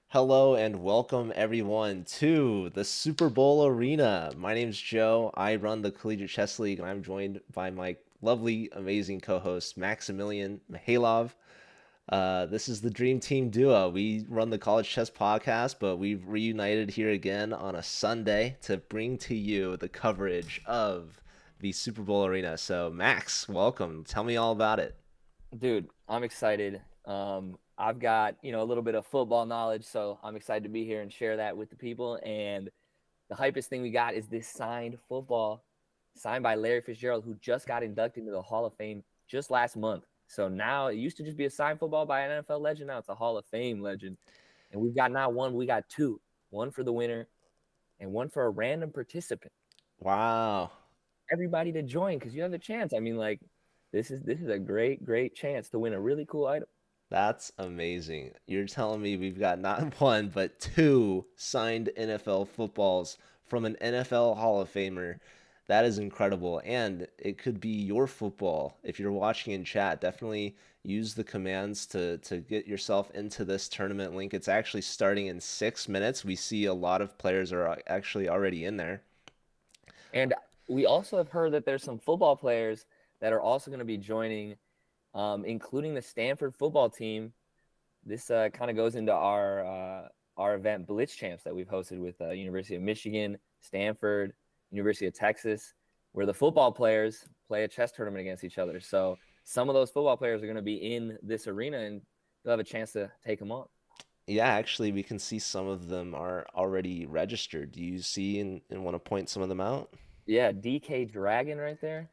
Hello and welcome everyone to the Super Bowl Arena. My name's Joe. I run the Collegiate Chess League and I'm joined by my lovely, amazing co-host Maximilian Mihailov. This is the Dream Team duo. We run the College Chess Podcast, but we've reunited here again on a Sunday to bring to you the coverage of the Super Bowl Arena. So, Max, welcome. Tell me all about it. Dude, I'm excited. I've got, a little bit of football knowledge, so I'm excited to be here and share that with the people. And the hypest thing we got is this signed football signed by Larry Fitzgerald, who just got inducted into the Hall of Fame just last month. So now it used to just be a signed football by an NFL legend. Now it's a Hall of Fame legend. And we've got not one, we got two. One for the winner and one for a random participant. Wow. Everybody to join because you have the chance. I mean, like, this is a great chance to win a really cool item. That's amazing. You're telling me we've got not one, but two signed NFL footballs from an NFL Hall of Famer. That is incredible. And it could be your football. If you're watching in chat, definitely use the commands to get yourself into this tournament link. It's actually starting in 6 minutes. We see a lot of players are actually already in there. And we also have heard that there's some football players that are also going to be joining, including the Stanford football team. This kind of goes into our event Blitz Champs that we've hosted with University of Michigan, Stanford, University of Texas, where the football players play a chess tournament against each other. So some of those football players are going to be in this arena, and you'll have a chance to take them on. Yeah, actually, we can see some of them are already registered. Do you see and want to point some of them out? Yeah, DK Dragon right there.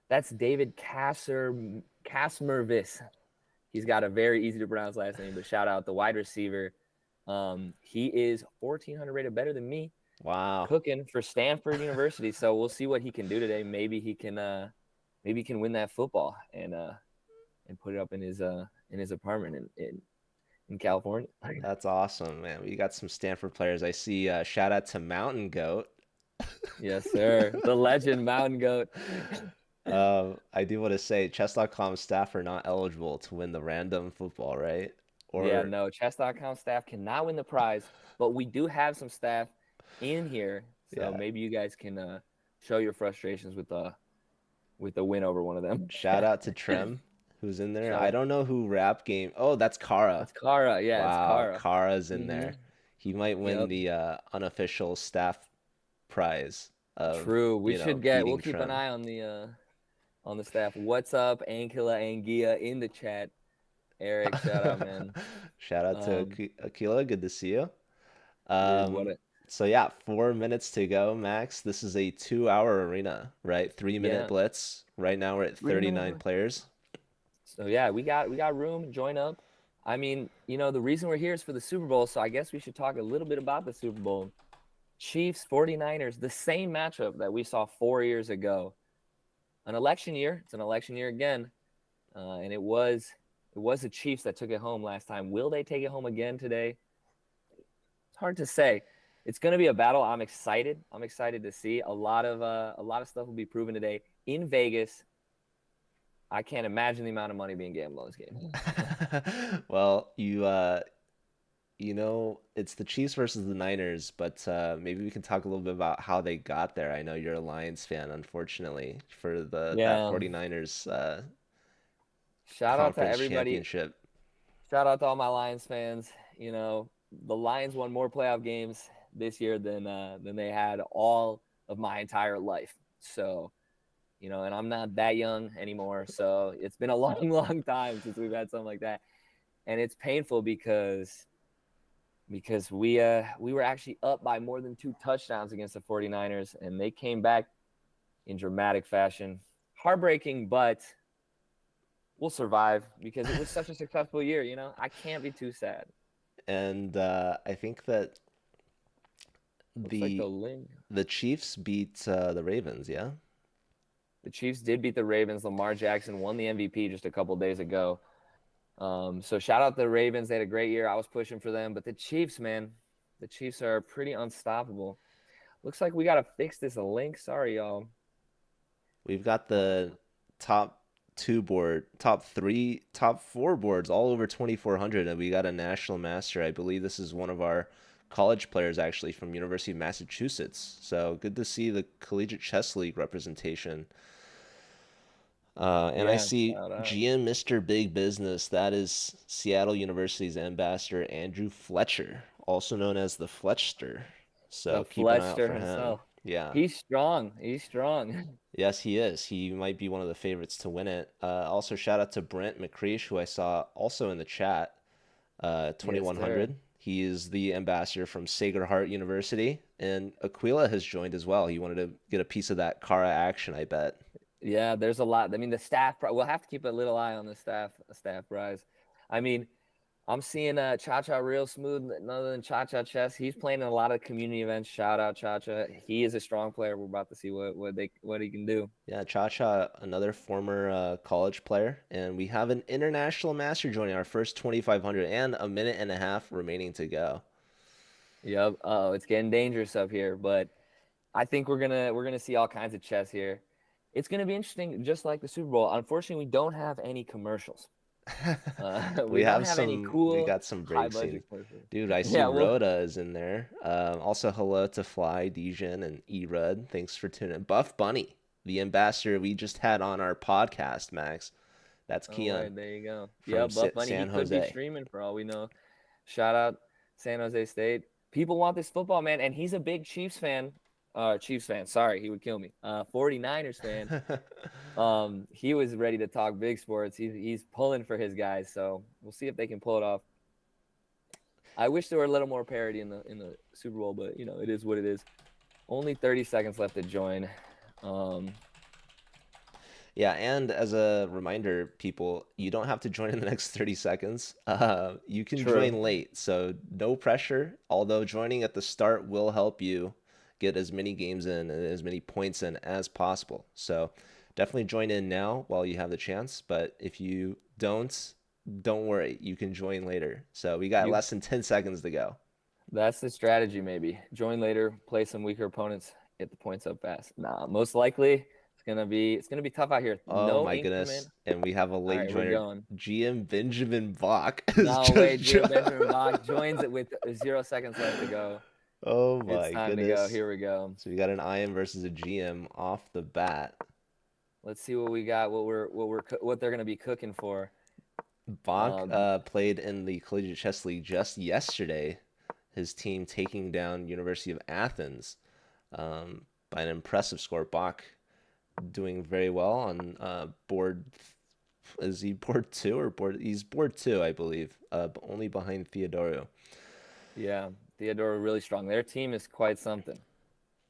That's David Kasmervis. He's got a very easy to pronounce last name, but shout out the wide receiver. He is 1,400 rated, better than me, Wow. cooking for Stanford University. So we'll see what he can do today. Maybe he can win that football and put it up in his apartment in California. That's awesome, man. We got some Stanford players. I see shout out to Mountain Goat. Yes, sir. The legend Mountain Goat. I do want to say chess.com staff are not eligible to win the random football, right? Yeah, Or no, chess.com staff cannot win the prize, but we do have some staff in here, so yeah, maybe you guys can show your frustrations with the win over one of them. shout out to Trem who's in there. Shout I out. don't know who rap game. Oh, that's Kara. That's Kara. Yeah, it's Wow, Kara. Kara's in there. Mm-hmm. He might win Yep. the unofficial staff prize of, True. We should get. We'll beating keep an Trem. eye on the staff. What's up, Ankila Angia in the chat? Eric, shout out, man. Shout out to Um, Akila. Good to see you. dude, what Um, a so yeah, 4 minutes to go, Max. This is a 2 hour arena, right? 3 minute yeah. blitz. Right now we're at 39 Remember. players. So yeah, we got room. Join up. I mean, the reason we're here is for the Super Bowl, so I guess we should talk a little bit about the Super Bowl. Chiefs, 49ers, the same matchup that we saw 4 years ago. An election year. It's an election year again. And it was the Chiefs that took it home last time. Will they take it home again today? It's hard to say. It's going to be a battle. I'm excited. I'm excited to see a lot of stuff will be proven today in Vegas. I can't imagine the amount of money being gambled on this game. Well, it's the Chiefs versus the Niners, but maybe we can talk a little bit about how they got there. I know you're a Lions fan, unfortunately, for the that Yeah. 49ers Shout out to conference everybody. championship. Shout out to all my Lions fans. The Lions won more playoff games this year than they had all of my entire life. So, and I'm not that young anymore. So it's been a long time since we've had something like that. And it's painful because we were actually up by more than 2 touchdowns against the 49ers, and they came back in dramatic fashion. Heartbreaking, but we'll survive because it was such a successful year. I can't be too sad. And I think that Looks like the the link. the Chiefs beat the Ravens, yeah? The Chiefs did beat the Ravens. Lamar Jackson won the MVP just a couple days ago. So shout out the Ravens. They had a great year. I was pushing for them, but the Chiefs, man, the Chiefs are pretty unstoppable. Looks like we got to fix this link. Sorry, y'all. We've got Uh, the top two board, top three, top four boards, all over 2,400, and we got a national master. I believe this is one of our college players actually from University of Massachusetts. So good to see the Collegiate Chess League representation. And I Yeah, see shout out. GM Mr. Big Business. That is Seattle University's ambassador, Andrew Fletcher, also known as the Fletcher. The So keep an eye out Fletcher for him. himself. Yeah. He's strong. He's strong. Yes, he is. He might be one of the favorites to win it. Also, shout out to Brent McCreesh, who I saw also in the chat, Yes, sir. 2100. He is the ambassador from Sacred Heart University. And Aquila has joined as well. He wanted to get a piece of that Kara action, I bet. Yeah, there's a lot. I mean, the staff. We'll have to keep a little eye on the staff prize. I mean, I'm seeing Cha Cha real smooth. None other than Cha Cha Chess. He's playing in a lot of community events. Shout out Cha Cha. He is a strong player. We're about to see what he can do. Yeah, Cha Cha, another former college player. And we have an international master joining our first 2,500 and a minute and a half remaining to go. Yep. Oh, it's getting dangerous up here, but I think we're gonna see all kinds of chess here. It's gonna be interesting, just like the Super Bowl. Unfortunately, we don't have any commercials. We We don't have have any we cool got some high breaks budget in. commercials. Dude, I see Yeah, well, Rhoda is in there. Also, hello to Fly, Dijon, and Erud. Thanks for tuning in. Buff Bunny, the ambassador we just had on our podcast, Max. That's all Keon right, there you go. Yeah, from Buff Bunny, he San could be Jose. streaming for all we know. Shout out San Jose State. People want this football, man, and he's a big Chiefs fan. Chiefs fan, sorry, he would kill me. 49ers fan. He was ready to talk big sports. He's pulling for his guys, so we'll see if they can pull it off. I wish there were a little more parity in the Super Bowl, but you know, it is what it is. Only 30 seconds left to join. Yeah, and as a reminder, people, you don't have to join in the next 30 seconds. You can True. join late, so no pressure. Although joining at the start will help you get as many games in and as many points in as possible. So definitely join in now while you have the chance. But if you don't worry, you can join later. So we got You less than 10 seconds to go. That's the strategy, maybe. Join later, play some weaker opponents, get the points up fast. Nah, most likely it's gonna be tough out here. Oh No my goodness. increment. And we have a All late right, we're joiner. going. GM Benjamin Bach is No way, just Gio Benjamin Bach joins it with 0 seconds left to go. Oh It's my time to go. goodness. Here we go. So we got an IM versus a GM off the bat. Let's see what we got. What they're gonna be cooking for. Bach Um, played in the Collegiate Chess League just yesterday. His team taking down University of Athens by an impressive score. Bach doing very well on board. Is he board two or board? He's board two, I believe. Only behind Theodoro. yeah, Theodore really strong. Their team is quite something.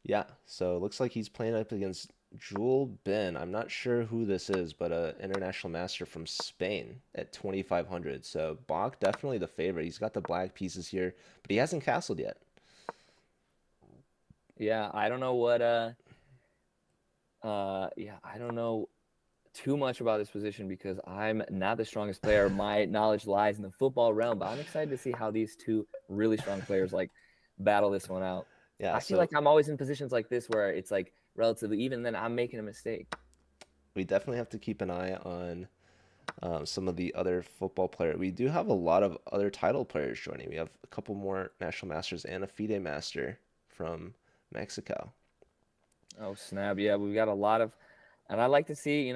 Yeah, so it looks like he's playing up against Jewel Ben. I'm not sure who this is, but a international master from Spain at 2,500. So Bach definitely the favorite. He's got the black pieces here, but he hasn't castled yet. Yeah, I don't know what yeah, I don't know too much about this position because I'm not the strongest player. My knowledge lies in the football realm, but I'm excited to see how these two really strong players like battle this one out. Yeah, I feel so like I'm always in positions like this where it's like relatively even, then I'm making a mistake. we definitely have to keep an eye on some of the other football players. We do have a lot of other title players joining. We have a couple more national masters and a FIDE master from Mexico. Oh snap! Yeah, we've got a lot of, and I like to see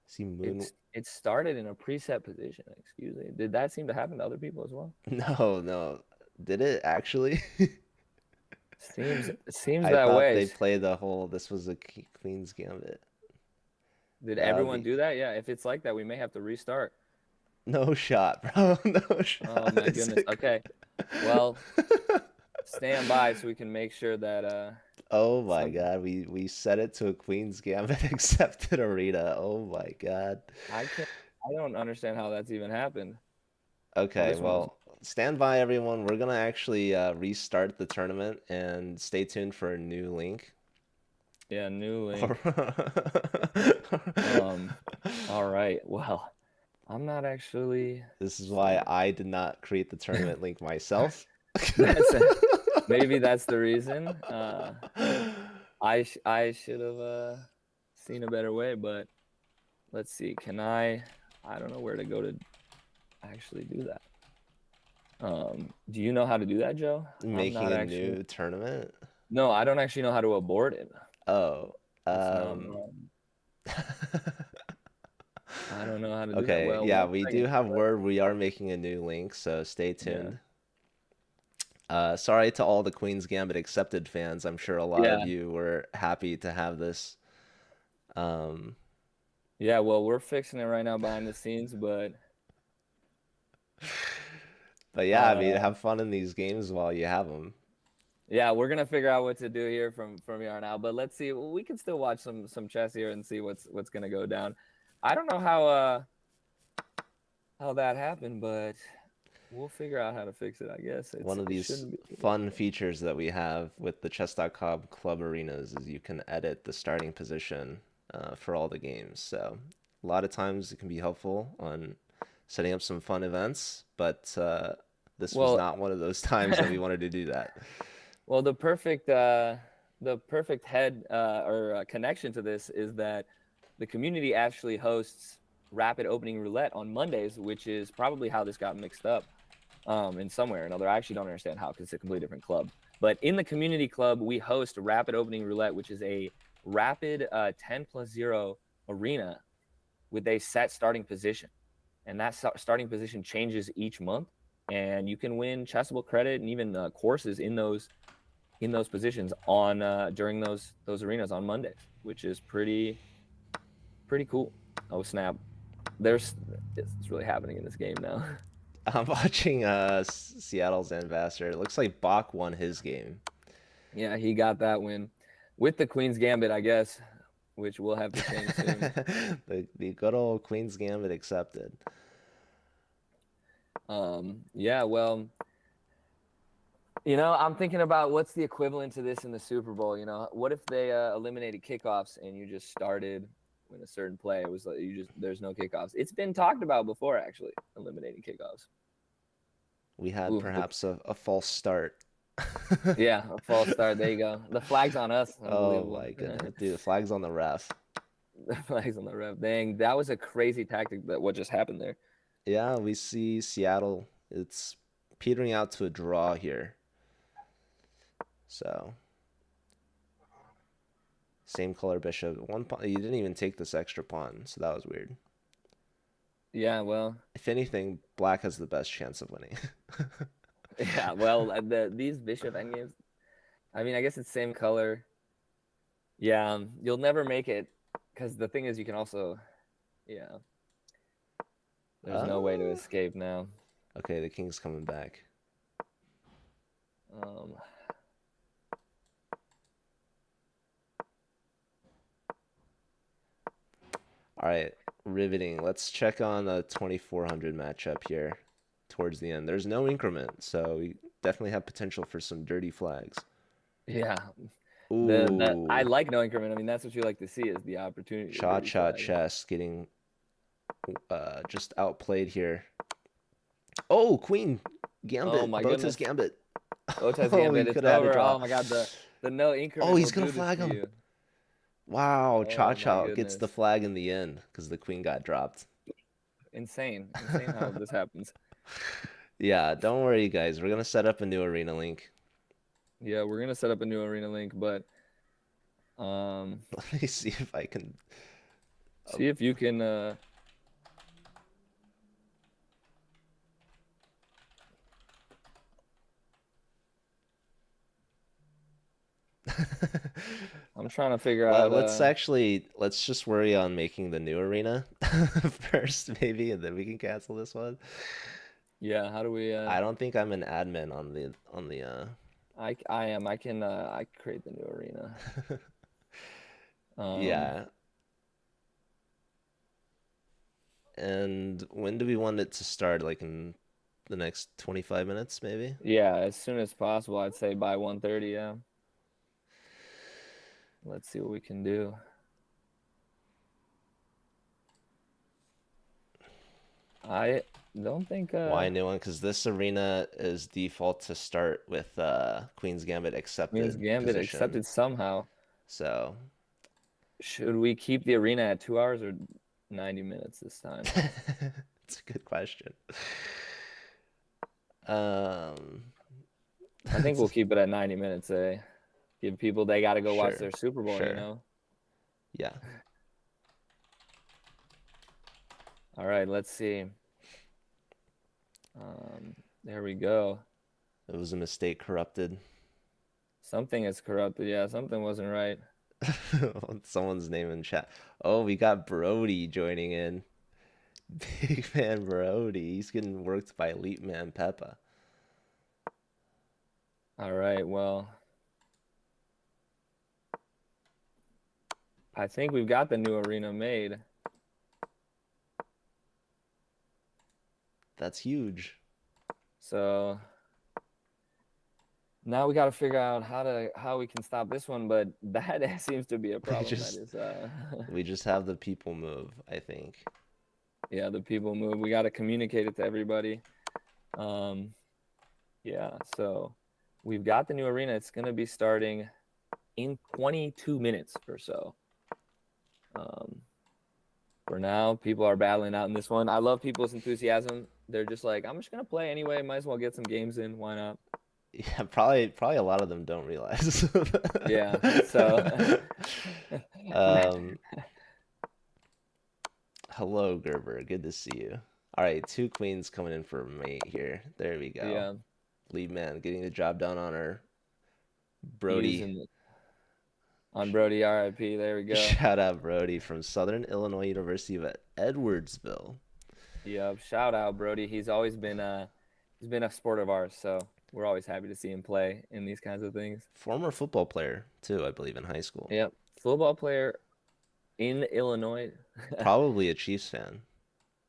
See Moon. it started in a preset position. Excuse me. Did that seem to happen to other people as well? No, no. Did it actually? Seems I that thought way. they played the whole. This was a Queen's Gambit. Did That would everyone be do that? Yeah. If it's like that, we may have to restart. no shot, bro. No Oh shot. my goodness. Okay. Well, stand by so we can make sure that Oh my some God. We set it to a Queen's Gambit accepted arena. Oh my God. I don't understand how that's even happened. Oh, Okay, this one was well, stand by everyone. We're gonna actually restart the tournament and stay tuned for a new link. yeah, new link. Um all right. Well, I'm not actually This is why so I did not create the tournament link myself. that's maybe that's the reason. I should have seen a better way, but let's see. Can I don't know where to go to actually do that. Do you know how to do that, Joe? I'm Making not a actually. new tournament? No, I don't actually know how to abort it. Oh, That's not um, I don't know how to do that. okay, Well, yeah, one we do second. have word. We are making a new link, so stay Yeah. tuned. Sorry to all the Queen's Gambit accepted fans. I'm sure a lot of Yeah. you were happy to have this. Um, Yeah, well, we're fixing it right now behind the scenes, but but yeah, I mean, uh have fun in these games while you have them. yeah, we're gonna figure out what to do here from here on out. But let's see. We can still watch some chess here and see what's gonna go down. I don't know how that happened, but we'll figure out how to fix it. I guess One of it these shouldn't be too fun difficult. features that we have with the chess.com club arenas is you can edit the starting position for all the games. So a lot of times it can be helpful on setting up some fun events, but this was Well, not one of those times that we wanted to do that. well, the perfect head or connection to this is that the community actually hosts rapid opening roulette on Mondays, which is probably how this got mixed up in some way or another. I actually don't understand how because it's a completely different club. But in the community club, we host rapid opening roulette, which is a rapid 10+0 arena with a set starting position. And that starting position changes each month. And you can win chessable credit and even courses in those positions on during those arenas on Mondays, which is pretty cool. Oh snap! It's really happening in this game now. I'm watching Seattle's ambassador. It looks like Bach won his game. Yeah, he got that win with the Queen's Gambit, I guess, which we'll have to change soon. The good old Queen's Gambit accepted. Yeah, well, I'm thinking about what's the equivalent to this in the Super Bowl. What if they eliminated kickoffs and you just started when a certain play? It was like there's no kickoffs. It's been talked about before, actually, eliminating kickoffs. We had Ooh, perhaps a false start. yeah, a false start. There you go. The flag's on us. Oh Unbelievable. my goodness. Dude, the flag's on the ref. The flag's on the ref. Dang, that was a crazy tactic. That what just happened there. Yeah, we see Seattle. It's petering out to a draw here. So, same color bishop. One pawn. You didn't even take this extra pawn, so that was weird. Yeah, well, If anything, black has the best chance of winning. yeah, well, these bishop endgames. I mean, I guess it's same color. Yeah, you'll never make it because the thing is, you can also, yeah. There's no way to Uh, escape now. okay, the king's coming back. Um, All right, riveting. Let's check on a 2400 matchup here towards the end. There's no increment, so we definitely have potential for some dirty flags. yeah, the I Ooh, like no increment. I mean, that's what you like to see is the opportunity, the dirty cha-cha flag. chess getting just outplayed here. Oh, queen Oh gambit, my Bota's goodness, gambit. Otes Oh, he Gambit, it's could have had a over. draw. Oh my God, the no Oh, increment he's will gonna do this flag to him. you. Wow, Oh my cha-cha gets the goodness, flag in the end because the queen got dropped. insane how this happens. Yeah, don't worry, guys. We're gonna set up a new arena link. Yeah, we're gonna set up a new arena link, but um, Let me see if I can. Oh. see if you can. I'm trying to figure out. Let's just worry on making the new arena first, maybe, and then we can cancel this one. Yeah, how do we? I don't think I'm an admin on the. I am. I can. I create the new arena. Um, Yeah. And when do we want it to start? Like in the next 25 minutes, maybe? yeah, as soon as possible. I'd say by 1:30. Yeah. Let's see what we can do. I don't think. Why new one? Because this arena is default to start with Queen's Gambit Queen's accepted Gambit position. accepted somehow. So Should we keep the arena at 2 hours or 90 minutes this time? It's a good question. Um, I think we'll keep it at 90 minutes. Give people they got to go watch sure, their Super Bowl. sure. Yeah, All right, let's see. There we go. it was a mistake corrupted. Something is corrupted. Yeah, something wasn't right. Someone's name in chat. Oh, we got Brody joining in. Big man Brody. He's getting worked by Elite Man Peppa. All right, well, I think we've got the new arena made. That's huge. So now we got to figure out how we can stop this one, but that seems to be a problem. We just have the people move, I think. Yeah, the people move. We got to communicate it to everybody. Yeah, so we've got the new arena. It's going to be starting in 22 minutes or so. For now, people are battling out in this one. I love people's enthusiasm. They're just like, I'm just going to play anyway. Might as well get some games in. Why not? Yeah, probably a lot of them don't realize. Yeah, so hello Gerber, good to see you. All right, two queens coming in for a mate here. There we go. yeah, Lead man getting the job done on her. Brody. On Brody, RIP. There we go. Shout out Brody from Southern Illinois University of Edwardsville. Yep, shout out Brody. He's been a sport of ours, so we're always happy to see him play in these kinds of things. Former football player too, I believe, in high school. Yep, football player in Illinois. Probably a Chiefs fan.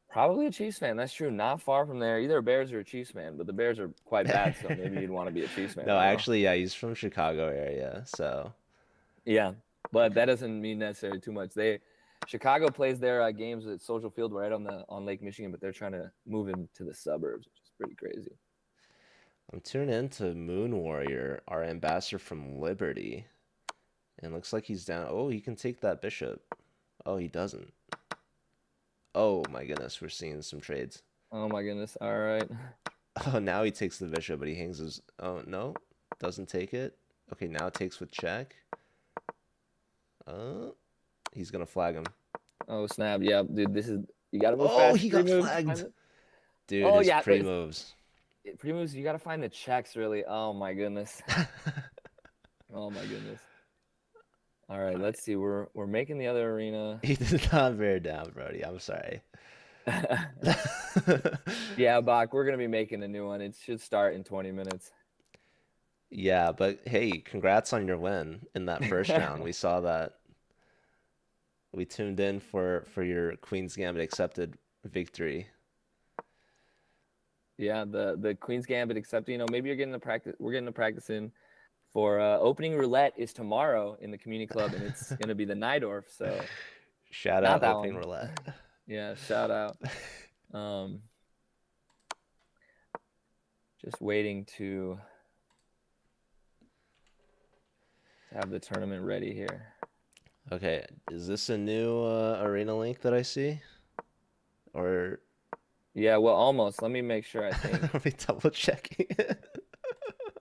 Probably a Chiefs fan. That's true. Not far from there. Either a Bears or a Chiefs fan, but the Bears are quite bad, so maybe you'd want to be a Chiefs fan. No, actually, yeah, he's from Chicago area, so. Yeah, but that doesn't mean necessarily too much. Chicago plays their games at Social Field right on Lake Michigan, but they're trying to move him to the suburbs, which is pretty crazy. I'm tuning in to Moon Warrior, our ambassador from Liberty. And looks like he's down. Oh, he can take that bishop. Oh, he doesn't. Oh my goodness, we're seeing some trades. Oh my goodness. All right. Oh, now he takes the bishop, but he hangs his. Oh no, doesn't take it. Okay, now it takes with check. He's gonna flag him. Oh snap! Yeah, dude, you gotta move fast. Oh, he got flagged. Dude, his pre-moves. Pre-moves, you gotta find the checks, really. Oh my goodness. Oh my goodness. All right, let's see. We're making the other arena. He did not bear down, Brody. I'm sorry. Yeah, Bach, we're gonna be making a new one. It should start in 20 minutes. Yeah, but hey, congrats on your win in that first round. We saw that. We tuned in for your Queen's Gambit accepted victory. Yeah, the Queen's Gambit accepted. You know, maybe you're getting the practice. We're getting the practice in. For opening roulette is tomorrow in the community club, and it's gonna be the Nydorf. So shout out opening roulette. Yeah, shout out. Just waiting to have the tournament ready here. Okay, is this a new arena link that I see? Or yeah, well, almost. Let me make sure. I think. Let me double checking.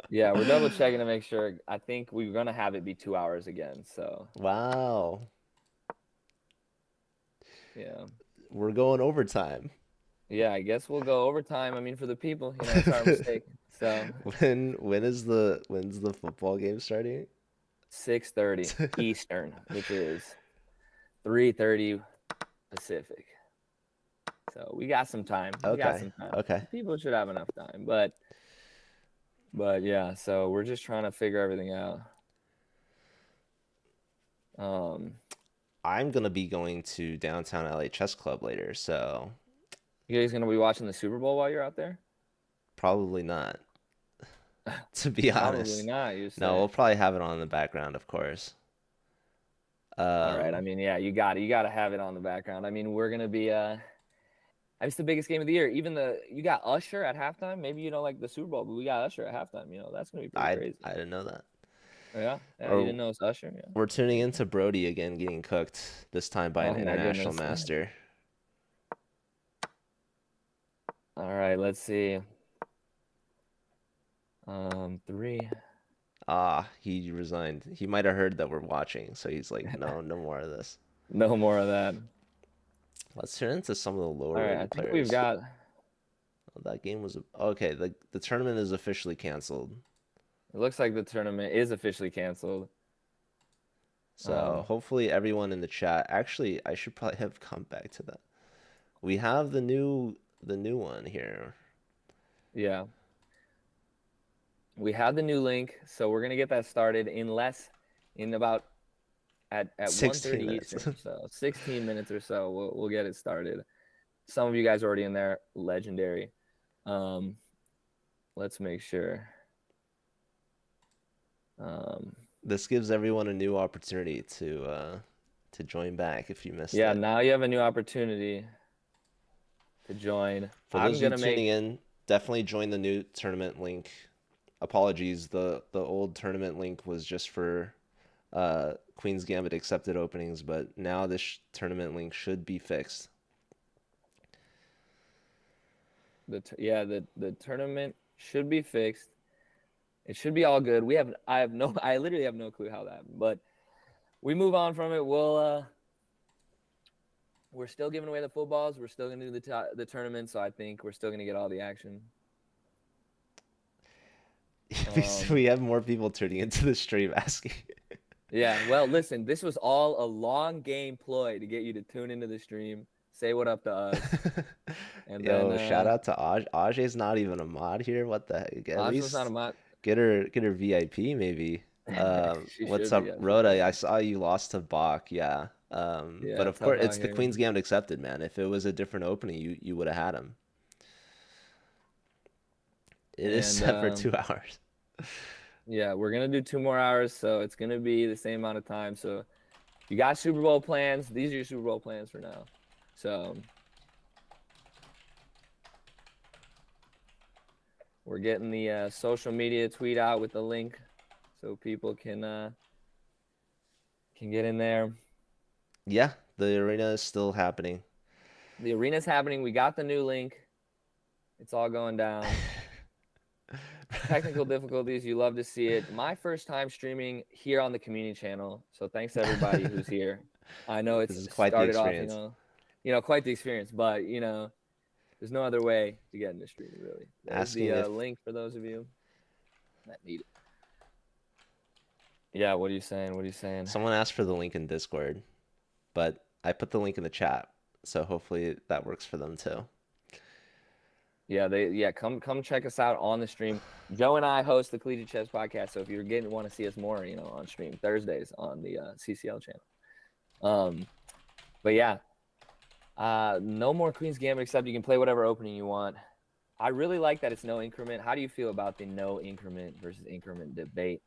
Yeah, we're double checking to make sure. I think we're gonna have it be 2 hours again. So. Wow. Yeah. We're going overtime. Yeah, I guess we'll go overtime. I mean, for the people, you know, it's our mistake. So. When's the football game starting? 6:30 Eastern, which is 3:30 Pacific. So we got some time. Okay. People should have enough time, but yeah. So we're just trying to figure everything out. I'm gonna be going to downtown LA Chess Club later, so. You guys gonna be watching the Super Bowl while you're out there? Probably not. To be honest. Probably not. You say. No, we'll probably have it on in the background, of course. All right. I mean, yeah, you got to have it on the background. I mean, we're gonna be it's the biggest game of the year. Even you got Usher at halftime. Maybe you don't like the Super Bowl, but we got Usher at halftime. You know, that's gonna be pretty crazy. I didn't know that. Yeah, yeah. You Or didn't know it's Usher? Yeah. we're tuning into Brody again getting cooked, this time by an Oh my international goodness. master. All right, let's see. Three. Ah, he resigned. He might have heard that we're watching, so he's like, no, no more of this. No more of that. Let's turn into some of the lower All right, I rated think we've players. got. Oh, that game was okay. The tournament is officially canceled. It looks like the tournament is officially canceled. So hopefully everyone in the chat. Actually, I should probably have come back to that. We have the new one here. Yeah, we have the new link, so we're gonna get that started in about at 16 1:30 minutes. Eastern. So 16 minutes or so, we'll get it started. Some of you guys are already in there, legendary. Let's make sure. This gives everyone a new opportunity to join back if you missed Yeah, it. now you have a new opportunity to join. For those I'm of you gonna tuning make. in, definitely join the new tournament link. Apologies, the old tournament link was just for Queen's Gambit accepted openings, but now this tournament link should be fixed. The tournament should be fixed. It should be all good. I literally have no clue how that, but we move on from it. We're still giving away the footballs. We're still gonna do the tournament, so I think we're still gonna get all the action. We have more people tuning into the stream asking. Yeah, well, listen, this was all a long game ploy to get you to tune into the stream, say what up to us, and Yo, shout then out to Aj. Ajay's not even a mod here. What the heck? At Ash was not a least mod. get her VIP maybe. She What's should be. up, Yeah, for Rhoda? sure. I saw you lost to Bach. Yeah. But Yeah, of tough course, out it's the here. Queen's Gambit accepted, man. If it was a different opening, you would have had him. It is And set for 2 hours. yeah, we're gonna do 2 more hours, so it's gonna be the same amount of time. So if you got Super Bowl plans, these are your Super Bowl plans for now. So we're getting the social media tweet out with the link, so people can get in there. Yeah, the arena is still happening. The arena's happening. We got the new link. It's all going down. Technical difficulties, you love to see it. My first time streaming here on the community channel, so thanks to everybody who's here. I know This it's is quite the started off, experience. quite the experience, but there's no other way to get into streaming, really. There's Asking the if link for those of you that need it. Yeah, what are you saying? What are you saying? someone asked for the link in Discord, but I put the link in the chat, so hopefully that works for them too. Yeah, come check us out on the stream. Joe and I host the Collegiate Chess Podcast, so if you're want to see us more, on stream Thursdays on the CCL channel. But yeah, no more Queen's Gambit except you can play whatever opening you want. I really like that it's no increment. How do you feel about the no increment versus increment debate?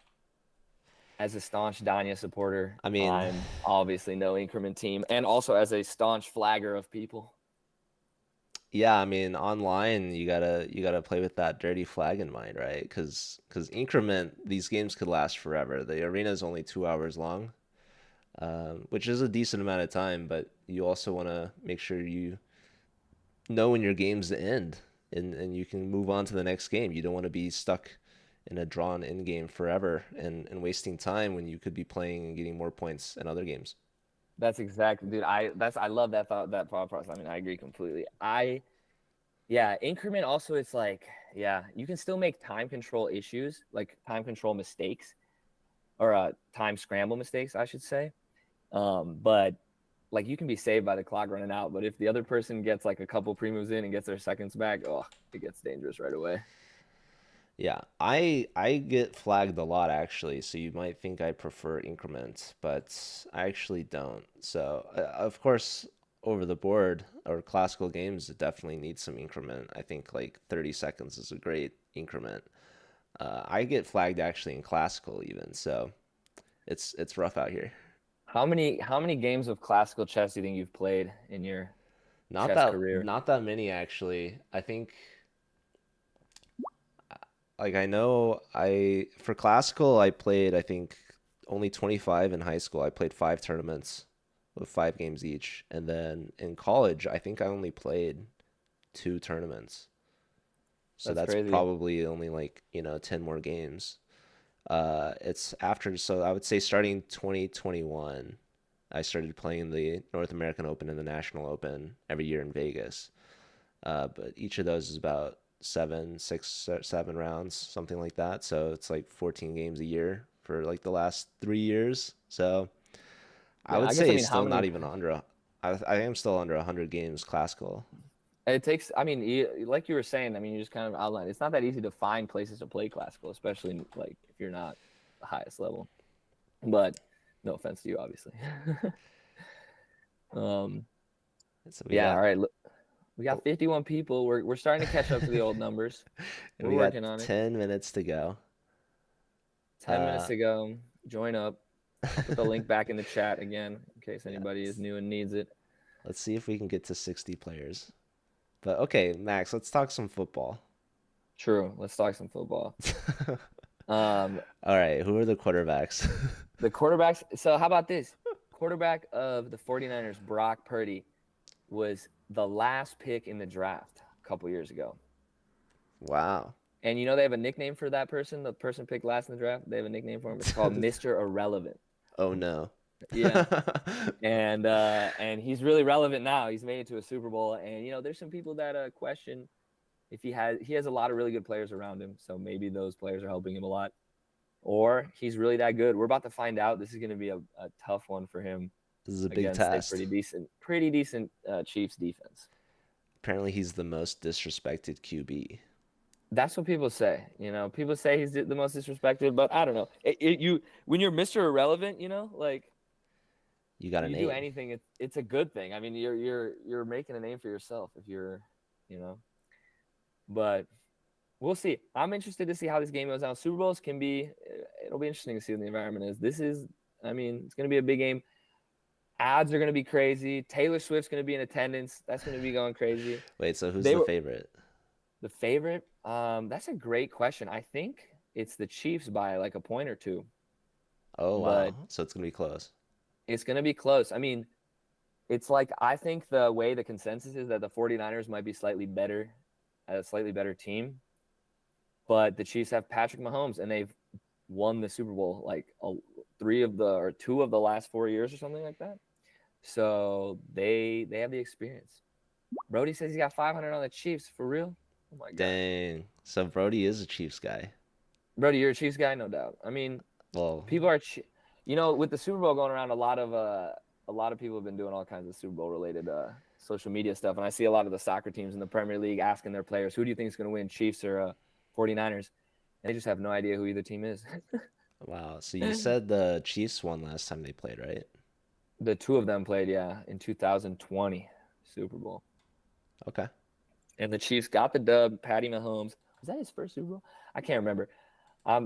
As a staunch Danya supporter, I mean, I'm obviously no increment team, and also as a staunch flagger of people. yeah, I mean, online you gotta play with that dirty flag in mind, right? Because increment, these games could last forever. The arena is only 2 hours long, which is a decent amount of time, but you also want to make sure you know when your game's to end and you can move on to the next game. You don't want to be stuck in a drawn in game forever and wasting time when you could be playing and getting more points in other games. That's exactly, dude. I love that thought process. I mean, I agree completely. Yeah, increment also, it's like, yeah, you can still make time control issues, like time control mistakes, or time scramble mistakes, I should say. But like, you can be saved by the clock running out. But if the other person gets like a couple pre-moves in and gets their seconds back, oh, it gets dangerous right away. Yeah, I get flagged a lot actually, so you might think I prefer increment, but I actually don't. So, of course, over the board or classical games definitely need some increment. I think like 30 seconds is a great increment. I get flagged actually in classical even, so it's rough out here. How many games of classical chess do you think you've played in your chess career? Not that many actually. I think like I know I for classical I played I think only 25 in high school. I played 5 tournaments with 5 games each, and then in college I think I only played 2 tournaments. So That's that's crazy. probably only like, 10 more games. It's after, so I would say starting 2021, I started playing the North American Open and the National Open every year in Vegas. But each of those is about 7 rounds, something like that. So it's like 14 games a year for like the last 3 years. So I Yeah, would I guess I say it's mean how still not many even under. I am still under 100 games classical. it takes. I mean, like you were saying. I mean, you just kind of outlined. It's not that easy to find places to play classical, especially like if you're not the highest level. But no offense to you, obviously. um, And so we yeah. got All right. Look, we got oh, 51 people. We're starting to catch up to the old numbers. and We're we got working on it. 10 minutes to go. 10 minutes Uh, to go. Join up. I'll put the link back in the chat again in case anybody is yes. new and needs it. Let's see if we can get to 60 players. But okay, Max, let's talk some football. True. Let's talk some football. Um, All right, who are the quarterbacks? the quarterbacks. So how about this? Quarterback of the 49ers, Brock Purdy, was the last pick in the draft a couple years ago. Wow. And you know they have a nickname for that person, the person picked last in the draft. They have a nickname for him. It's called Mr. Irrelevant. Oh no. Yeah. And he's really relevant now. He's made it to a Super Bowl. And you know, there's some people that question if he has a lot of really good players around him. So maybe those players are helping him a lot. Or he's really that good. We're about to find out. This is going to be a tough one for him This is a big against a test. pretty decent Chiefs defense. Apparently, he's the most disrespected QB. That's what people say. You know, people say he's the most disrespected, but I don't know. You when you're Mr. Irrelevant, you know, like You got a you do name. anything, it's a good thing. I mean, you're making a name for yourself if you're, you know. But we'll see. I'm interested to see how this game goes down. Super Bowls can be. It'll be interesting to see what the environment is. This is. I mean, it's going to be a big game. Ads are going to be crazy. Taylor Swift's going to be in attendance. That's going to be going crazy. Wait, so who's They the were favorite? the favorite. That's a great question. I think it's the Chiefs by like a point or two, Oh but wow. So it's gonna be close. it's going to be close. I mean, it's like I think the way the consensus is that the 49ers might be slightly better, a slightly better team, but the Chiefs have Patrick Mahomes and they've won the Super Bowl like 2 of the last 4 years or something like that. So they have the experience. Brody says he's got 500 on the Chiefs for real. Oh my god, Dang. So Brody is a Chiefs guy. Brody, you're a Chiefs guy, no doubt. I mean, Well, people are, you know, with the Super Bowl going around, a lot of people have been doing all kinds of Super Bowl related social media stuff, and I see a lot of the soccer teams in the Premier League asking their players, "Who do you think is going to win, Chiefs or 49ers?" And they just have no idea who either team is. wow. So you said the Chiefs won last time they played, right? The two of them played, yeah, in 2020 Super Bowl. Okay. And the Chiefs got the dub. Patty Mahomes, was that his first Super Bowl? I can't remember.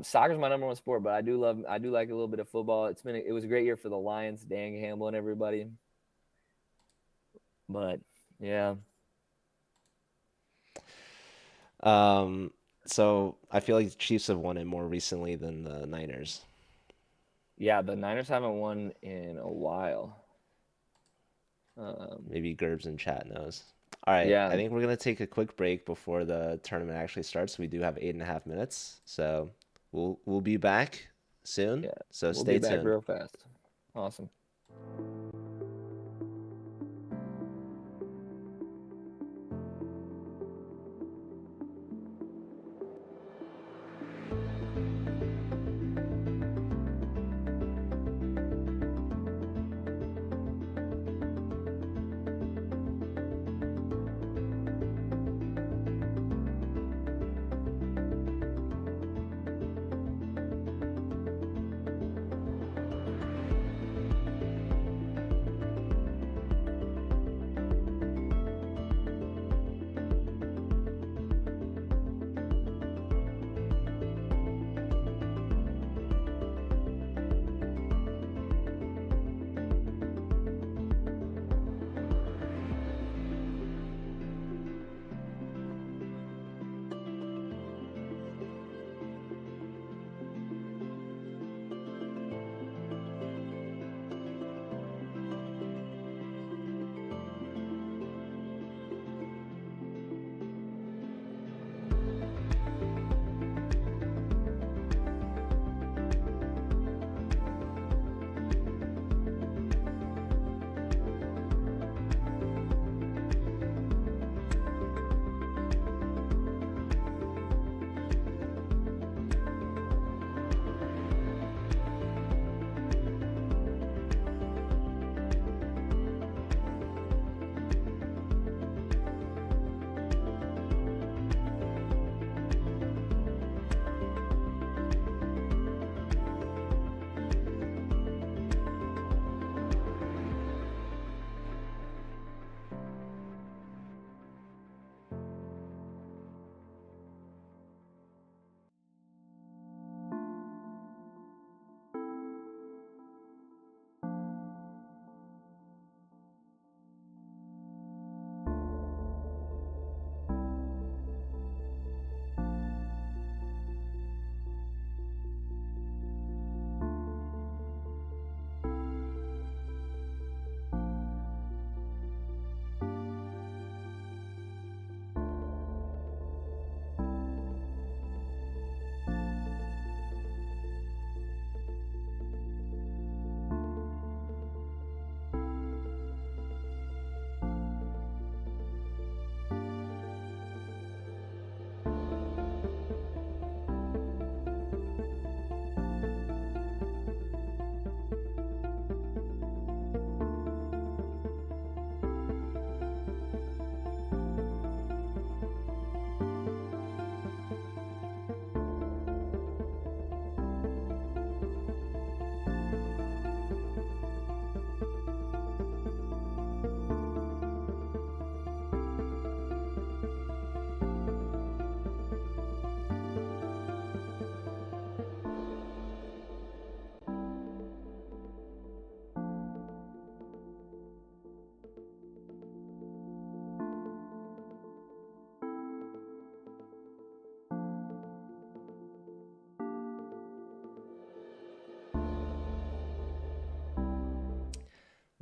Soccer's my number one sport, but I do like a little bit of football. It was a great year for the Lions, Dan Campbell and everybody. But yeah, Um, so I feel like the Chiefs have won it more recently than the Niners. yeah, the Niners haven't won in a while. Um, Maybe Gerbs in chat knows. All right, yeah, I think we're gonna take a quick break before the tournament actually starts. We do have 8.5 minutes, so we'll be back soon. yeah, So we'll be stay back tuned. real fast. Awesome.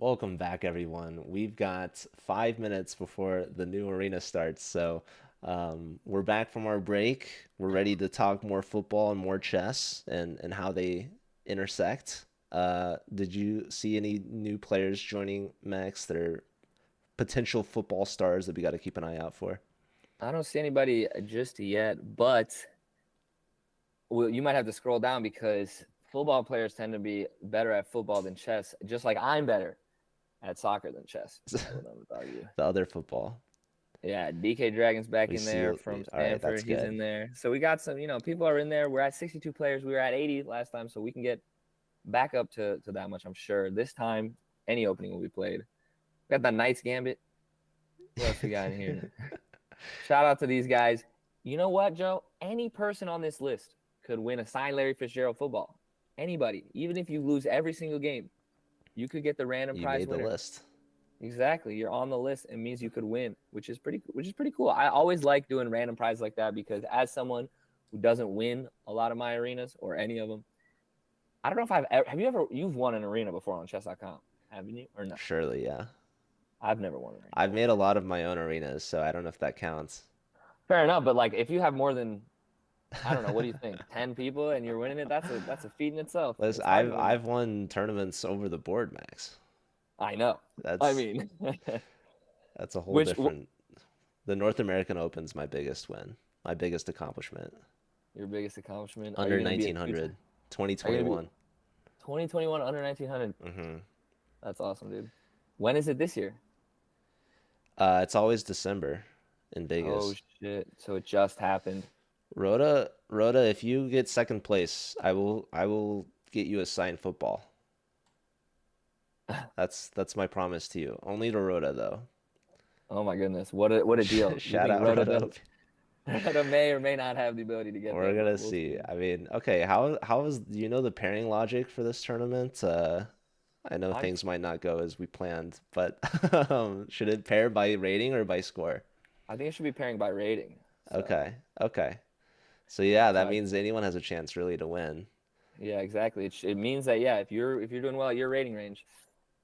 Welcome back, everyone. We've got 5 minutes before the new arena starts, so we're back from our break. We're ready to talk more football and more chess and how they intersect. Did you see any new players joining Max that are potential football stars that we got to keep an eye out for? I don't see anybody just yet, but well, you might have to scroll down because football players tend to be better at football than chess, just like I'm better at soccer than chess. I would never argue. The other football. Yeah, DK Dragon's back We in see. there All from right, that's Stanford. He's good. in there. So we got some, people are in there. We're at 62 players. We were at 80 last time, so we can get back up to that much, I'm sure. This time, any opening will be played. We got the Knights Gambit. Who else we got in here? Shout out to these guys. You know what, Joe? Any person on this list could win a signed Larry Fitzgerald football. Anybody. Even if you lose every single game, you could get the random You prize made the winner. list. Exactly. You're on the list. It means you could win, which is pretty cool. I always like doing random prizes like that because as someone who doesn't win a lot of my arenas or any of them, I don't know if you've won an arena before on chess.com, haven't you? Or no? Surely, yeah. I've never won an arena I've before. made a lot of my own arenas, so I don't know if that counts. Fair enough, but like if you have more than I don't know, what do you think? 10 people and you're winning it? That's a feat in itself. Listen, It's hard to I've win. I've won tournaments over the board, Max. I know. I That's mean, that's a whole which different. The North American Open's my biggest win, my biggest accomplishment. your biggest accomplishment? Are you Under going to be a 1900, are you going to be 2021. 2021 under 1900? Mm-hmm. That's awesome, dude. When is it this year? It's always December in Oh Vegas. shit. So it just happened. Rhoda, if you get second place, I will get you a signed football. That's my promise to you. Only to Rhoda though. Oh my goodness. What a deal. You Shout think out Rhoda. Rhoda may or may not have the ability to get We're that, but gonna we'll see. see. I mean, okay, how is do you know the pairing logic for this tournament? I know I've things might not go as we planned, but should it pair by rating or by score? I think it should be pairing by rating. So Okay, okay. So yeah, so that I means anyone has a chance really to win. Yeah, exactly. It means that yeah, if you're doing well at your rating range,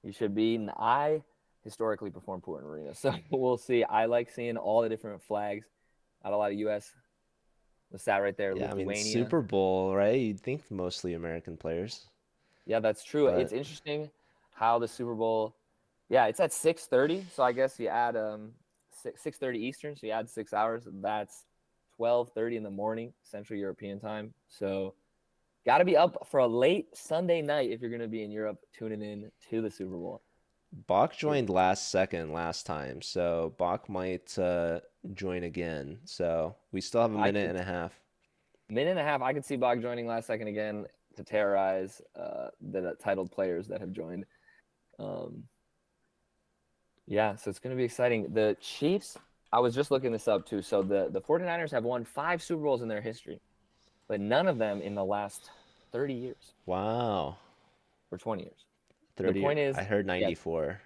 you should be. And I historically perform poor in arena, so we'll see. I like seeing all the different flags. Not a lot of U.S. The stat right there, Yeah, I mean Lithuania. Super Bowl, right? You'd think mostly American players, Yeah, that's true. It's but interesting how the Super Bowl. Yeah, it's at 6:30, so I guess you add 6:30 Eastern, so you add 6 hours. That's 12:30 in the morning Central European time. So got to be up for a late Sunday night if you're going to be in Europe tuning in to the Super Bowl. Bach joined last second last time, so Bach might join again. So we still have a I minute could and a half. minute and a half. I could see Bog joining last second again to terrorize the titled players that have joined. Um, yeah, so it's going to be exciting. The Chiefs, I was just looking this up too. So the 49ers have won 5 Super Bowls in their history, but none of them in the last 30 years Wow. or 20 years. The 30, point is, I heard yeah, 94.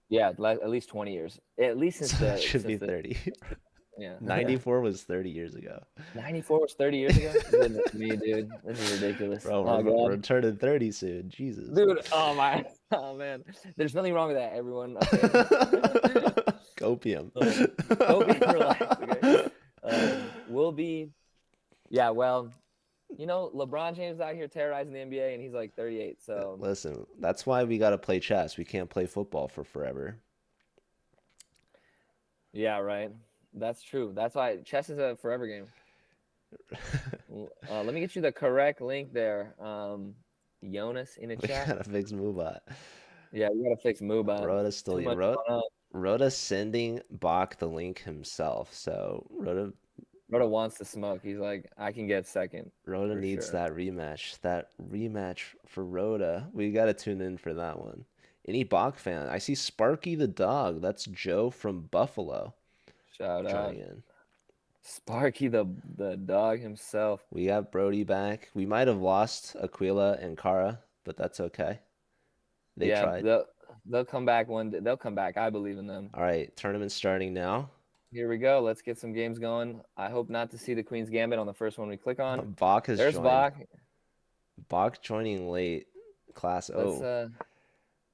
yeah, at least 20 years. At least since So that the should be 30. yeah. 94 was 30 years ago. 94 was 30 years ago? Goodness me, dude. This is ridiculous. Bro, Oh, we're God. turning 30 soon. Jesus. Dude, oh, my. Oh, man. There's nothing wrong with that, everyone. Okay. Copium. Coping for life, okay? We'll be, yeah, well, LeBron James out here terrorizing the NBA, and he's like 38. So, Listen, that's why we got to play chess. We can't play football for forever. yeah, right. That's true. That's why chess is a forever game. Let me get you the correct link there. Jonas in a We chat. got to fix Mubot. Yeah, we got to fix Mubot. Rhoda's still Too much Rhoda, going on. Rhoda's sending Bach the link himself. So Rhoda wants to smoke. He's like, I can get second Rhoda for needs sure. that rematch. That rematch for Rhoda. We got to tune in for that one. Any Bach fan? I see Sparky the dog. That's Joe from Buffalo Shout out. joining in. Sparky the dog himself. We got Brody back. We might have lost Aquila and Kara, but that's okay. They Yeah, tried. they'll come back one day. They'll come back. I believe in them. All right, tournament starting now. Here we go. Let's get some games going. I hope not to see the Queen's Gambit on the first one we click on. Bach has There's joined. Bach. Bach joining late. Class Let's O.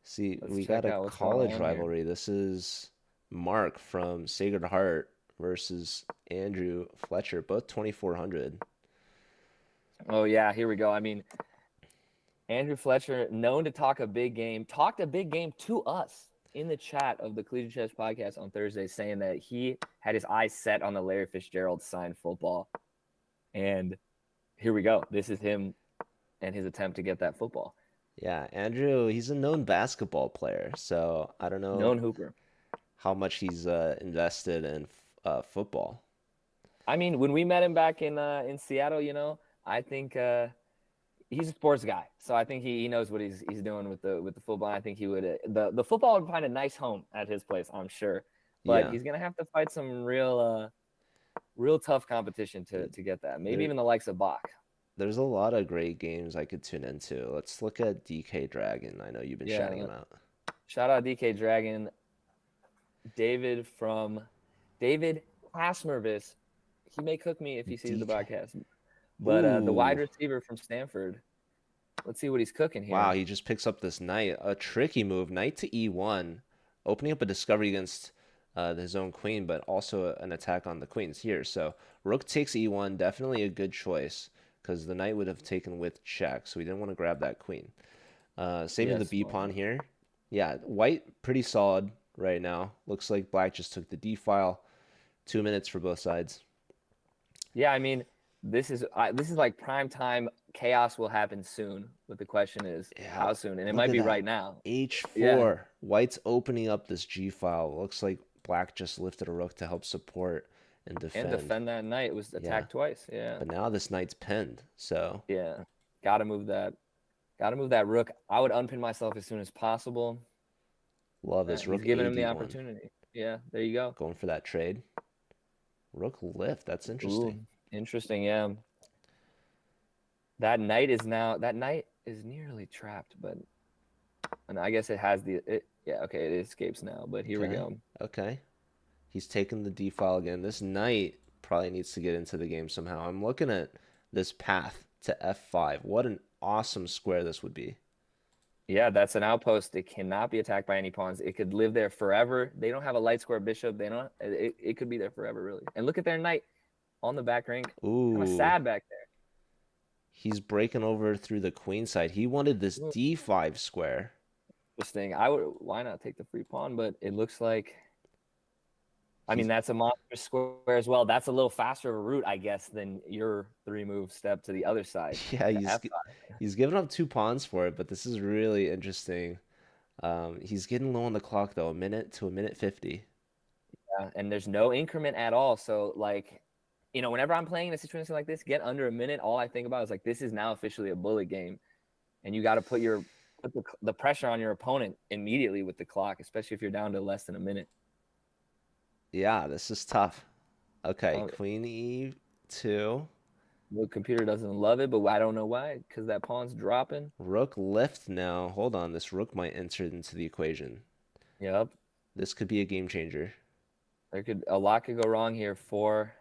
See, Let's we got check a out what's going college on here. rivalry. This is Mark from Sacred Heart versus Andrew Fletcher, both 2,400. Oh yeah, here we go. I mean, Andrew Fletcher, known to talk a big game, talked a big game to us in the chat of the Collegiate Chess podcast on Thursday, saying that he had his eyes set on the Larry Fitzgerald signed football. And here we go. This is him and his attempt to get that football. Yeah, Andrew, he's a known basketball player, so I don't know Known hooper. how much he's invested in football. I mean, when we met him back in Seattle, I think he's a sports guy, so I think he knows what he's doing with the football. I think he would the football would find a nice home at his place, I'm sure. But Yeah, he's gonna have to fight some real tough competition to get that. Maybe there, even the likes of Bach. there's a lot of great games I could tune into. Let's look at DK Dragon. I know you've been Yeah. shouting him out. Shout out DK Dragon, David from David Hasmervis. He may cook me if he sees the DK. broadcast. But the wide Ooh, receiver from Stanford. Let's see what he's cooking wow, here. he just picks up this knight. A tricky move, knight to e1, opening up a discovery against his own queen, but also an attack on the queens here. So rook takes e1, definitely a good choice because the knight would have taken with check, so we didn't want to grab that queen. Saving the Yes, b pawn here. Yeah, white pretty solid right now. Looks like black just took the d file. 2 minutes for both sides. yeah. I mean, this is like prime time. Chaos will happen soon. But the question is, Yeah, how soon? And it look might at be that. right now. Yeah, h4. White's opening up this g file. Looks like black just lifted a rook to help support and and defend. defend that knight. It was Yeah, attacked twice. Yeah, but now this knight's pinned. So yeah. Got to move that. Got to move that rook. I would unpin myself as soon as possible. love this He's rook giving him the ad1. opportunity. Yeah, there you go. Going for that trade. Rook lift. That's Ooh, interesting. interesting. Yeah, that knight is nearly trapped, but and I guess it has yeah, okay, it escapes now. But here we Okay. go. Okay. He's taking the d file again. This knight probably needs to get into the game somehow. I'm looking at this path to f5. What an awesome square this would be. Yeah, that's an outpost. It cannot be attacked by any pawns. It could live there forever. They don't have a light square bishop. They don't. It could be there forever, really. And look at their knight on the back rank. Kind of Ooh, sad back he's breaking over through the queen side. He wanted this there. d5 square. Interesting. Why not take the free pawn? But it looks like, I mean, He's that's a monster square as well. That's a little faster of a route, I guess, than your 3-move step to the other side yeah, to F5. he's giving up 2 pawns for it, but this is really interesting. He's getting low on the clock though, a minute to a minute 50. Yeah, and there's no increment at all. So, like, whenever I'm playing in a situation like this, get under a minute, all I think about is like, this is now officially a bullet game, and you got to put the pressure on your opponent immediately with the clock, especially if you're down to less than a minute. Yeah, this is tough. Okay, Oh, queen e2. the computer doesn't love it, but I don't know why, because that pawn's dropping. Rook lift now. Hold on, this rook might enter into the equation. Yep. This could be a game changer. A lot could go wrong here for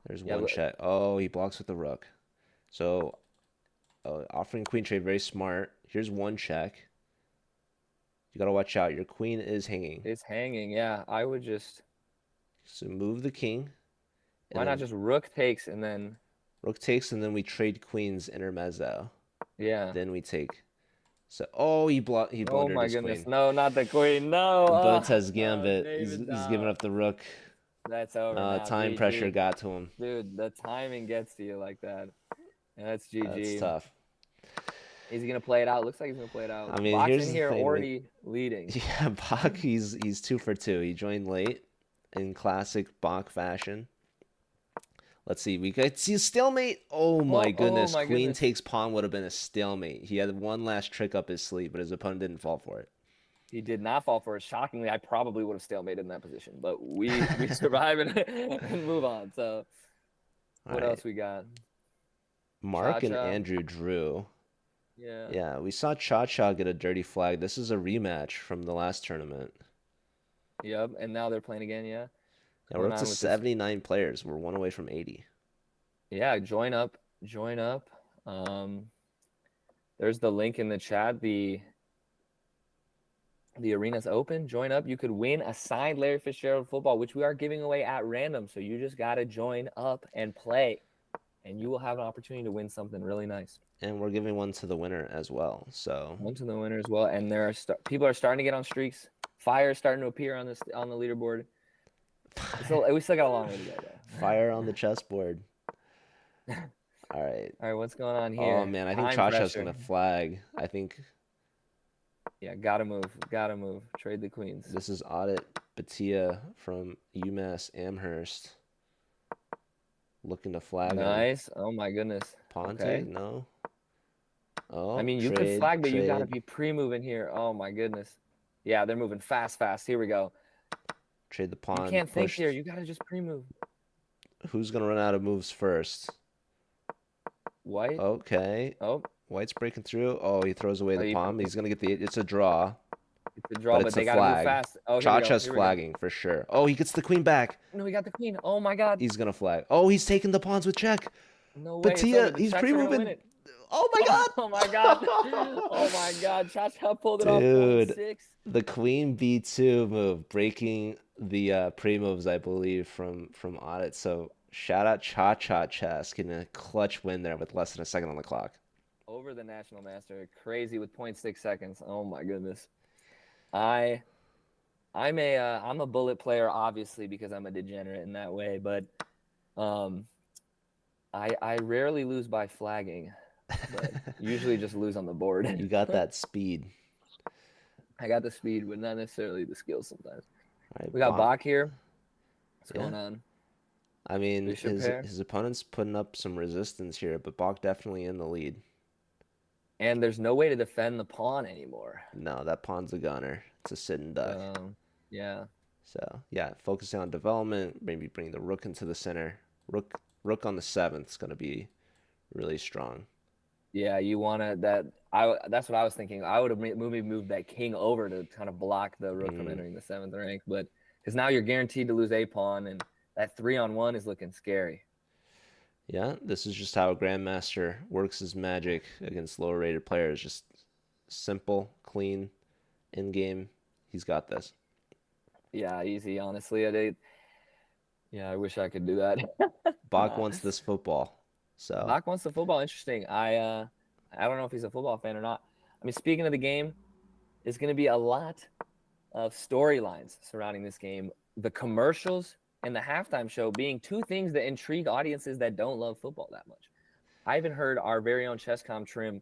There's yeah, one check. Oh, he blocks with the rook. So, offering queen trade, very smart. Here's one check. You gotta watch out. Your queen is hanging. it's hanging. Yeah, I would just So move the king, and why not then just rook takes and then rook takes, and then we trade queens intermezzo. yeah. Then we take. So, oh, he Oh blundered my his goodness. queen. No, not the queen. No. Botez No, gambit. David, He's giving no. up the rook. That's over now. Time pressure GG. got to him. Dude, the timing gets to you like that. And that's That's GG. tough. Is he gonna play it out? Looks like he's gonna play it out. I mean, Box here's in the here thing. already leading. Yeah, Bach, he's 2 for 2. He joined late in classic Bach fashion. Let's see. We got see a stalemate. Oh my Oh goodness. my Queen goodness. takes pawn would have been a stalemate. He had one last trick up his sleeve, but his opponent didn't fall for it. He did not fall for it. Shockingly, I probably would have stalemated in that position, but we survive and move on. So All what right. else we got? Mark and Cha-cha. Andrew drew. Yeah. Yeah, we saw Cha Cha get a dirty flag. This is a rematch from the last tournament. Yep. And now they're playing again. Yeah. Yeah, we're Going up to on with this. 79 players. We're one away from 80. Yeah. Join up. Join up. There's the link in the chat. The arena's open. Join up. You could win a signed Larry Fitzgerald football, which we are giving away at random. So you just got to join up and play, and you will have an opportunity to win something really nice. And we're giving one to the winner as well. So One to the winner as well. And there are people are starting to get on streaks. Fire is starting to appear on the leaderboard. We still got a long way to go though. fire on the chessboard. All right. All right, what's going on Oh here? man, I think Time Chacha's pressure. gonna flag. I think Yeah, gotta move. Gotta move. Trade the queens. this is Audit Batia from UMass Amherst looking to flag him. Nice. Oh my goodness. Pawn Okay. take? No. Oh, I mean, you could flag, but you gotta be pre-moving here. Oh my goodness. Yeah, they're moving fast. Here we go. Trade the pawn. You can't think pushed. here. You gotta just pre-move. Who's gonna run out of moves first? White. Okay. Oh, White's breaking through. Oh, he throws away the you- pawn. He's gonna get the. It's a draw. it's a draw, but it's they a gotta move flag. fast. Oh, here we go. Chacha's Here we go. flagging for sure. Oh, he gets the queen back. No, he got the queen. Oh my god. He's gonna flag. Oh, he's taking the pawns with check. No way. it's over. Batia, The he's Czechs are gonna win pre-moving. it. Oh my god. Oh my god. Oh my god. Chacha pulled it off. Dude. 6. The queen b2 move, breaking the pre-moves, I believe, from Audit. So shout out Cha Chess getting a clutch win there with less than a second on the clock. Over the national master. Crazy with 0.6 seconds. Oh my goodness. I'm a bullet player, obviously, because I'm a degenerate in that way, but I rarely lose by flagging, but usually just lose on the board. You got that speed. I got the speed, but not necessarily the skills sometimes. All right, We got Bach here. What's going on? I mean, Bishop pair. his opponent's putting up some resistance here, but Bach definitely in the lead. And there's no way to defend the pawn anymore. No, that pawn's a gunner. It's a sitting duck. Yeah. So yeah, focusing on development, maybe bring the rook into the center. Rook on the 7th is going to be really strong. Yeah, you want to that's what I was thinking. I would have moved that king over to kind of block the rook from entering the 7th rank, but because now you're guaranteed to lose a pawn, and that 3-on-1 is looking scary. Yeah, this is just how a grandmaster works his magic against lower rated players. Just simple, clean, in game. He's got this. Yeah, easy. Honestly, I wish I could do that. Bach wants this football. So Bach wants the football. Interesting. I don't know if he's a football fan or not. I mean, speaking of the game, there's going to be a lot of storylines surrounding this game. The commercials and the halftime show being two things that intrigue audiences that don't love football that much. I even heard our very own ChessCom Trim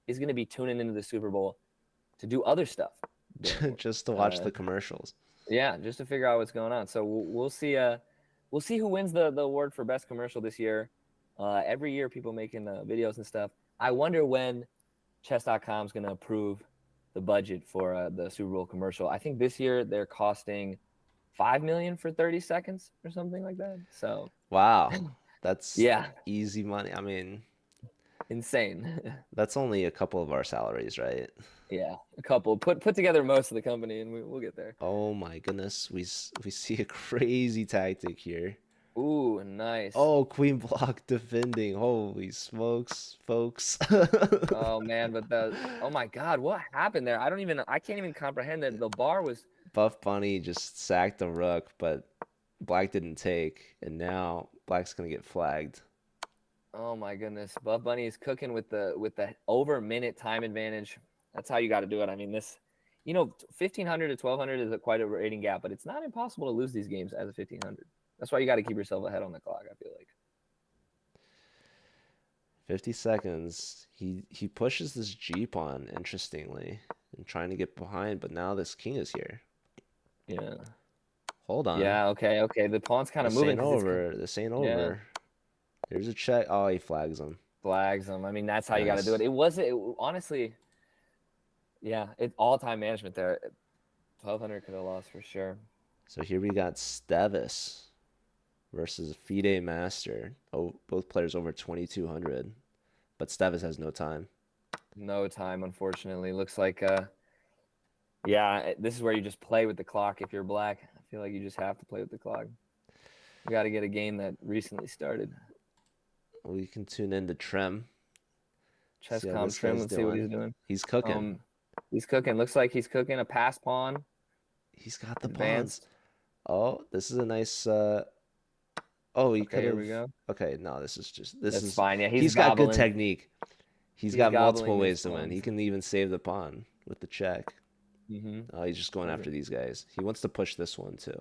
is going to be tuning into the Super Bowl to do other stuff. just to watch the commercials. Yeah, just to figure out what's going on. So we'll see. We'll see who wins the award for best commercial this year. Every year, people making videos and stuff. I wonder when Chess.com is going to approve the budget for the Super Bowl commercial. I think this year they're costing $5 million for 30 seconds or something like that. So wow, that's yeah, easy money. I mean, insane. That's only a couple of our salaries, right? Yeah, a couple. Put together most of the company, and we'll get there. Oh my goodness, we see a crazy tactic here. Ooh, nice. Oh, queen block defending. Holy smokes, folks. Oh man, but oh my god, what happened there? I can't even comprehend that. The bar was Buff Bunny just sacked the rook, but Black didn't take, and now Black's gonna get flagged. Oh my goodness, Buff Bunny is cooking with the over minute time advantage. That's how you got to do it. I mean, 1500 to 1200 is quite a rating gap, but it's not impossible to lose these games as a 1500. That's why you got to keep yourself ahead on the clock, I feel like. 50 seconds. He pushes this G pawn, interestingly, and trying to get behind, but now this king is here. Yeah. Hold on. Yeah, okay. The pawn's kind of This moving. ain't over. This ain't over. There's a check. Oh, he flags him. Flags him. I mean, that's how you got to do it. Honestly, yeah, it's all-time management there. 1200 could have lost for sure. So here we got Stevis versus FIDE Master. Oh, both players over 2200, but Stevis has no time. No time, unfortunately. Looks like, this is where you just play with the clock if you're Black. I feel like you just have to play with the clock. You got to get a game that recently started. We can tune in to Trem. ChessCom Trim, let's see what he's doing. He's cooking. He's cooking. Looks like he's cooking a pass pawn. He's got the pawns. Advanced. Oh, this is a nice oh, he Okay, could here have we go. okay, no, this That's is fine. Yeah, he's he's got good gobbling. technique. He's He's got multiple gobbling his ways to win. He pawns. can even save the pawn with the check. Mm-hmm. Oh, he's just going after these guys. He wants to push this one too.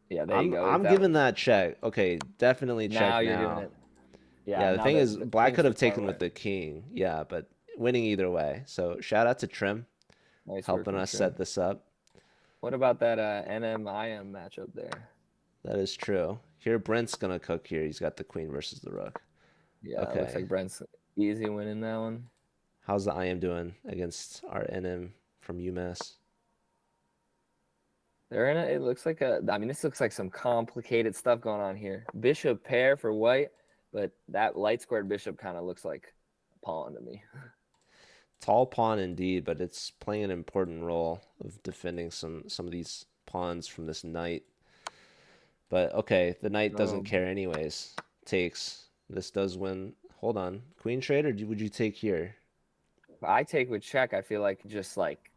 Yeah, there you I'm go. I'm That giving that check. Okay, definitely now check you're giving now. it. Yeah, Yeah, the now thing is, the Black king's could too have far taken away. with the king. Yeah, but winning either way. So shout out to Trim Nice work helping from us set Trim. this up. What about that NM-IM matchup there? That is true. Here, Brent's gonna cook here. He's got the queen versus the rook. Yeah, it looks Okay. like Brent's easy winning that one. How's the IM doing against our NM from UMass? They're in it. It looks like I mean, this looks like some complicated stuff going on here. Bishop pair for white, but that light squared bishop kind of looks like a pawn to me. Tall pawn indeed, but it's playing an important role of defending some of these pawns from this knight. But okay, the knight doesn't Oh, care anyways. Takes. This does win. Hold on. Queen trade or would you take here? I take with check. I feel like just like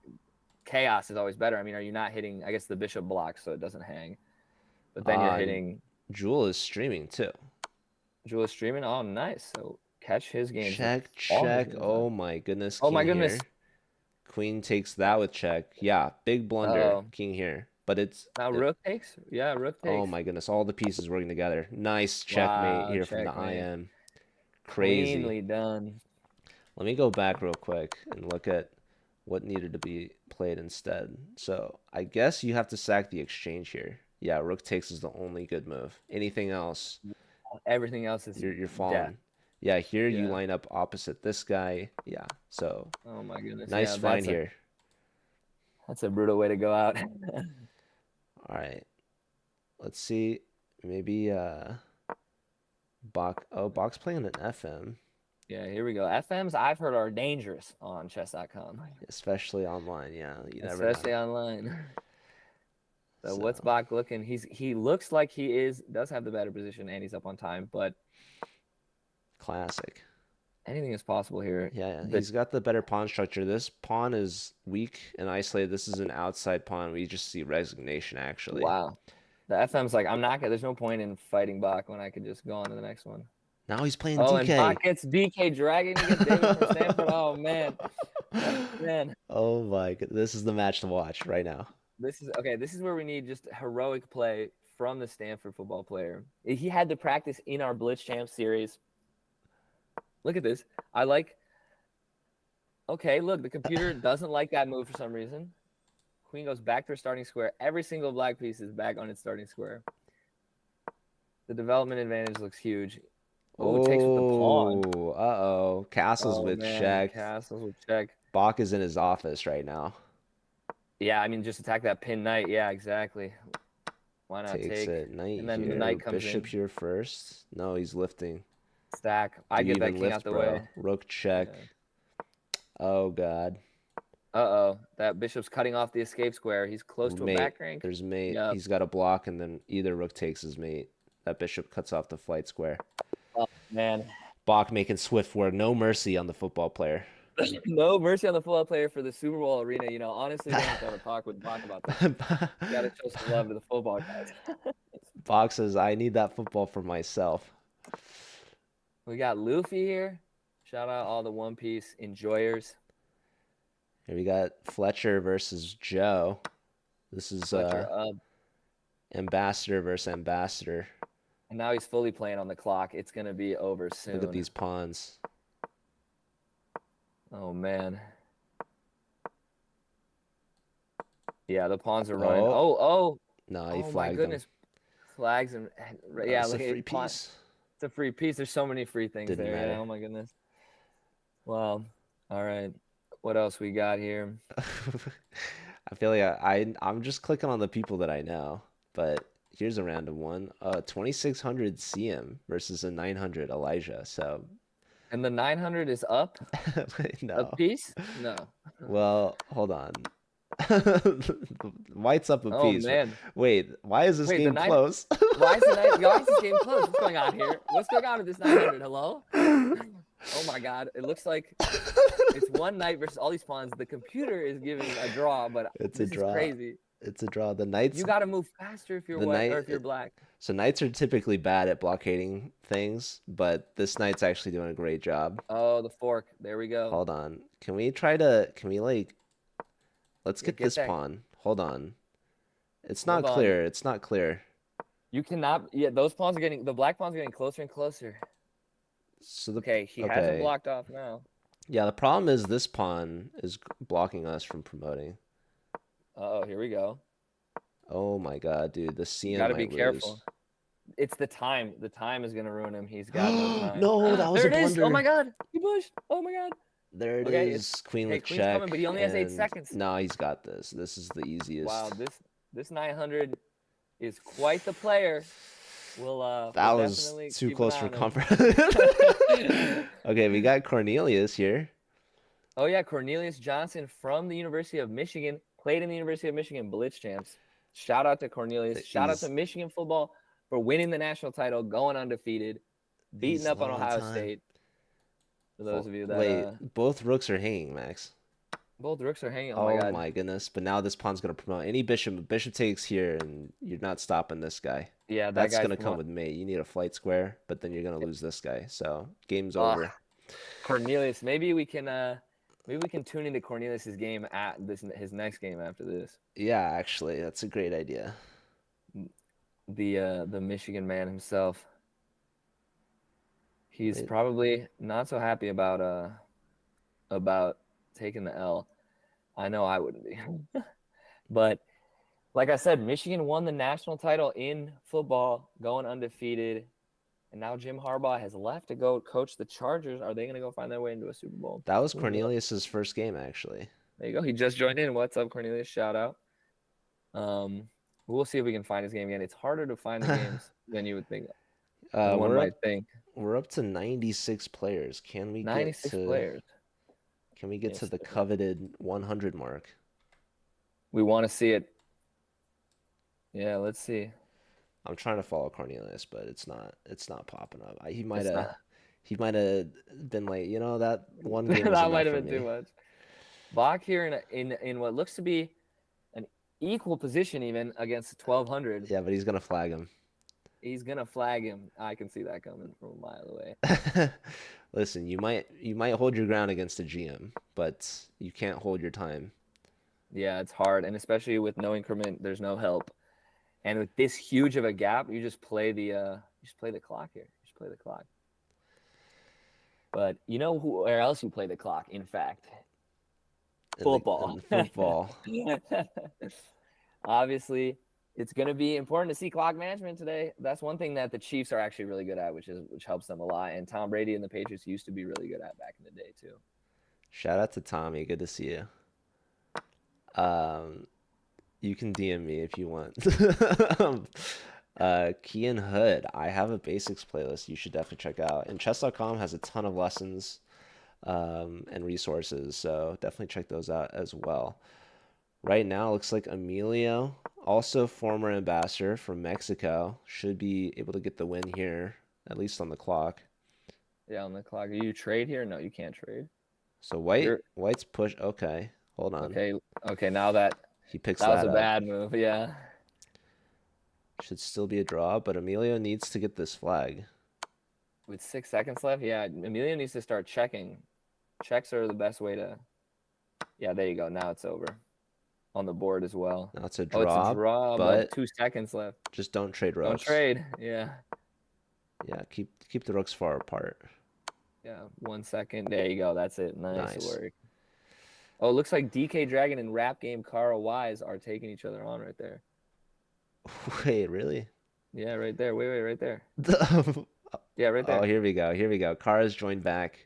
chaos is always better. I mean, are you not hitting? I guess the bishop blocks so it doesn't hang, but then you're And hitting Jewel is streaming too. Julius streaming. Oh, nice. So catch his games, Check, all his check. games live. Oh my goodness, Oh my king goodness. here. Queen takes that with check. Yeah, big blunder. Oh, King here. But now rook takes. Yeah, rook oh takes. my goodness, all the pieces working together. Nice checkmate Wow, here from the checkmate. IM. Crazy. Cleanly done. Let me go back real quick and look at what needed to be played instead. So I guess you have to sack the exchange here. Yeah, rook takes is the only good move. Anything else, Everything else is you're death. falling. Yeah, here you Yeah. line up opposite this guy. Yeah, so Oh my goodness. nice Yeah, find here. that's a brutal way to go out. All right, let's see. Maybe Bach's playing an FM, Yeah, here we go. FMs I've heard are dangerous on chess.com, especially online. Yeah, you never especially know. online. So what's So Bach looking? He looks like he does have the better position and he's up on time, but classic. anything is possible here. Yeah, The he's got the better pawn structure. This pawn is weak and isolated. This is an outside pawn. We just see resignation, actually. wow. The FM's like, I'm not gonna there's no point in fighting Bach when I could just go on to the next one. Now he's playing Oh, and Bach DK. gets DK dragging against David from Stanford. Oh man. Oh, man. Oh my god, this is the match to watch right now. This is okay. This is where we need just heroic play from the Stanford football player. He had to practice in our Blitz Champ series. Look at this. I like. Okay, look, the computer doesn't like that move for some reason. Queen goes back to her starting square. Every single black piece is back on its starting square. The development advantage looks huge. Oh, it takes with the pawn. Oh, uh-oh. Castles Oh with man, check. castles with check. Bach is in his office right now. Yeah, I mean, just attack that pin knight. Yeah, exactly. Why not Takes take? it. Knight And then here. the knight comes Bishop in. here first. No, he's lifting. Stack. Do I you get that even king lift, out the bro? way. Rook check. Yeah. Oh god. Uh-oh. That bishop's cutting off the escape square. He's close to a Mate. back rank. There's mate. Yep. He's got a block, and then either rook takes his mate. That bishop cuts off the flight square. Oh, man. Bach making swift work. No mercy on the football player. No mercy on the football player for the Super Bowl arena. You know, honestly, we don't have to have a talk with Bach about this. You got to show some love to the football guys. Bach says, I need that football for myself. We got Luffy here. Shout out all the One Piece enjoyers. Here we got Fletcher versus Joe. This is Fletcher up. ambassador versus ambassador. And now he's fully playing on the clock. It's going to be over soon. Look at these pawns. Oh, man. Yeah, the pawns are running. Oh. No, he Oh, my flagged goodness. him. Flags and yeah, That's look a at free it. piece. It's a free piece. There's so many free things Didn't there. matter. Yeah, oh my goodness. Wow. All right. What else we got here? I feel like I'm just clicking on the people that I know. But here's a random one. 2600 CM versus a 900 Elijah. So And the 900 is up no. a piece? No. Well, hold on. White's up a Oh piece. man. Wait, why is this Wait, the game nine- close? Why is this game close? What's going on here? What's going on with this 900? Hello? Oh my God! It looks like it's one knight versus all these pawns. The computer is giving a draw, but It's a this is draw. crazy. It's a draw. The knights, You got to move faster if you're the white or knight. if you're black. So knights are typically bad at blockading things, but this knight's actually doing a great job. Oh, the fork. There we go. Hold on. Can we try to? Can we like? Let's Yeah, get get this that. pawn. Hold on. It's not Hold on. clear. It's not clear. You cannot. Yeah, those pawns are getting the black pawns are getting closer and closer. So the Okay, he has him okay. blocked off now. Yeah, the problem is this pawn is blocking us from promoting. Oh, here we go. Oh my god, dude, the You CM got to be might lose. careful. It's the time. The time is gonna ruin him. He's got no time. No, that was There a it is. Oh blunder. my God. He pushed. Oh my God. There it Okay, is. it's Queen hey, with queen's coming, check, but he only has 8 and seconds. no, he's got this. This is the Wow, easiest. this 900 is quite the player. We'll That we'll was definitely too keep an close eye for on him. comfort. Okay, we got Cornelius here. Oh yeah, Cornelius Johnson from the University of Michigan, played in the University of Michigan Blitz champs. Shout out to Cornelius. Shout out to He's Michigan football for winning the national title, going undefeated, beating he's up low on on Ohio time. State. For those of you that Wait, both rooks are hanging, Max. both rooks are hanging. Oh my Oh God. my goodness! But now this pawn's gonna promote any bishop. Bishop takes here, and you're not stopping this guy. Yeah, that That's guy's gonna come with mate. You need a flight square, but then you're gonna lose this guy. So game's over. Cornelius. Maybe we can tune into Cornelius's game at this his next game after this. Yeah, actually, that's a great idea. The Michigan man himself. He's Wait, probably not so happy about taking the L. I know I wouldn't be. But like I said, Michigan won the national title in football, going undefeated. And now Jim Harbaugh has left to go coach the Chargers. Are they going to go find their way into a Super Bowl? that was Who knows? Cornelius's first game, actually. There you go. He just joined in. What's up, Cornelius? Shout out. We'll see if we can find his game again. It's harder to find the games than you would think. Than one We're might up. think. We're up to 96 players. Can we get 96 to? players. Can we get Yes, to the coveted 100 mark? we want to see it. Yeah, let's see. I'm trying to follow Cornelius, but it's not popping up. He might It's have not. he might have been like, that one game was That enough might have for been me. too much. Bach here in what looks to be an equal position even against 1200. Yeah, but he's gonna flag him. He's gonna flag him. I can see that coming from a mile away. Listen, you might hold your ground against a GM, but you can't hold your time. Yeah, it's hard, and especially with no increment, there's no help. And with this huge of a gap, you just play the clock here. You just play the clock. But you know where else you play the clock? In fact, football. In football. Obviously, it's going to be important to see clock management today. That's one thing that the Chiefs are actually really good at, which helps them a lot. And Tom Brady and the Patriots used to be really good at back in the day too. Shout out to Tommy. Good to see you. You can DM me if you want. Kian Hood. I have a basics playlist you should definitely check out. And chess.com has a ton of lessons and resources, so definitely check those out as well. Right now, it looks like Emilio, also former ambassador from Mexico, should be able to get the win here, at least on the clock. Yeah, on the clock. You trade here? No, you can't trade. So You're White's push. Okay, hold on. okay. Now that He picks was that a up. bad move. Yeah. Should still be a draw, but Emilio needs to get this flag. With 6 seconds left, yeah, Emilio needs to start checking. Checks are the best way to. Yeah, there you go. Now it's over. On the board as well. Now it's a Oh, it's draw, a draw, but 2 seconds left. just don't trade rooks. Don't trade. Yeah. Yeah, keep the rooks far apart. Yeah, 1 second. There you go. That's it. Nice Nice. work. Oh, it looks like DK Dragon and Rap Game Carl Wise are taking each other on right there. Wait, really? Yeah, right there. Wait, right there. Yeah, right there. Oh, here we go. Here we go. Kara's joined back.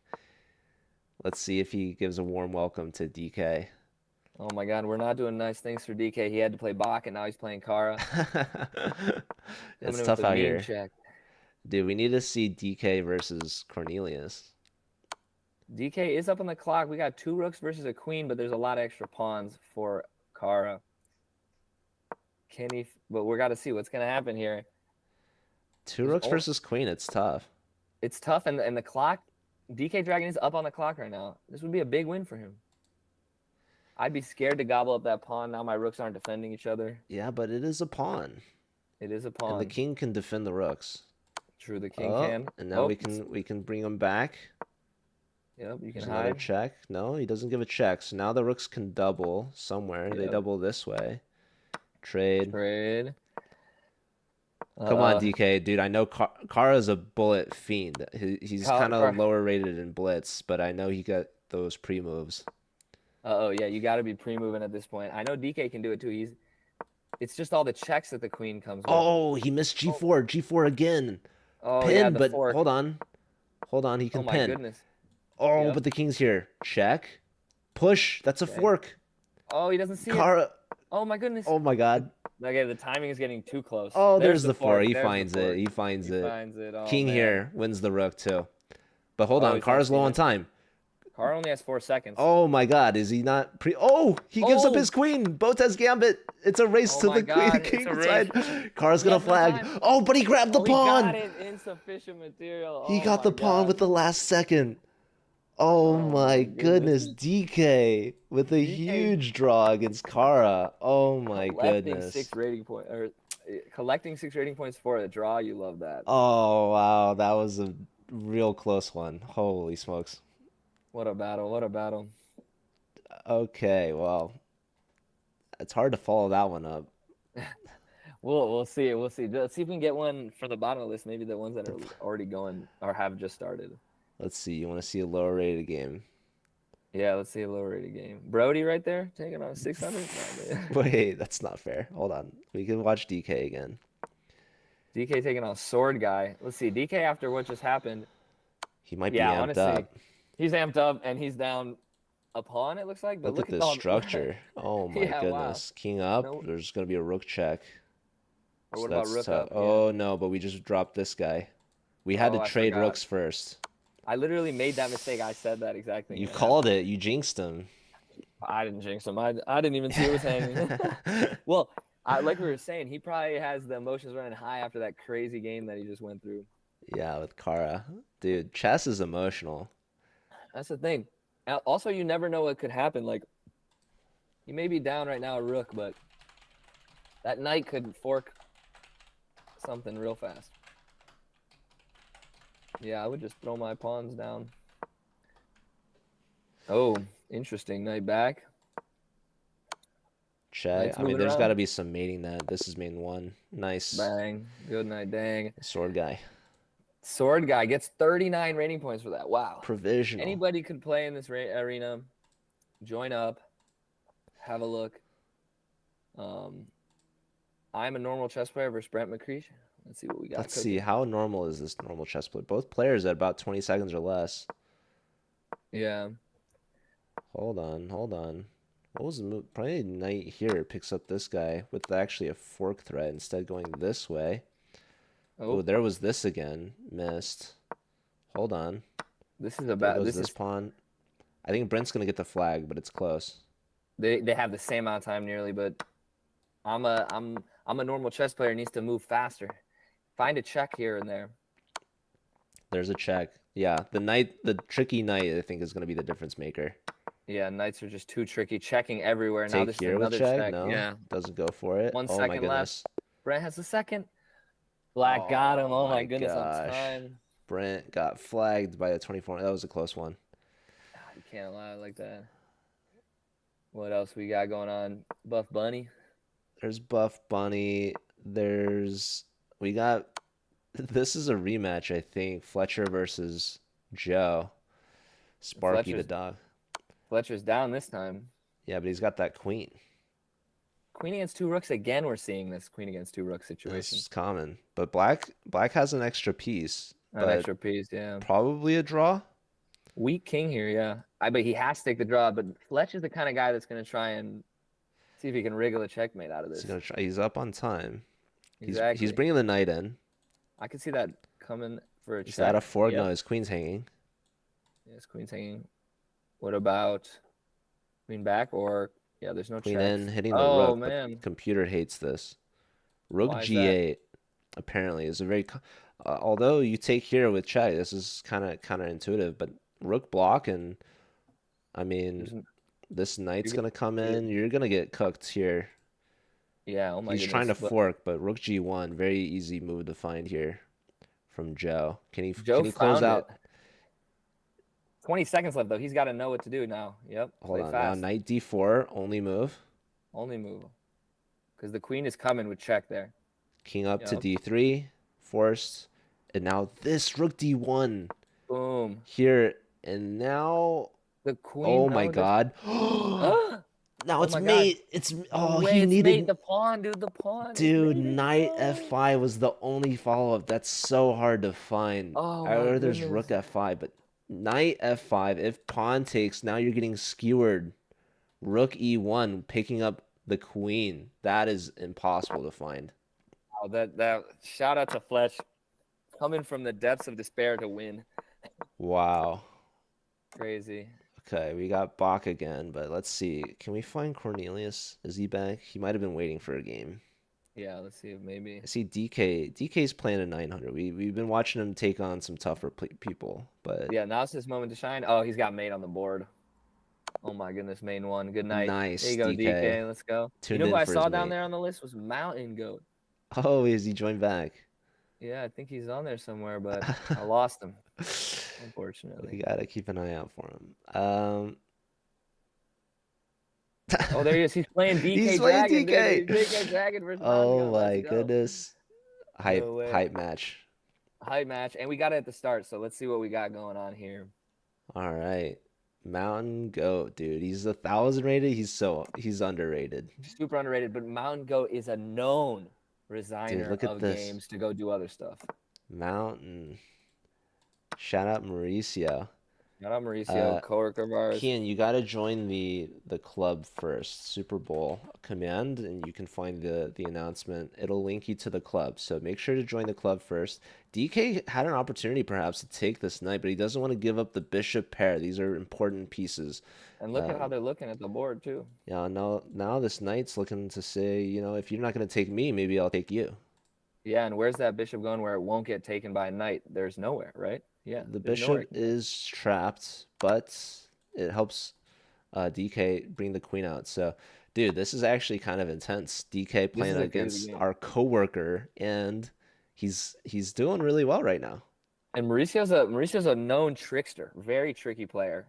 Let's see if he gives a warm welcome to DK. Oh my God, we're not doing nice things for DK. He had to play Bach, and now he's playing Kara. It's tough out here. Dude, we need to see DK versus Cornelius. DK is up on the clock. We got 2 rooks versus a queen, but there's a lot of extra pawns for Kara. But we got to see what's going to happen here. 2 rooks versus queen, it's tough. It's tough, and the clock DK Dragon is up on the clock right now. This would be a big win for him. I'd be scared to gobble up that pawn. Now my rooks aren't defending each other. Yeah, but it is a pawn. It is a And the pawn. king can defend the rooks. True, the king Oh, can. and now Oh, we can bring him back. yep, you can There's another hide. check. No, he doesn't give a check. So now the rooks can double somewhere. They Yep. double this way. Trade. Trade. Come on, DK, dude. I know Kara's a bullet fiend. He's kind of lower rated in blitz, but I know he got those pre moves. Oh yeah, you got to be pre-moving at this point. I know DK can do it too. It's just all the checks that the queen comes with. Oh, he missed G4. G4 again. Oh Pin, yeah, the but fork. hold on. Hold on, he can Oh my pin. goodness. Oh, Yep. but the king's here. Check. Push. That's a fork. Oh, he doesn't see Kara. it. Oh my goodness. Oh my god. Okay, the timing is getting too close. Oh, there's the four. He There's finds the it. He finds it. finds it. Oh, King man. here wins the rook too. But hold on, he's Kara's not low seeing on it. time. Kara only has 4 seconds. Oh my god, is he not Oh, he gives up his queen. Botez gambit. It's a race to the queen king side. Kara's gonna flag. Oh, but he grabbed the pawn. He got it. Insufficient material. He got the pawn with the last second. Oh my goodness, DK with a huge draw against Kara. Oh my goodness. Collecting 6 rating points for a draw, you love that. Oh wow, that was a real close one. Holy smokes. What a battle, what a battle. Okay, well, it's hard to follow that one up. We'll see. Let's see if we can get one for the bottom of the list. Maybe the ones that are already going or have just started. Let's see. You want to see a lower rated game? Yeah, let's see a lower rated game. Brody right there taking on 600. Wait, that's not fair. Hold on. We can watch DK again. DK taking on Sword Guy. Let's see. DK after what just happened. He might be amped up. He's amped up and he's down a pawn, it looks like. But look at this structure. Oh my goodness. Wow. King up. No. There's going to be a rook check. Or what about rook up? Oh no, but we just dropped this guy. We had to trade rooks first. I literally made that mistake. I said that exact thing. You called it. You jinxed him. I didn't jinx him. I didn't even see it was hanging. Well, like we were saying, he probably has the emotions running high after that crazy game that he just went through. Yeah, with Kara. Dude, chess is emotional. That's the thing. Also, you never know what could happen. Like, he may be down right now a rook, but that knight could fork something real fast. Yeah, I would just throw my pawns down. Oh, interesting. Knight back. Check. I mean, there's got to be some mating that. This is main 1. Nice. Bang. Good night, dang. Sword Guy. Sword Guy gets 39 rating points for that. Wow. Provisional. Anybody could play in this arena. Join up. Have a look. I'm a normal chess player versus Brent McCreesh. Let's see what we got. Let's see. How normal is this normal chess player? Both players at about 20 seconds or less. Yeah. Hold on. What was the move? Probably knight here picks up this guy with actually a fork threat instead going this way. Oh, there was this again. Missed. Hold on. This is about this pawn. I think Brent's gonna get the flag, but it's close. They have the same amount of time nearly, but I'm a normal chess player. Needs to move faster. Find a check here and there. There's a check. Yeah, the tricky knight, I think, is going to be the difference maker. Yeah, knights are just too tricky. Checking everywhere. Take now this here is another with check. check. No, yeah, doesn't go for it. 1 second second my goodness. left. Brent has a second. Black got him. Oh my goodness, on time. Brent got flagged by the 24. That was a close one. You can't lie like that. What else we got going on? Buff Bunny. There's Buff Bunny. We got. This is a rematch, I think. Fletcher versus Joe. Sparky the dog. Fletcher's down this time. Yeah, but he's got that queen. Queen against 2 rooks again. We're seeing this queen against 2 rook situation. This is common, but black has an extra piece. An extra piece, yeah. Probably a draw. Weak king here, yeah. But he has to take the draw. But Fletcher's the kind of guy that's going to try and see if he can wriggle a checkmate out of this. He's up on time. Exactly. He's bringing the knight in. I can see that coming for a check. Is that a fork? Yep. No, his queen's hanging. Yes, queen's hanging. What about queen back or yeah? There's no queen checks. in hitting the rook. Man, the computer hates this. Rook G8. apparently. It's a very although you take here with check, this is kind of counterintuitive, but rook block, and I mean There's, this you're knight's gonna come in. getting, You're gonna get cooked here. yeah. Oh my He's trying goodness. to But fork, but rook g1, very easy move to find here from Joe. Joe Can he close found it. out? 20 seconds left though. He's got to know what to do now. Yep. Hold Play on. Now fast. knight d4, only move. Only move. Because the queen is coming with check there. King up to Yep. d3, forced. And now this rook d1 Boom. here. And now, The queen. oh my No. God. Oh Now it's my God. mate. It's, No oh, way. he It's mate. needed, The pawn, dude. The pawn. It's dude, mated. knight No. f5 was the only follow-up. That's so hard to find. Oh I my know there's goodness. rook f5, but knight f5, if pawn takes, now you're getting skewered. Rook e1, picking up the queen. That is impossible to find. Oh, that shout out to Fletch coming from the depths of despair to win. Wow. Crazy. Okay, we got Bach again, but let's see. Can we find Cornelius? Is he back? He might have been waiting for a game. Yeah, let's see if maybe. I see DK. DK's playing a 900. We've been watching him take on some tougher people, but Yeah, now's his moment to shine. Oh, he's got mate on the board. Oh my goodness, main one. Good night. There nice you go, DK. DK. Let's go. You Tuned know who in I for his saw down mate. there on the list was Mountain Goat. Oh, is he joined back? Yeah, I think he's on there somewhere, but I lost him, unfortunately. We gotta keep an eye out for him. Oh, there he is. He's playing DK He's playing Dragon, DK. dude. DK Dragon versus Mountain Oh Goat. Let's my go. goodness. No way. Hype match. High match, and we got it at the start, so let's see what we got going on here. All right. Mountain Goat, dude. He's 1,000 rated. He's underrated. Super underrated, but Mountain Goat is a known Dude, resigner look at of this. games to go do other stuff. Mountain. Shout out Mauricio. Shout out Mauricio, coworker of ours. Kian, you gotta join the club first, Super Bowl command, and you can find the announcement. It'll link you to the club. So make sure to join the club first. DK had an opportunity perhaps to take this knight, but he doesn't want to give up the bishop pair. These are important pieces. And look at how they're looking at the board too. Yeah, now this knight's looking to say, if you're not gonna take me, maybe I'll take you. Yeah, and where's that bishop going where it won't get taken by a knight? There's nowhere, right? Yeah, The there's nowhere. bishop is trapped, but it helps DK bring the queen out. So, dude, this is actually kind of intense. DK This playing is a crazy against game. our coworker, and he's doing really well right now. And Mauricio's a known trickster, very tricky player.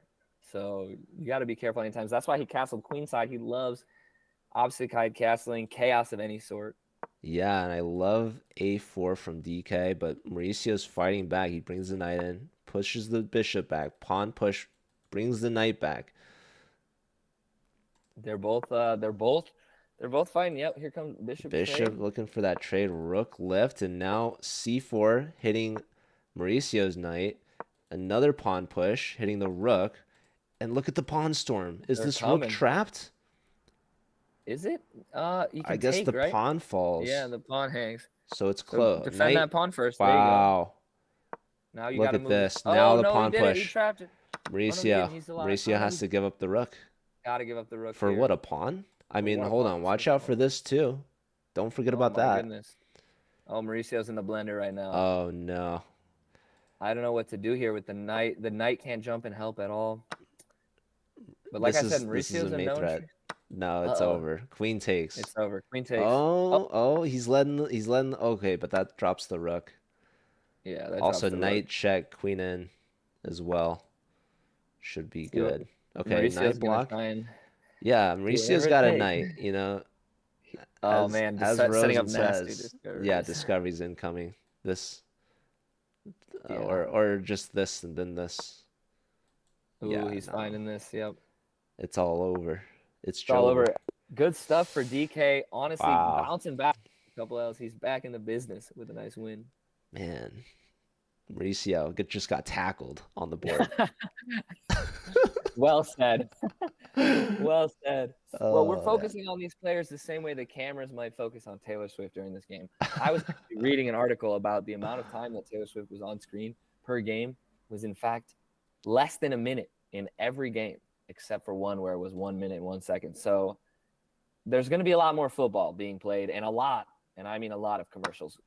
So you got to be careful any times. That's why he castled queenside. He loves opposite side castling, chaos of any sort. Yeah, and I love a4 from DK, but Mauricio's fighting back. He brings the knight in, pushes the bishop back, pawn push, brings the knight back. They're both fighting. Yep, here comes bishop. Bishop Trade. looking for that trade, rook lift, and now c4 hitting Mauricio's knight. Another pawn push hitting the rook, and look at the pawn storm. Is They're this coming. rook trapped? Is it? You can I guess take, the right? pawn falls. Yeah, the pawn hangs. So it's So close. defend that pawn first. Wow. There you go. Now you Look gotta at move this. It. Now Oh the no, pawn he did it. push. He trapped it. Mauricio. He's alive. Mauricio has to give up the rook. Gotta give up the rook For here. what, a pawn? I mean, what a hold pawn. on. Watch out for this too. Don't forget about my that. Goodness. Oh, Mauricio's in the blender right now. Oh no. I don't know what to do here with the knight. The knight can't jump and help at all. But like this I said, is Mauricio's a a mate known. threat. No, it's over. Queen takes. It's over. Queen takes. Oh, he's letting. Okay, but that drops the rook. Yeah, that Also, drops the knight rook. check, queen in, as well. Should be Yep. good. Okay, Mauricio's knight gonna block. try and Yeah, do Mauricio's whatever got it a takes. knight. Oh man, as setting up Rosen nasty says. discoveries. Yeah, discovery's incoming. This, Yeah. or just this and then this. Ooh, Yeah, he's no. finding this. Yep. It's all over. It's It's all Joe. over. Good stuff for DK. Honestly, Wow. bouncing back a couple L's. He's back in the business with a nice win. Man, Mauricio just got tackled on the board. Well said. Well said. Well, we're Oh, focusing on these players the same way the cameras might focus on Taylor Swift during this game. I was reading an article about the amount of time that Taylor Swift was on screen per game was in fact less than a minute in every game, except for one where it was 1 minute, 1 second. So there's going to be a lot more football being played and a lot, and I mean a lot of commercials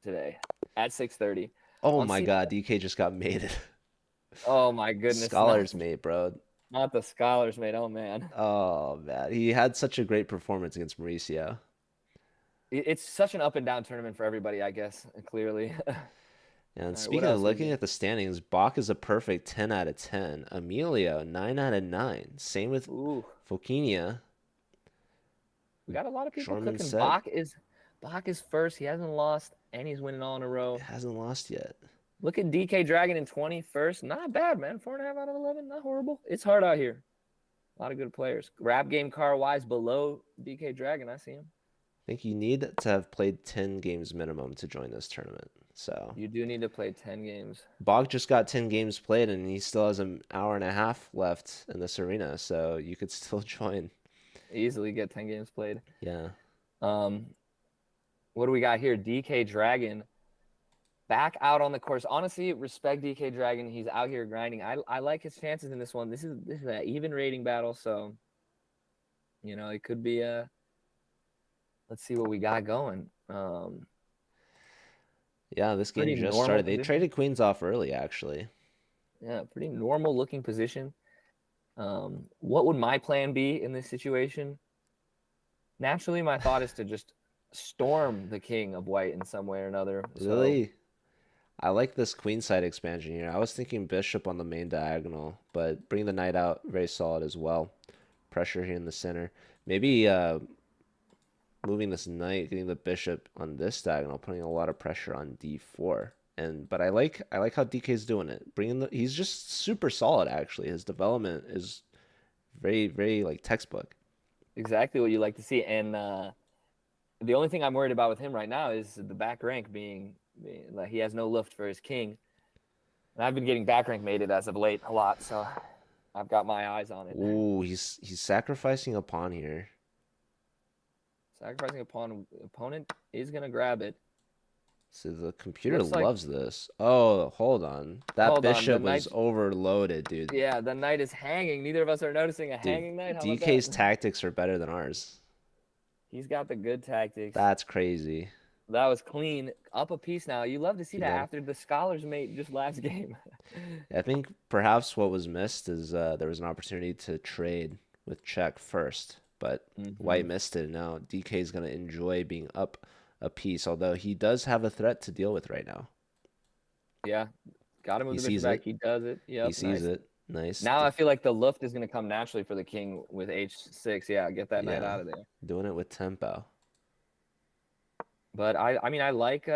today at 6:30 Oh on my C. God, DK just got mated. Oh my goodness, Scholars mate, bro. not the scholars, mate. Oh man, Oh man, he had such a great performance against Mauricio. it's such an up and down tournament for everybody, I guess. Clearly. All And right, what speaking of else we looking got? at the standings, Bach is a perfect 10 out of 10. Emilio, 9 out of 9. Same with Ooh, Foquinia. we got a lot of people Jorman cooking. set Bach is first. He hasn't lost, and he's winning all in a row. hasn't lost yet. Look at DK Dragon in 21st. Not bad, man. 4.5 out of 11. Not horrible. It's hard out here. A lot of good players. Grab game car wise below DK Dragon. I see him. I think you need to have played 10 games minimum to join this tournament. So You do need to play 10 games. Bog just got 10 games played and he still has an hour and a half left in this arena, so you could still join. Easily get 10 games played. Yeah. What do we got here? DK Dragon back out on the course. Honestly, respect DK Dragon. He's out here grinding. I like his chances in this one. This is an even rating battle, so it could be a. Let's see what we got going. Yeah, this game just started. They traded queens off early, actually. Yeah, pretty normal looking position. What would my plan be in this situation? Naturally, my thought is to just storm the king of white in some way or another. Really? So, I like this queenside expansion here. I was thinking bishop on the main diagonal, but bring the knight out, very solid as well. Pressure here in the center. Maybe moving this knight, getting the bishop on this diagonal, putting a lot of pressure on d4. But I like how DK's doing it. He's just super solid actually. His development is very, very like textbook. Exactly what you like to see. And the only thing I'm worried about with him right now is the back rank being like he has no lift for his king. And I've been getting back rank mated as of late a lot, so I've got my eyes on it. Ooh, he's sacrificing a pawn here. Sacrificing a pawn. Opponent is gonna grab it. So the computer loves this. Oh, hold on. That bishop was overloaded, dude. Yeah, the knight is hanging. Neither of us are noticing a hanging knight. How DK's tactics are better than ours. He's got the good tactics. That's crazy. That was clean. Up a piece now. You love to see that after the scholars mate just last game. I think perhaps what was missed is there was an opportunity to trade with check first, but White missed it. Now DK is going to enjoy being up a piece, although he does have a threat to deal with right now. Yeah, got to move the bishop back. He does it. Yep, he sees it. Nice. Now I feel like the luft is going to come naturally for the king with h6. Yeah, get that knight out of there. Doing it with tempo. But I mean I like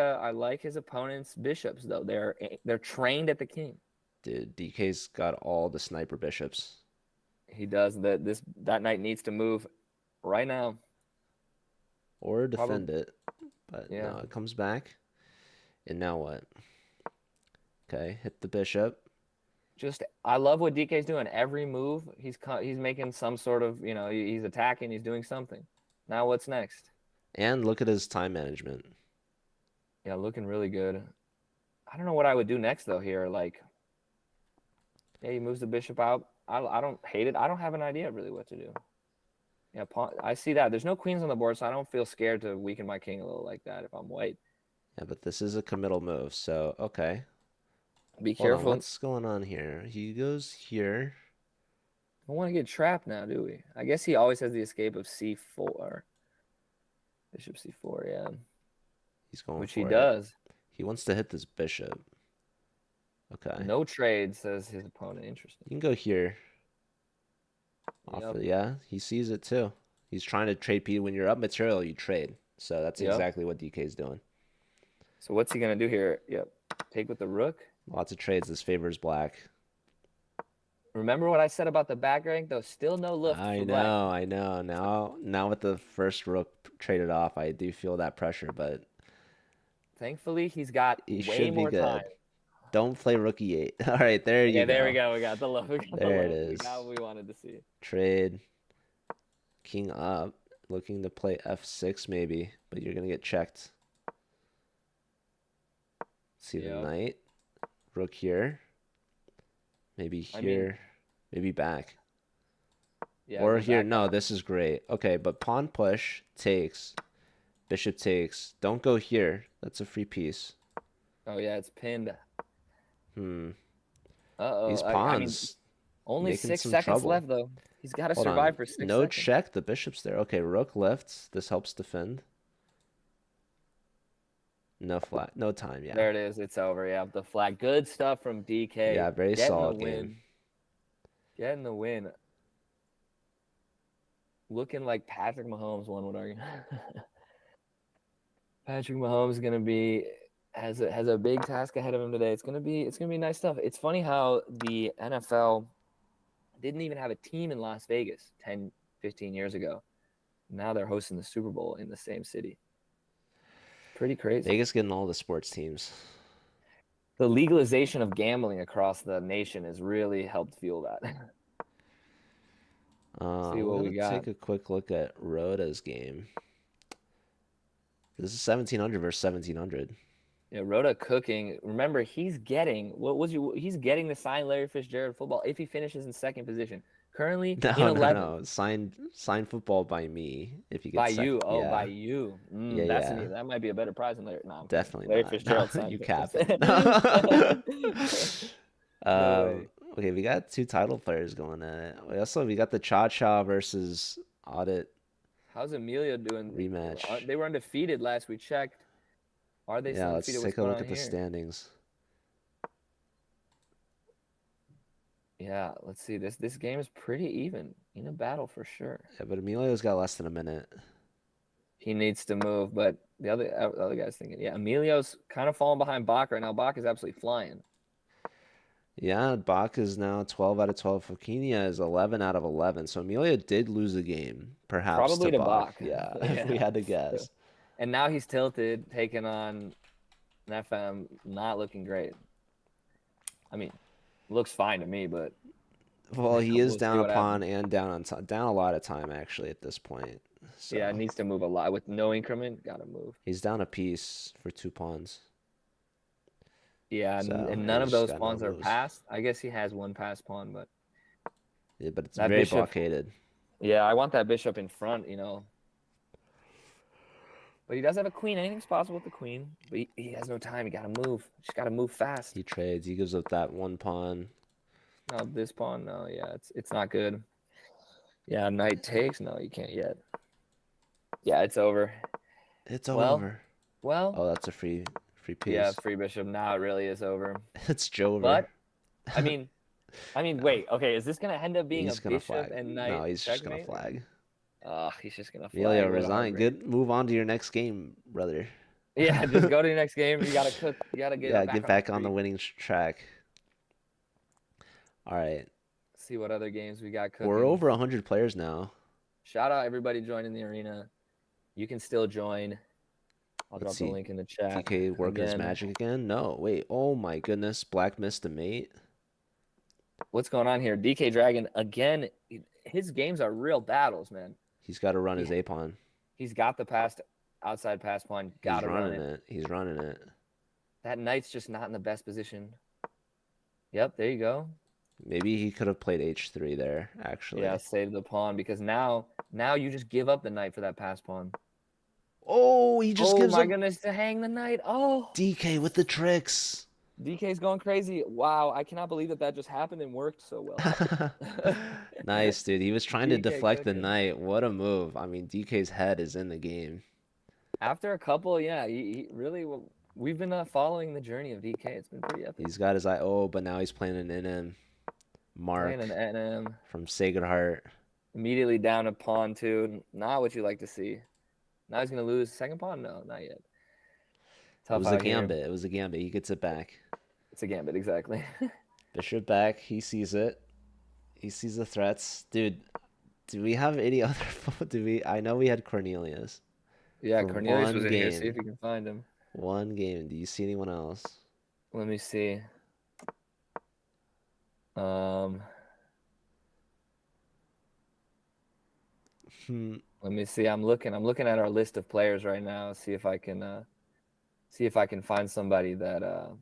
his opponent's bishops though. They're trained at the king. Dude, DK's got all the sniper bishops. He does. That knight needs to move right now. Or defend it. But no, it comes back. And now what? Okay, hit the bishop. I love what DK's doing. Every move, he's making some sort of, he's attacking, he's doing something. Now what's next? And look at his time management. Yeah, looking really good. I don't know what I would do next though here. Like, yeah, he moves the bishop out. I don't hate it. I don't have an idea really what to do. Yeah, I see that. There's no queens on the board, so I don't feel scared to weaken my king a little like that if I'm white. Yeah, but this is a committal move, so okay. Be careful. What's going on here? He goes here. I don't want to get trapped now, do we? I guess he always has the escape of c4. Bishop c4, yeah. He's going Which for he does. He wants to hit this bishop. Okay. No trade, says his opponent. Interesting. You can go here. Yeah, he sees it too. He's trying to trade P. When you're up material, you trade. So that's exactly what DK's doing. So what's he going to do here? Yep. Take with the rook. Lots of trades. This favors black. Remember what I said about the back rank, though? Still no lift I know. Now with the first rook traded off, I do feel that pressure, but thankfully he's got way more time. Don't play rook e8. All right, there you go. There we go. We got the love. There it is. We got what we wanted to see. Trade. King up. Looking to play f6 maybe, but you're going to get checked. See the knight. Rook here. Maybe here. Maybe back. Yeah, or here. No, this is great. Okay, but pawn push takes. Bishop takes. Don't go here. That's a free piece. Oh yeah, it's pinned. Hmm. Uh-oh. These I mean, pawns only making 6 some seconds trouble. left though. He's got to Hold survive on. for 6 No seconds. check. The bishop's there. Okay, rook lifts. This helps defend. No flat. No time. Yeah. There it is. It's over. Yeah, the flag. Good stuff from DK. Yeah, very Getting the solid game. win. Getting the win. Looking like Patrick Mahomes, one would argue. Patrick Mahomes is gonna be has a big task ahead of him today. It's gonna be nice stuff. It's funny how the NFL didn't even have a team in Las Vegas 10, 15 years ago. Now they're hosting the Super Bowl in the same city. It's pretty crazy. Vegas getting all the sports teams. The legalization of gambling across the nation has really helped fuel that. See We're what gonna we got. take a quick look at Rhoda's game. This is 1700 versus 1700. Yeah, Rhoda cooking. Remember, he's getting he's getting the signed Larry Fitzgerald football if he finishes in second position. Currently in No, no, 11th. no. Signed football by me if you get By second. you. Oh, by Yeah. you. Yeah, yeah. That might be a better prize than Larry. No, I'm kidding. Definitely Larry not. No, Fitzgerald signed you for capping. No way. Okay, we got two title players going at it. We got the Cha Cha versus Audit How's Amelia doing? rematch. They were undefeated last we checked. Are they Yeah, still let's undefeated? What's take a going look on at the here? standings. Yeah, let's see. This game is pretty even in a battle for sure. Yeah, but Emilio's got less than a minute. He needs to move, but the other guy's thinking, yeah, Emilio's kind of falling behind Bach right now. Bach is absolutely flying. Yeah, Bach is now 12 out of 12. Fokina is 11 out of 11. So Amelia did lose a game, perhaps to Probably to Bach. Bach. Yeah, if we Yeah. had to guess. And now he's tilted, taking on an FM, not looking great. I mean, looks fine to me, but Well, he is we'll see down a what pawn happens. and down on time, down a lot of time actually at this point. Yeah, it So needs to move a lot with no increment. Got to move. he's down a piece for two pawns. Yeah, So and and none he's of just those got no pawns are moves. passed. I guess he has one pass pawn, but Yeah, but it's that very bishop. blockaded. Yeah, I want that bishop in front. But he does have a queen. Anything's possible with the queen. But he has no time. He got to move. Just got to move fast. He trades. He gives up that one pawn. No, this pawn. No, yeah, it's not good. Yeah, knight takes. No, you can't yet. Yeah, it's over. It's Well, over. well. Oh, that's a free Yeah, piece. free bishop. Now it really is over. It's Jover. But I mean, No, wait. Okay, is this gonna end up being a he's gonna bishop flag. and No, knight he's just gonna checkmate? flag. He's just gonna Emilio flag. What a resign. heartbreak. Good. Move on to your next game, brother. Yeah, just go to the next game. You gotta cook. You gotta get Yeah, back get on the back on the street. winning track. All right. See what other games we got We're cooking. over 100 players now. Shout out everybody joining the arena. You can still join. I'll drop Let's the see. link in the chat. DK working his Again, magic again? No, wait. Oh my goodness. Black missed a mate. what's going on here? DK Dragon again. His games are real battles, man. He's got to run his A-pawn. He's got the outside pass pawn. He's Gotta run running it. it. He's running it. That knight's just not in the best position. Yep, there you go. Maybe he could have played H3 there, actually. Yeah, save the pawn because now you just give up the knight for that pass pawn. Oh, he just gives Oh my up. goodness, to hang the knight. Oh, DK with the tricks. DK's going crazy. Wow, I cannot believe that just happened and worked so well. Nice, dude. He was trying to DK deflect the cooking. knight. What a move. I mean, DK's head is in the game. After a couple, yeah, he really. We've been following the journey of DK. It's been pretty epic. He's got his eye. Oh, but now he's playing an NM. Mark Playing an NM. from Sacred Heart. Immediately down a pawn too. Not what you like to see. Now he's gonna lose second pawn. No, not yet. It was a out here. gambit. It was a gambit. He gets it back. It's a gambit, exactly. Bishop back. He sees it. He sees the threats. Dude, do we have any other? Do we? I know we had Cornelius. Yeah, For Cornelius one was in here. See game. if you can find him. One game. Do you see anyone else? Let me see. Let me see. I'm looking at our list of players right now. See if I can find somebody that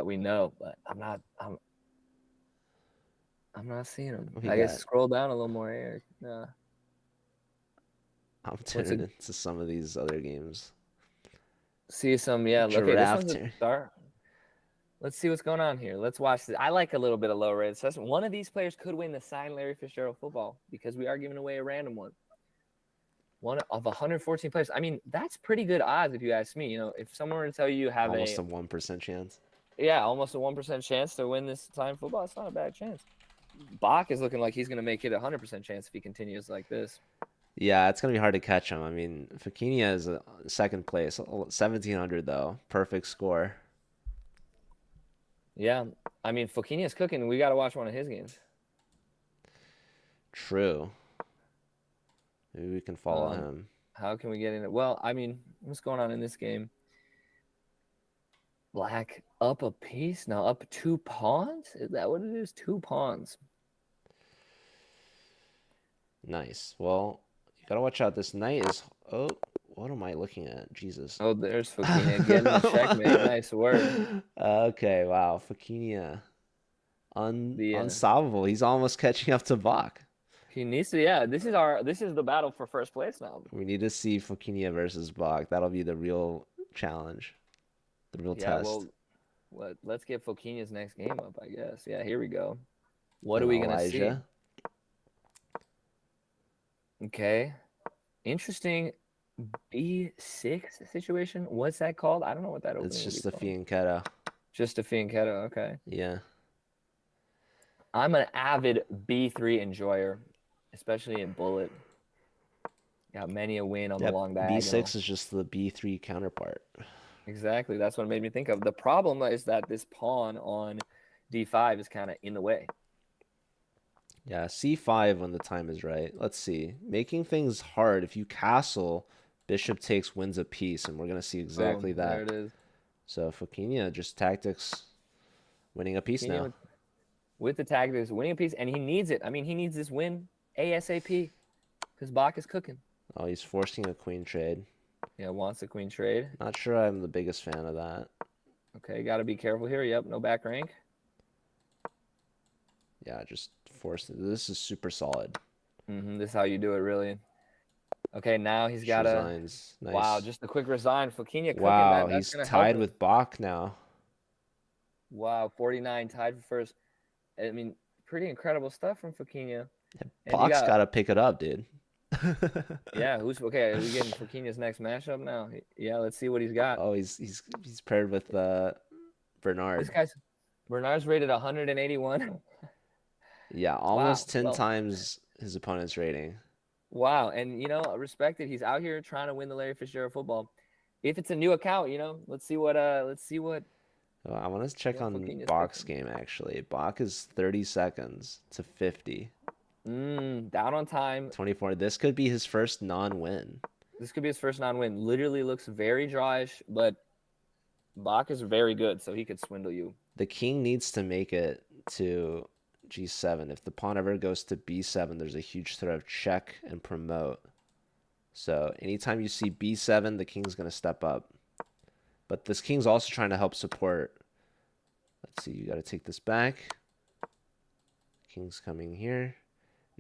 we know. But I'm not seeing him. I guess scroll down a little more, Eric. I'm What's a turning into some of these other games. see some? Yeah. Okay, this Giraffe one's a turn. start. Let's see what's going on here. Let's watch this. I like a little bit of low rate assessment. One of these players could win the signed Larry Fitzgerald football because we are giving away a random one. One of 114 players. I mean, that's pretty good odds if you ask me. You know, if someone were to tell you have Almost a 1% chance. almost a 1% chance to win this signed football, it's not a bad chance. Bach is looking like he's going to make it a 100% chance if he continues like this. Yeah, it's gonna be hard to catch him. I mean, Fakinia is second place, 1700 though, perfect score. Yeah, I mean, Fokinia's cooking. We got to watch one of his games. True. Maybe we can follow Um, him. how can we get in it? Well, I mean, what's going on in this game? Black up a piece now, up 2 pawns. Is that what it is? 2 pawns. Nice. Well, you gotta watch out. This knight is. Oh, what am I looking at? Jesus. Oh, there's Fokinia getting the checkmate. Nice work. Okay, wow. Fakinia. The Unstoppable. He's almost catching up to Bach. he needs to. Yeah, this is the battle for first place now. We need to see Fakinia versus Bach. That'll be the real challenge, the real Yeah, test. well, let's get Fokinia's next game up, I guess. Yeah, here we go. What And are we gonna Elijah. see? Okay, interesting. B6 situation. What's that called? I don't know what that opening It's would just be a called. fianchetto. Just a fianchetto. Okay. Yeah. I'm an avid B3 enjoyer, especially in bullet. Got many a win on the long diagonal. B6 is just the B3 counterpart. Exactly. That's what it made me think of. The problem is that this pawn on D5 is kind of in the way. Yeah, C5 when the time is right. Let's see. Making things hard. If you castle, bishop takes, wins a piece, and we're going to see exactly Boom, there that. it is. So Fokinia, just tactics, winning a piece now. With the tactics, winning a piece, and he needs it. I mean, he needs this win ASAP because Bach is cooking. Oh, he's forcing a queen trade. Yeah, wants the queen trade. Not sure I'm the biggest fan of that. Okay, got to be careful here. Yep, no back rank. Yeah, just forced it. This is super solid. This is how you do it, really. Okay, now he's got a... Nice. Wow, just a quick resign. Fokinia cooking. Wow, That's he's tied with Bach now. Wow, 49 tied for first. I mean, pretty incredible stuff from Fokinia. Yeah, Bach's got to pick it up, dude. Yeah, okay? Are we getting Fokinia's next matchup now? Yeah, let's see what he's got. Oh, he's paired with Bernard. Bernard's rated 181. Yeah, almost 10 times his opponent's rating. Wow, and respect it. He's out here trying to win the Larry Fitzgerald football. If it's a new account, let's see what. I want to check on Bach's game actually. Bach is 30 seconds to 50. Down on time. 24. This could be his first non-win. This could be his first non-win. Literally looks very drawish, but Bach is very good, so he could swindle you. The king needs to make it to G7. If the pawn ever goes to B7, there's a huge threat of check and promote. So anytime you see B7, the king's going to step up. But this king's also trying to help support. Let's see, you got to take this back. King's coming here.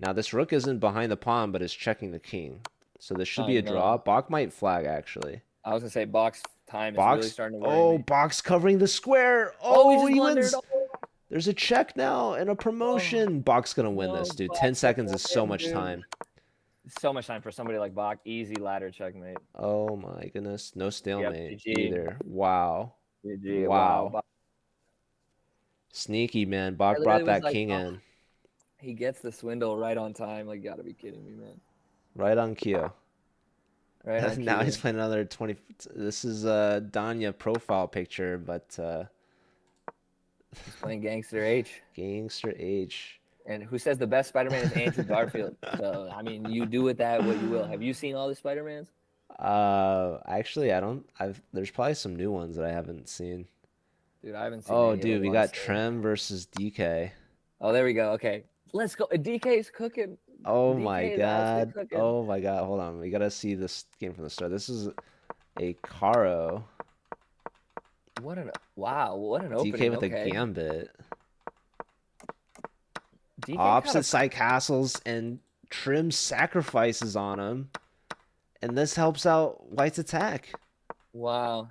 Now this rook isn't behind the pawn, but is checking the king. So this should be a draw. Bach might flag, actually. I was going to say Bach's time is really starting to worry me. Oh, Bach's covering the square. Oh, he wins. There's a check now and a promotion. Bach's going to win this, dude. 10 seconds is so much time. So much time for somebody like Bach. Easy ladder checkmate. Oh, my goodness. No stalemate GG. either. Wow. GG. Wow. Sneaky, man. Bach brought that king in. He gets the swindle right on time. Like, you gotta be kidding me, man. Right on cue. Right on now cue. he's playing another 20. This is a Danya profile picture, but he's playing Gangster H. Gangster H. And who says the best Spider-Man is Andrew Garfield? So, I mean, you do with that what you will. Have you seen all the Spider-Mans? Actually, I don't. There's probably some new ones that I haven't seen. Dude, I haven't seen. Oh, dude, we got Trem versus DK. Oh, there we go. Okay, let's go. DK's cooking. Oh my god. Oh my god. Hold on. We gotta see this game from the start. This is a Caro. What an opening. DK with a gambit. DK opposite side castles and Trim sacrifices on him. And this helps out White's attack. Wow.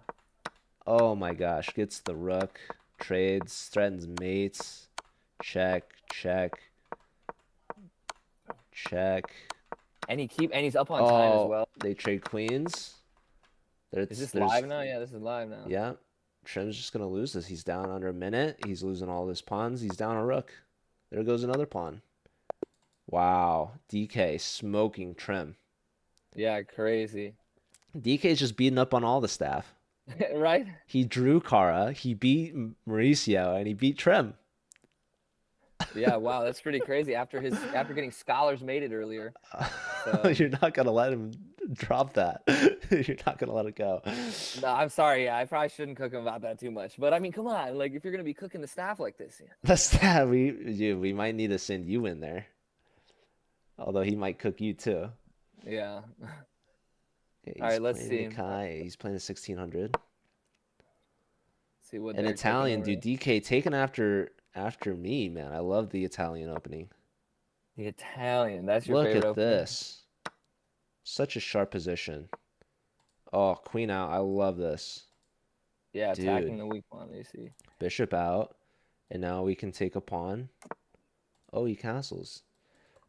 Oh my gosh. Gets the rook. Trades. Threatens mates. Check. Check. Check. And he's up on time as Oh, well. they trade queens. Is There's, this there's, live now? Yeah, this is live now. yeah. Trim's just gonna lose this. He's down under a minute. He's losing all his pawns. He's down a rook. There goes another pawn. Wow. DK smoking Trim. Yeah, crazy. DK's just beating up on all the staff. Right? He drew Kara, he beat Mauricio, and he beat Trim. Yeah, wow, that's pretty crazy. After getting scholars mated earlier. So You're not gonna let him drop that. You're not gonna let it go. no, I'm sorry. Yeah, I probably shouldn't cook him about that too much. But I mean, come on, like if you're gonna be cooking the staff like this, yeah. That's that. We might need to send you in there. Although he might cook you too. Yeah. Okay, All he's right, let's playing see. Nikai. He's playing a 1600. See what An they're taking Italian, over. dude. DK taken after me, man. I love the Italian opening. The Italian. That's your Look favorite at opening? this. Such a sharp position. Oh, queen out. I love this. Yeah, attacking Dude. the weak one. You see. Bishop out. And now we can take a pawn. Oh, he castles.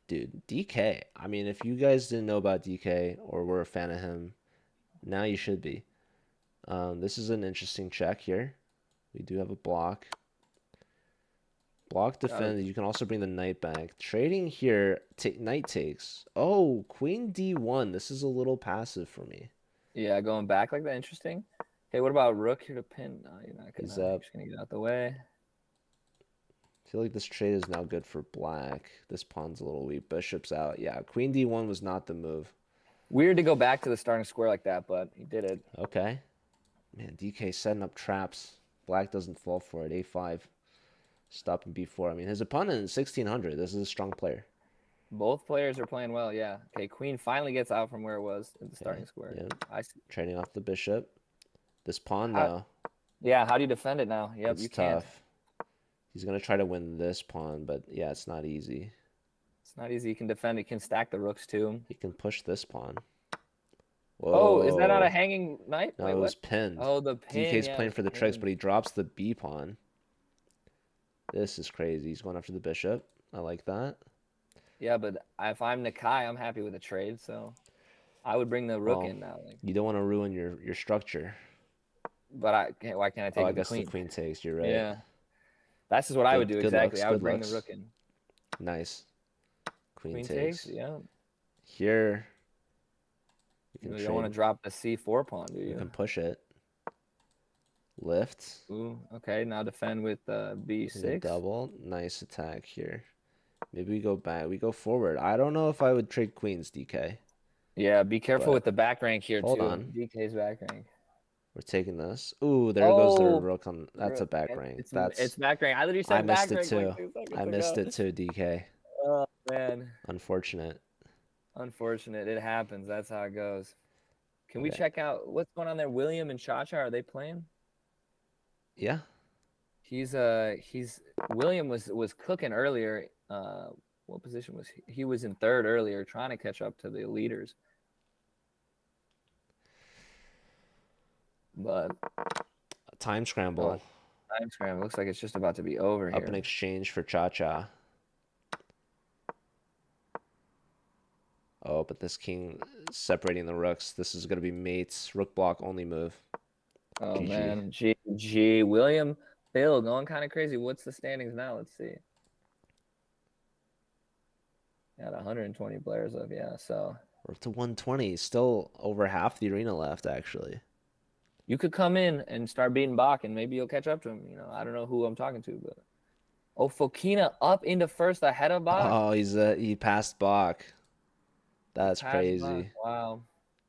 Dude, DK. I mean, if you guys didn't know about DK or were a fan of him, now you should be. This is an interesting check here. We do have a block. Block defend. You can also bring the knight back. Trading here, knight takes. Oh, queen d1. This is a little passive for me. Yeah, going back like that. Interesting. Okay, what about rook here to pin? No, you're not gonna. He's You're up. just gonna get out the way. I feel like this trade is now good for black. This pawn's a little weak. Bishop's out. Yeah, queen d1 was not the move. Weird to go back to the starting square like that, but he did it. Okay. Man, DK setting up traps. Black doesn't fall for it. A5. Stopping b4. I mean, his opponent is 1600. This is a strong player. Both players are playing well. Yeah. Okay, queen finally gets out from where it was in the starting square. Yeah. I see. Trading off the bishop. This pawn, How, though. yeah, how do you defend it now? Yep, It's you tough. can't. He's going to try to win this pawn, but yeah, it's not easy. It's not easy. You can defend. You can stack the rooks too. He can push this pawn. Whoa. Oh, is that not a hanging knight? No, Wait, it was what? pinned. Oh, the pin. DK's Yeah, playing for the tricks, pin. but he drops the b pawn. This is crazy. He's going after the bishop. I like that. Yeah, but if I'm Nakai, I'm happy with the trade. So I would bring the rook in now. Like, You don't want to ruin your structure. but why can't I take I the guess queen? the queen takes. You're right. Yeah, that's just what I would do Good exactly. looks, I would good bring looks. the rook in. Nice. Queen Queen takes. takes. Yeah. Here, we You can don't want to trade. drop the c4 pawn, do We you? can push it. Lift. Ooh, okay. Now defend with The b6. double. Nice attack here. Maybe we go back. We go forward. I don't know if I would trade queens, DK. Yeah, be careful But with the back rank here hold too. on. DK's back rank. We're taking this. Ooh, there goes the Oh, rook on. That's a back rank. it's back rank. I literally I said missed back it rank like too. 2 seconds I ago. missed it too, DK. Oh man, Unfortunate. unfortunate. It happens. That's how it goes. Can we Okay. check out what's going on there? William and Cha-Cha, are they playing? Yeah. He's William was cooking earlier. What position was he? He was in third earlier, trying to catch up to the leaders. But Time scramble. time scramble looks like it's just about to be over Up here. in exchange for Cha-Cha. Oh, but this king is separating the rooks. This is going to be mates. Rook block only move. Oh GG. man, GG. William Bill going kind of crazy. What's the standings now? Let's see. Got 120 players up, yeah. So We're up to 120. Still over half the arena left, actually. you could come in and start beating Bach, and maybe you'll catch up to him. You know, I don't know who I'm talking to, but Fokina up into first ahead of Bach. Oh, he passed Bach. That's Bach. crazy. Wow.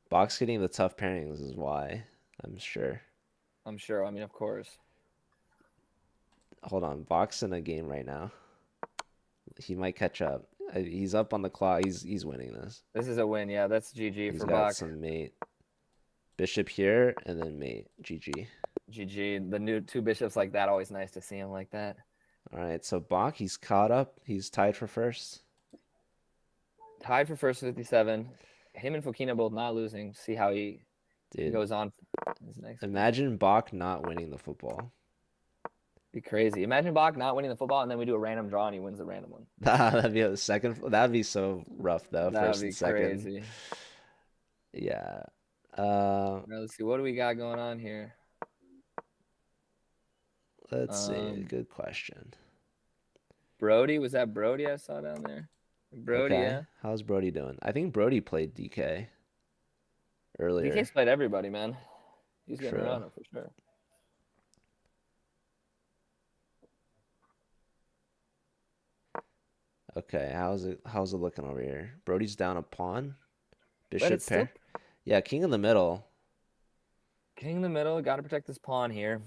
Bach's getting the tough pairings is why, I'm sure. I'm sure. I mean, of course. Hold on. Bach's in a game right now. He might catch up. He's up on the clock. He's winning this. This is a win. Yeah, that's GG He's for got Bach. some mate. Bishop here and then mate. GG. GG. The new two bishops like that. Always nice to see him like that. All right. So Bach, he's caught up. He's tied for first. Tied for first 57. him and Fokina both not losing. See how he Dude, goes on his next one. imagine Bach not winning the football. Be crazy. Imagine Bach not winning the football, and then we do a random draw, and he wins the random one. That'd be a second. That'd be so rough though. That would First be and second. crazy. Yeah. Now let's see. What do we got going on here? Let's see. Good question. Brody, was that Brody I saw down there? Brody, Okay. yeah. How's Brody doing? I think Brody played DK earlier. DK's played everybody, man. He's getting True. around it for sure. Okay, how's it looking over here? Brody's down a pawn. But Bishop it's still pair. Yeah, king in the middle. king in the middle. Got to protect this pawn here.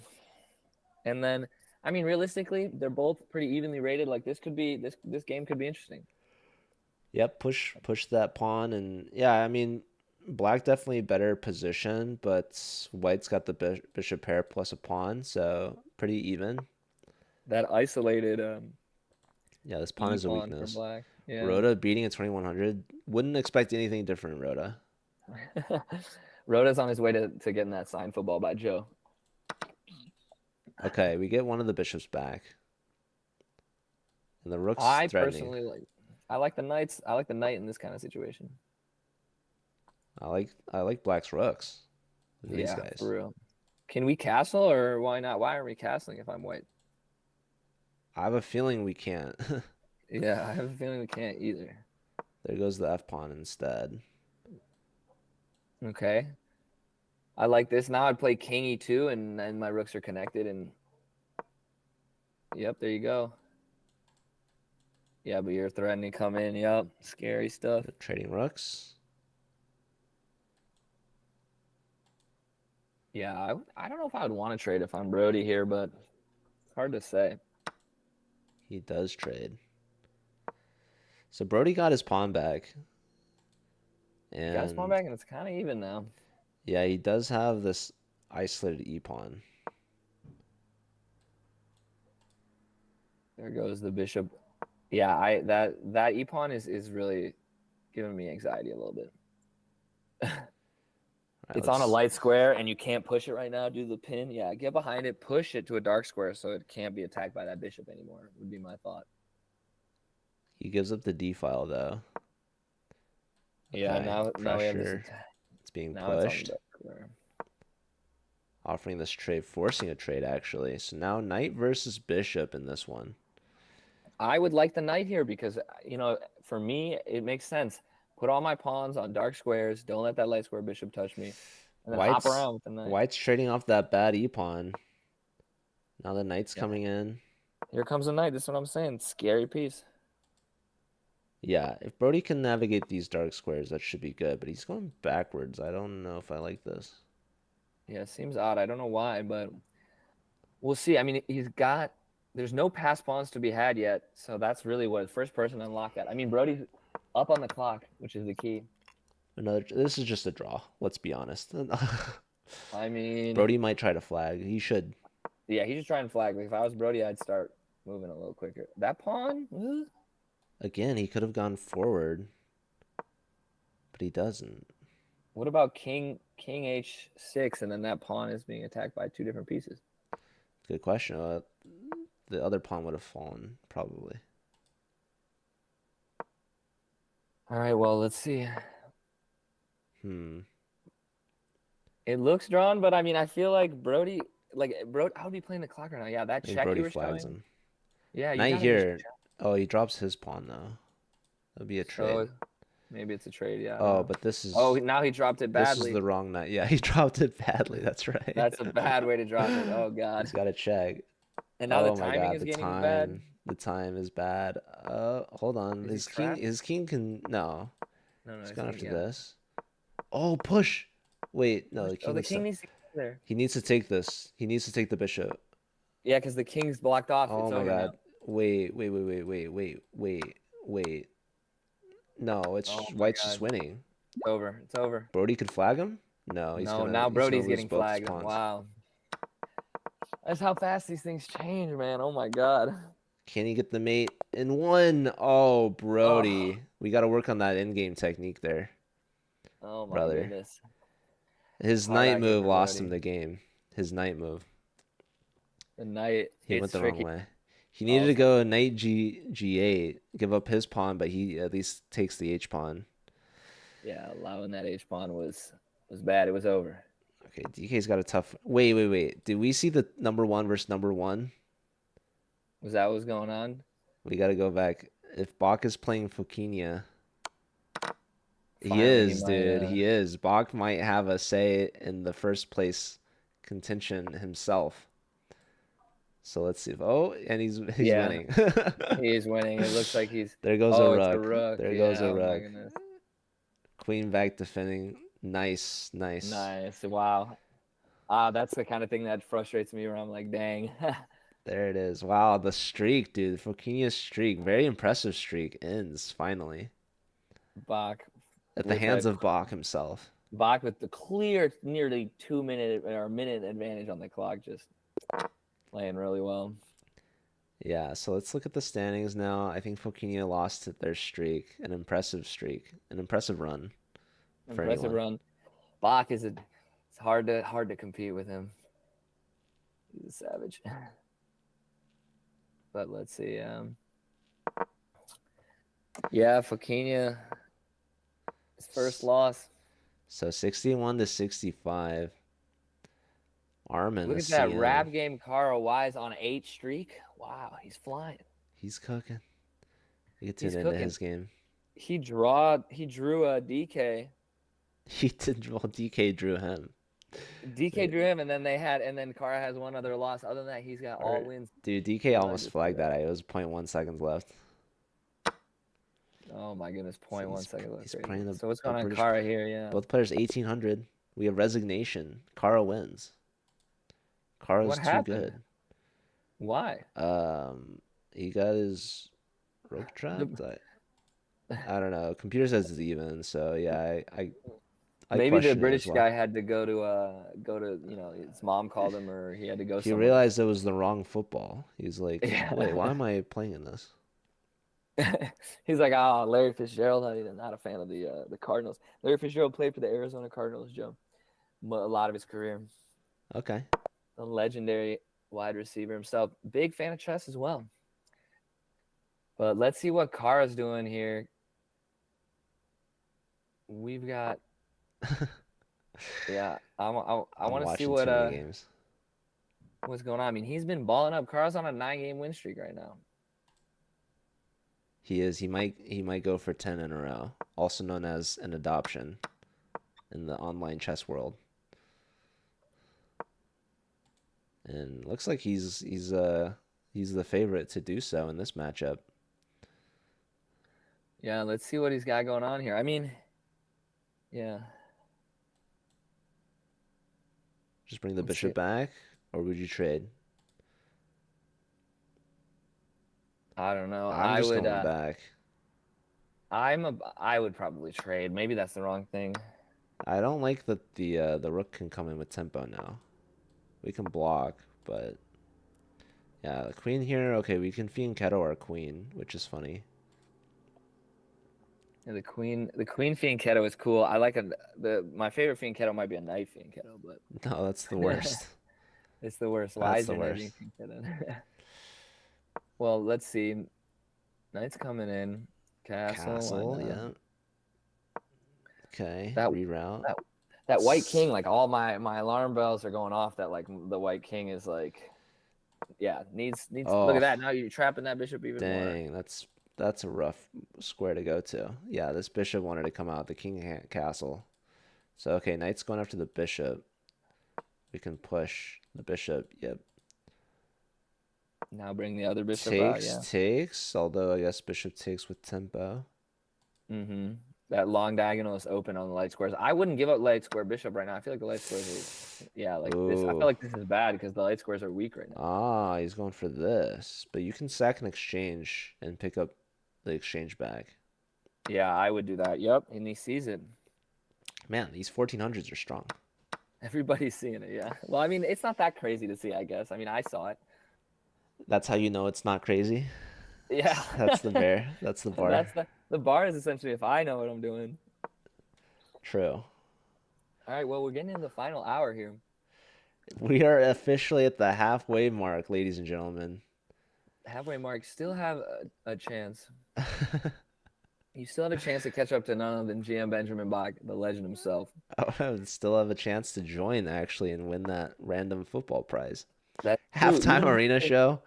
And then, I mean, realistically, they're both pretty evenly rated. Like this could be this game could be interesting. Yep, push that pawn and yeah, I mean, black definitely better position, but white's got the bishop pair plus a pawn, so pretty even. That isolated Yeah, this pawn e is a pawn for weakness. black. Yeah. Rhoda beating at 2100. Wouldn't expect anything different, Rhoda. Rhoda's on his way to getting that signed football by Joe. Okay, we get one of the bishops back. And the rook's I threatening. personally like. I like the knights. I like the knight in this kind of situation. I like black's rooks. Look at these Yeah, guys. for real. Can we castle or why not? Why are we castling if I'm white? I have a feeling we can't. Yeah, I have a feeling we can't either. There goes the f pawn instead. Okay. I like this. Now I'd play king e2 and then my rooks are connected and yep, there you go. Yeah, but you're threatening to come in. Yep, scary stuff. Trading rooks. Yeah, I don't know if I would want to trade if I'm Brody here, but it's hard to say. He does trade. So Brody got his pawn back. He got his pawn And back and it's kind of even now. yeah, he does have this isolated e pawn. There goes the bishop. Yeah, that e pawn is really giving me anxiety a little bit. Right, It's on a light square and you can't push it right now due to the pin. Yeah, get behind it, push it to a dark square so it can't be attacked by that bishop anymore, would be my thought. he gives up the d file though. Yeah, Okay, now we have this pressure. attack. It's being Now it's on the pushed. dark square. Offering this trade, forcing a trade actually. So now knight versus bishop in this one. I would like the knight here because, for me, it makes sense. Put all my pawns on dark squares. Don't let that light square bishop touch me. And then hop around with the knight. White's trading off that bad e pawn. Now the knight's coming in. Here comes the knight. This is what I'm saying. Scary piece. Yeah, if Brody can navigate these dark squares, that should be good. But he's going backwards. I don't know if I like this. Yeah, it seems odd. I don't know why, but we'll see. I mean, there's no pass pawns to be had yet. So that's really what first person to unlock that. I mean, Brody's up on the clock, which is the key. This is just a draw. Let's be honest. I mean, Brody might try to flag. He should. Yeah, he should try and flag. If I was Brody, I'd start moving a little quicker. That pawn? Again, he could have gone forward, but he doesn't. What about king h6 and then that pawn is being attacked by two different pieces? Good question. The other pawn would have fallen, probably. All right, well, let's see. It looks drawn, but I mean, I feel like Brody, I would be playing the clock right now. Yeah, that check Brody you were flags showing. him. Yeah, Knight here. Oh, he drops his pawn though. That'd be a trade. So maybe it's a trade. Yeah. Oh, but this is. Oh, now he dropped it badly. This is the wrong knight. Yeah, he dropped it badly. That's right. That's a bad way to drop it. Oh God. He's got to check. And now Oh the my timing God, is the getting time. bad. The time is bad. Hold on. Is he trapped? His king can no. No, He's he's going not, after yeah. this. Oh, push. Wait, no, The king needs to get there. He needs to take this. He needs to take the bishop. Yeah, because the king's blocked off. Oh It's my over God. now. Wait. No, it's Oh my White's God. just winning. It's over. It's over. Brody could flag him? No, Now Brody's getting both his flagged. pawns. Wow. That's how fast these things change, man. Oh my God. Can he get the mate in one? Oh, Brody. We got to work on that in-game technique there. Oh my brother. goodness. His Hard knight out here move for lost him Brody. the game. His knight move. The knight, He went it's the wrong tricky. way. He needed to Also, go knight G8, give up his pawn, but he at least takes the H pawn. yeah, allowing that H pawn was bad. It was over. Okay, DK's got a tough. Wait. Did we see the number one versus number one? Was that what was going on? We got to go back. If Bach is playing Foquinia, he Finally, he is, might. dude. He is. Bach might have a say in the first place contention himself. So let's see. Oh, and he's Yeah, winning. he is winning. It looks like he's. There goes a Oh, it's a rook. rook. There goes Yeah. a Oh my rook. goodness. Queen back defending. Nice, nice. Nice. Wow. That's the kind of thing that frustrates me where I'm like, dang. There it is. Wow, the streak, dude. Fokinia's streak, very impressive streak, ends finally Bach at the with hands of Bach himself. the clear nearly 2 minute or minute advantage on the clock, just playing really well. Yeah, so let's look at the standings now. I think Foquinia lost their streak, an impressive streak, an impressive run for Impressive anyone. run. Bach it's hard to compete with him. He's a savage. But let's see. Yeah, Foquinia, his first loss. So 61 to 65. Armin, Look the at that CM. rap game. Carl Wise on 8 streak. Wow, he's flying. He's cooking. You get to He's tune into cooking. his game. He drew a DK. He did. Well, DK drew him. DK drew him, and then Kara has one other loss. Other than that, he's got all wins. Dude, DK almost flagged that. It was 0.1 seconds left. Oh my goodness, So 0.1 second left. he's playing the So what's going on, British. Kara here? Yeah. Both players 1800. We have resignation. Kara wins. Kara's What too happened? good. Why? He got his rook trapped. I don't know. Computer says it's even, so yeah, I Maybe the question it British as well. guy had to go to his mom called him or he had to go He somewhere. realized it was the wrong football. He's like, Yeah. wait, why am I playing in this? He's like, oh, Larry Fitzgerald. I'm not a fan of the Cardinals. Larry Fitzgerald played for the Arizona Cardinals, Joe, a lot of his career. Okay. A legendary wide receiver himself. Big fan of chess as well. But let's see what Kara's doing here. We've got, yeah. I want to see what games. What's going on. I mean, he's been balling up. Kara's on a 9-game win streak right now. He is. He might go for 10 in a row, also known as an adoption in the online chess world. And looks like he's the favorite to do so in this matchup. Yeah, let's see what he's got going on here. I mean, yeah. Just bring the bishop back, or would you trade? I don't know. I'm just going back. I would probably trade. Maybe that's the wrong thing. I don't like that the rook can come in with tempo now. We can block, but yeah, the queen here. Okay, we can fianchetto our queen, which is funny. Yeah, the queen fianchetto is cool. I like my favorite fianchetto might be a knight fianchetto, but no, that's the worst. It's the worst. Why is your knight fianchetto? Well, let's see. Knight's coming in. Castle, yeah. Okay, that reroute. That white king, like all my alarm bells are going off. That like the white king is like, yeah, needs. Oh, look at that. Now you're trapping that bishop even more. Dang, that's a rough square to go to. Yeah, this bishop wanted to come out the king castle. So okay, knight's going after the bishop. We can push the bishop. Yep. Now bring the other bishop out. Yeah. Takes. Although I guess bishop takes with tempo. Mm-hmm. That long diagonal is open on the light squares. I wouldn't give up light square bishop right now. I feel like the light squares are, yeah, like this. I feel like this is bad because the light squares are weak right now. Ah, he's going for this. But you can sack an exchange and pick up the exchange back. Yeah, I would do that. Yep, and he sees it. Man, these 1400s are strong. Everybody's seeing it, yeah. Well, I mean, it's not that crazy to see, I guess. I mean, I saw it. That's how you know it's not crazy? Yeah. That's the bear. That's the bar. The bar is essentially if I know what I'm doing. True. All right, well, we're getting into the final hour here. We are officially at the halfway mark, ladies and gentlemen. Halfway mark, still have a chance. You still have a chance to catch up to none other than GM Benjamin Bach, the legend himself. I would still have a chance to join actually and win that random football prize. That's true. Halftime Even arena show.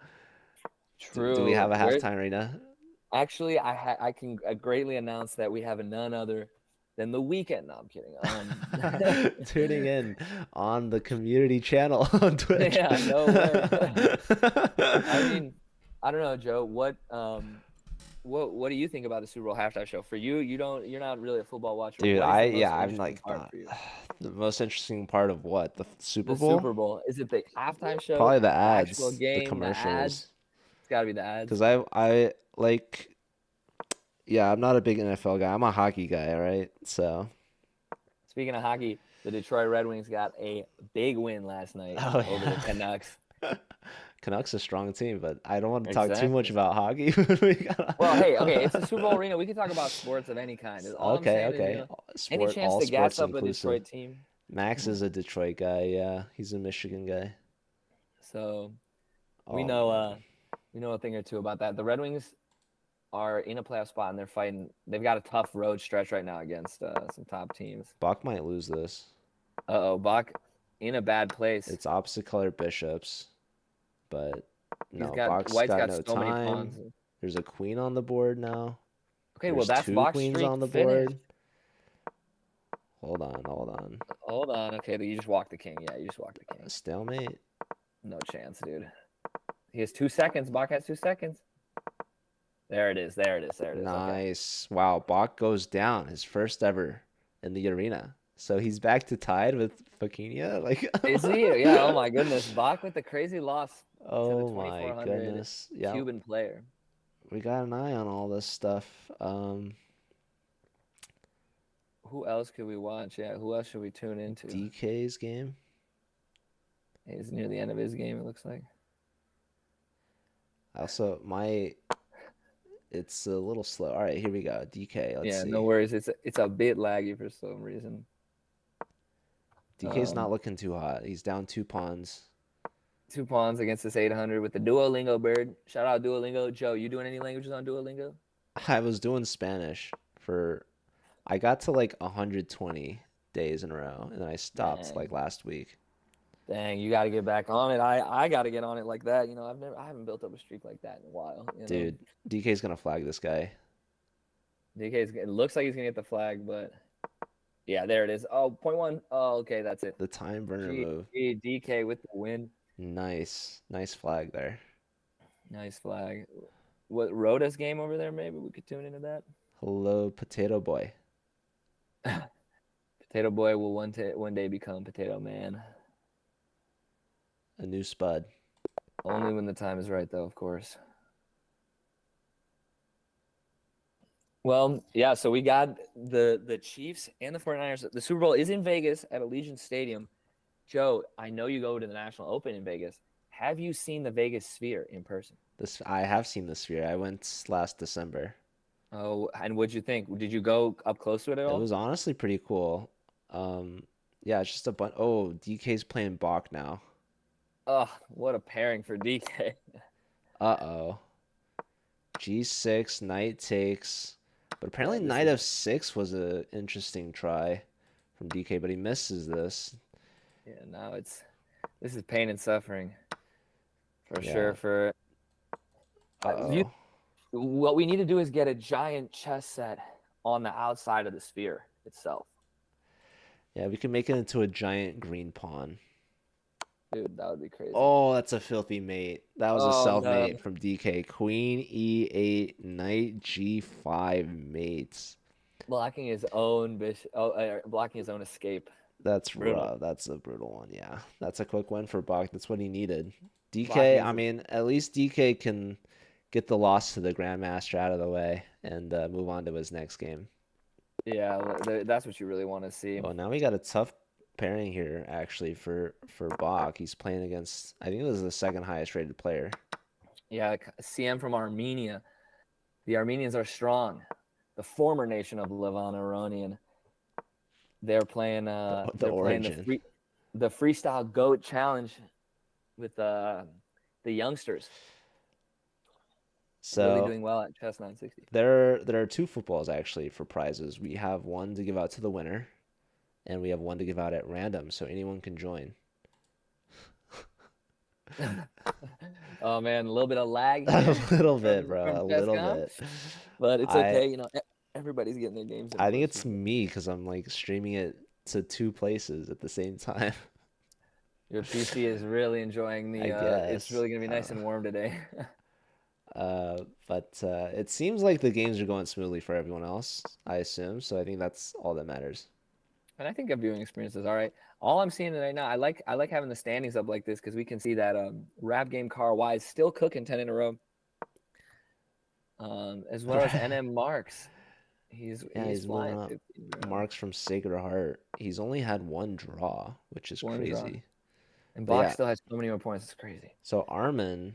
Do we have true. a Where halftime arena? actually, I can greatly announce that we have none other than the weekend. No, I'm kidding. Tuning in on the community channel on Twitch. Yeah, no way. I mean, I don't know, Joe. What do you think about the Super Bowl halftime show? For you, you're not really a football watcher. Dude, What is the most I'm interesting like part not for you? the most interesting part of what? The Super The Bowl? Super Bowl. Is it the halftime show, Probably the the actual ads, the game, the ads? commercials. It's got to be the ads. Because I like, yeah, I'm not a big NFL guy. I'm a hockey guy, right? So, Speaking of hockey, the Detroit Red Wings got a big win last night oh over the yeah. Canucks. Canucks a strong team, but I don't want to talk too much Exactly. about hockey. Well, hey, okay, it's a Super Bowl arena. We can talk about sports of any kind. All I'm Okay, saying is, okay. any Sport, chance all to gas sports up a inclusive. Detroit team. Max is a Detroit guy. Yeah, he's a Michigan guy. So we Oh know man, we know a thing or two about that. The Red Wings are in a playoff spot and they're fighting. They've got a tough road stretch right now against some top teams. Bach might lose this. Uh-oh, Bach in a bad place. It's opposite color bishops, but no, Bach's White's got got no so many pawns. time. There's a queen on the board now. Okay, well There's that's two Bach's queens streak on the finished. board. Hold on, hold on. Hold on. Okay, you just walked the king. Yeah, you just walked the king. Stalemate. No chance, dude. He has 2 seconds. Bach has 2 seconds. There it is. There it is. There it is. Nice. Okay. Wow, Bach goes down, his first ever in the arena. So he's back to tied with Fakinia? Like Is he? Yeah, oh my goodness. Bach with the crazy loss to the oh my 2400 goodness. Yeah. Cuban player. We got an eye on all this stuff. Who else could we watch? Yeah, who else should we tune into? DK's game. He's near the end of his game, it looks like. Also, it's a little slow. All right, here we go. DK, let's see. No worries. It's a bit laggy for some reason. DK's not looking too hot. He's down 2 pawns. 2 pawns against this 800 with the Duolingo bird. Shout out Duolingo. Joe, you doing any languages on Duolingo? I was doing Spanish I got to like 120 days in a row, and then I stopped like last week. Dang, you got to get back on it. I got to get on it like that. I haven't built up a streak like that in a while. Dude, DK's gonna flag this guy. It looks like he's gonna get the flag, but yeah, there it is. Oh, 0.1. Oh, okay, that's it. The time burner move. DK with the win. Nice flag there. Nice flag. What Rhoda's game over there? Maybe we could tune into that. Hello, Potato Boy. Potato Boy will one day become Potato Man. A new Spud. Only when the time is right, though, of course. Well, yeah, so we got the Chiefs and the 49ers. The Super Bowl is in Vegas at Allegiant Stadium. Joe, I know you go to the National Open in Vegas. Have you seen the Vegas Sphere in person? I have seen the Sphere. I went last December. Oh, and what'd you think? Did you go up close to it at all? It was honestly pretty cool. Yeah, it's just a bunch. Oh, DK's playing Bach now. Oh, what a pairing for DK. Uh-oh. G6, knight takes. But apparently knight f6 was an interesting try from DK, but he misses this. Yeah, now this is pain and suffering. For sure. What we need to do is get a giant chess set on the outside of the sphere itself. Yeah, we can make it into a giant green pawn. Dude, that would be crazy. Oh, that's a filthy mate. That was a self-mate from DK. Queen E8, knight G5 mates. Blocking his own blocking his own escape. That's brutal. That's a brutal one, yeah. That's a quick win for Bach. That's what he needed. DK, I mean, at least DK can get the loss to the Grandmaster out of the way and move on to his next game. Yeah, that's what you really want to see. Well, now we got a tough pairing here, actually, for Bach. He's playing against, I think it was the second highest rated player. Yeah, CM from Armenia. The Armenians are strong. The former nation of Levan Iranian. They're playing The they're playing origin. the freestyle goat challenge with the youngsters. Really So doing well at chess 960. there are two footballs actually for prizes. We have one to give out to the winner, and we have one to give out at random, so anyone can join. Oh man, a little bit of lag A here little bit, from bro, a little Chess.com, bit. but it's I okay. Everybody's getting their games in I think first. it's me because I'm like streaming it to two places at the same time. Your PC is really enjoying I the. It's guess. really gonna be nice and warm today. But it seems like the games are going smoothly for everyone else, I assume. So I think that's all that matters. And I think a viewing experience is all right. All I'm seeing right now, I like having the standings up like this because we can see that Rap Game Car Y is still cooking 10 in a row, as well as NM Marks. Yeah, He's he's moving flying up. 15 in a row. Marks from Sacred Heart. He's only had one draw, which is One draw, crazy. and But Bach yeah, still has so many more points. It's crazy. so Armin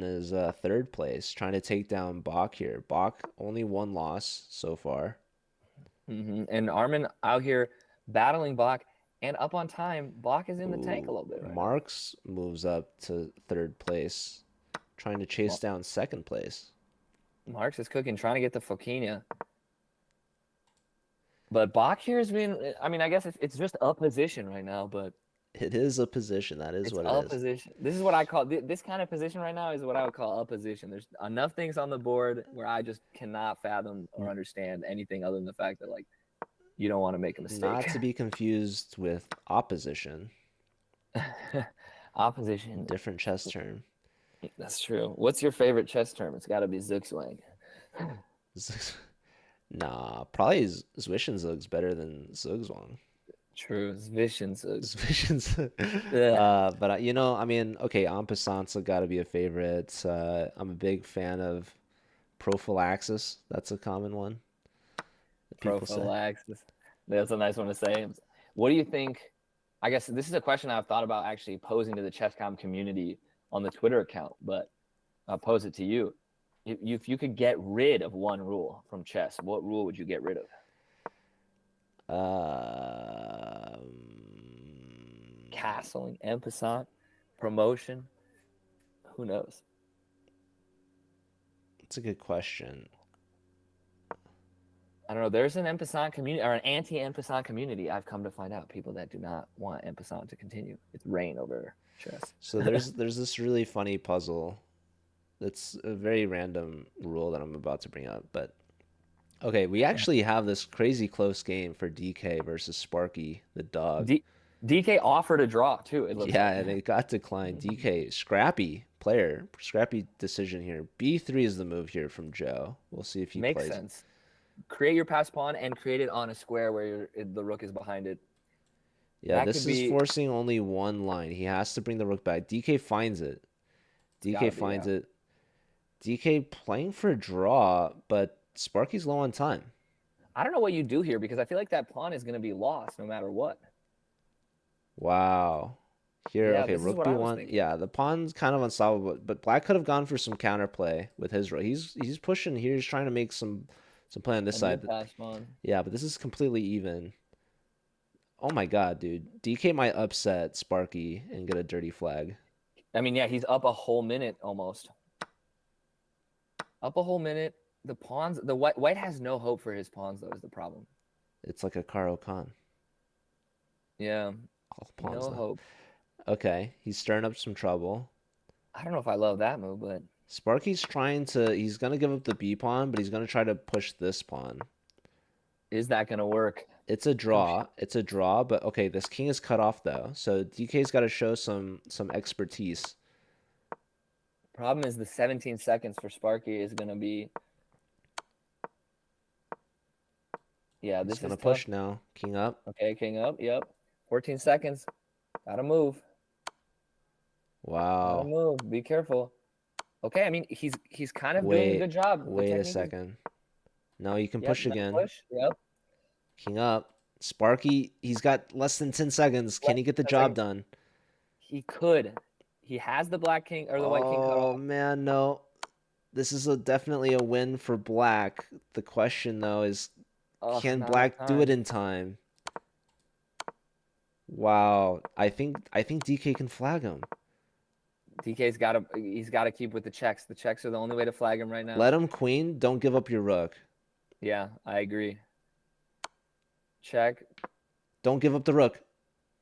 is third place, trying to take down Bach here. Bach only one loss so far. And Armin out here battling Bach and up on time. Bach is in the tank a Ooh, little bit right now. Marks moves up to third place, trying to chase down second place. Marks is cooking, trying to get the Foquina. But Bach here has been, I mean, I guess it's just a position right now, but It is a position. That is it's what it a is. position. This is what I call, this kind of position right now is what I would call a position. There's enough things on the board where I just cannot fathom or understand anything other than the fact that, like, you don't want to make a mistake. Not to be confused with opposition. Opposition. Different chess term. That's true. What's your favorite chess term? It's got to be Zugzwang. Nah, probably Zwischenzug's better than Zugzwang. True. Zvision Zug. Zwischenzug. Yeah. But you know, I mean, okay, En Passant's got to be a favorite. I'm a big fan of Prophylaxis. That's a common one that people say. Prophylaxis. That's a nice one to say. What do you think? I guess this is a question I've thought about actually posing to the Chesscom community on the Twitter account, but I'll pose it to you. If you could get rid of one rule from chess, what rule would you get rid of? Um, Castling, en passant, promotion. Who knows? it's a good question. I don't know. There's an en passant community or an anti-en passant community. I've come to find out people that do not want en passant to continue. It's reign over chess. So there's this really funny puzzle. That's a very random rule that I'm about to bring up, but okay, we actually have this crazy close game for DK versus Sparky the dog. DK offered a draw too. It looks Yeah, like. and it got declined. DK, scrappy player, scrappy decision here. B3 is the move here from Joe. We'll see if he Makes plays. sense. Create your pass pawn and create it on a square where the rook is behind it. Yeah, That this could is be. forcing only one line. He has to bring the rook back. DK finds it. It's DK gotta be, finds yeah. it. DK playing for a draw, but Sparky's low on time. I don't know what you do here because I feel like that pawn is going to be lost no matter what. Wow. Here, Yeah, okay, this is rook what I was b1. thinking. Yeah, the pawn's kind of unstoppable, but Black could have gone for some counterplay with his rook. He's pushing here. He's trying to make some play on this A side. mid pass pawn. Yeah, but this is completely even. Oh my God, dude. DK might upset Sparky and get a dirty flag. I mean, yeah, he's up a whole minute almost. Up a whole minute. The pawns. The white has no hope for his pawns though. Is the problem? It's like a Karo Khan. Yeah, All pawns no now. hope. Okay, he's stirring up some trouble. I don't know if I love that move, but Sparky's he's gonna give up the B pawn, but he's gonna try to push this pawn. is that gonna work? It's a draw. It's a draw, but okay, this king is cut off though. So DK's got to show some expertise. Problem is the 17 seconds for Sparky is gonna be. Yeah, He's this gonna is push tough. now. King up. Okay, king up. Yep. 14 seconds. Gotta move. Gotta Wow. move. Be careful. Okay, I mean he's kind of doing a Wait. good job. The Wait a technique is. second. No, you can Yep. push Nice again. push. Yep. King up. Sparky, he's got less than 10 seconds. Can he get the job done? He could. He has the black king or the white king cut Oh off. man, no. This is definitely a win for Black. The question though is Oh, Can not enough black do it time. in time? Wow. I think DK can flag him. He's gotta keep with the checks. The checks are the only way to flag him right now. Let him queen. Don't give up your rook. Yeah, I agree. Check. Don't give up the rook.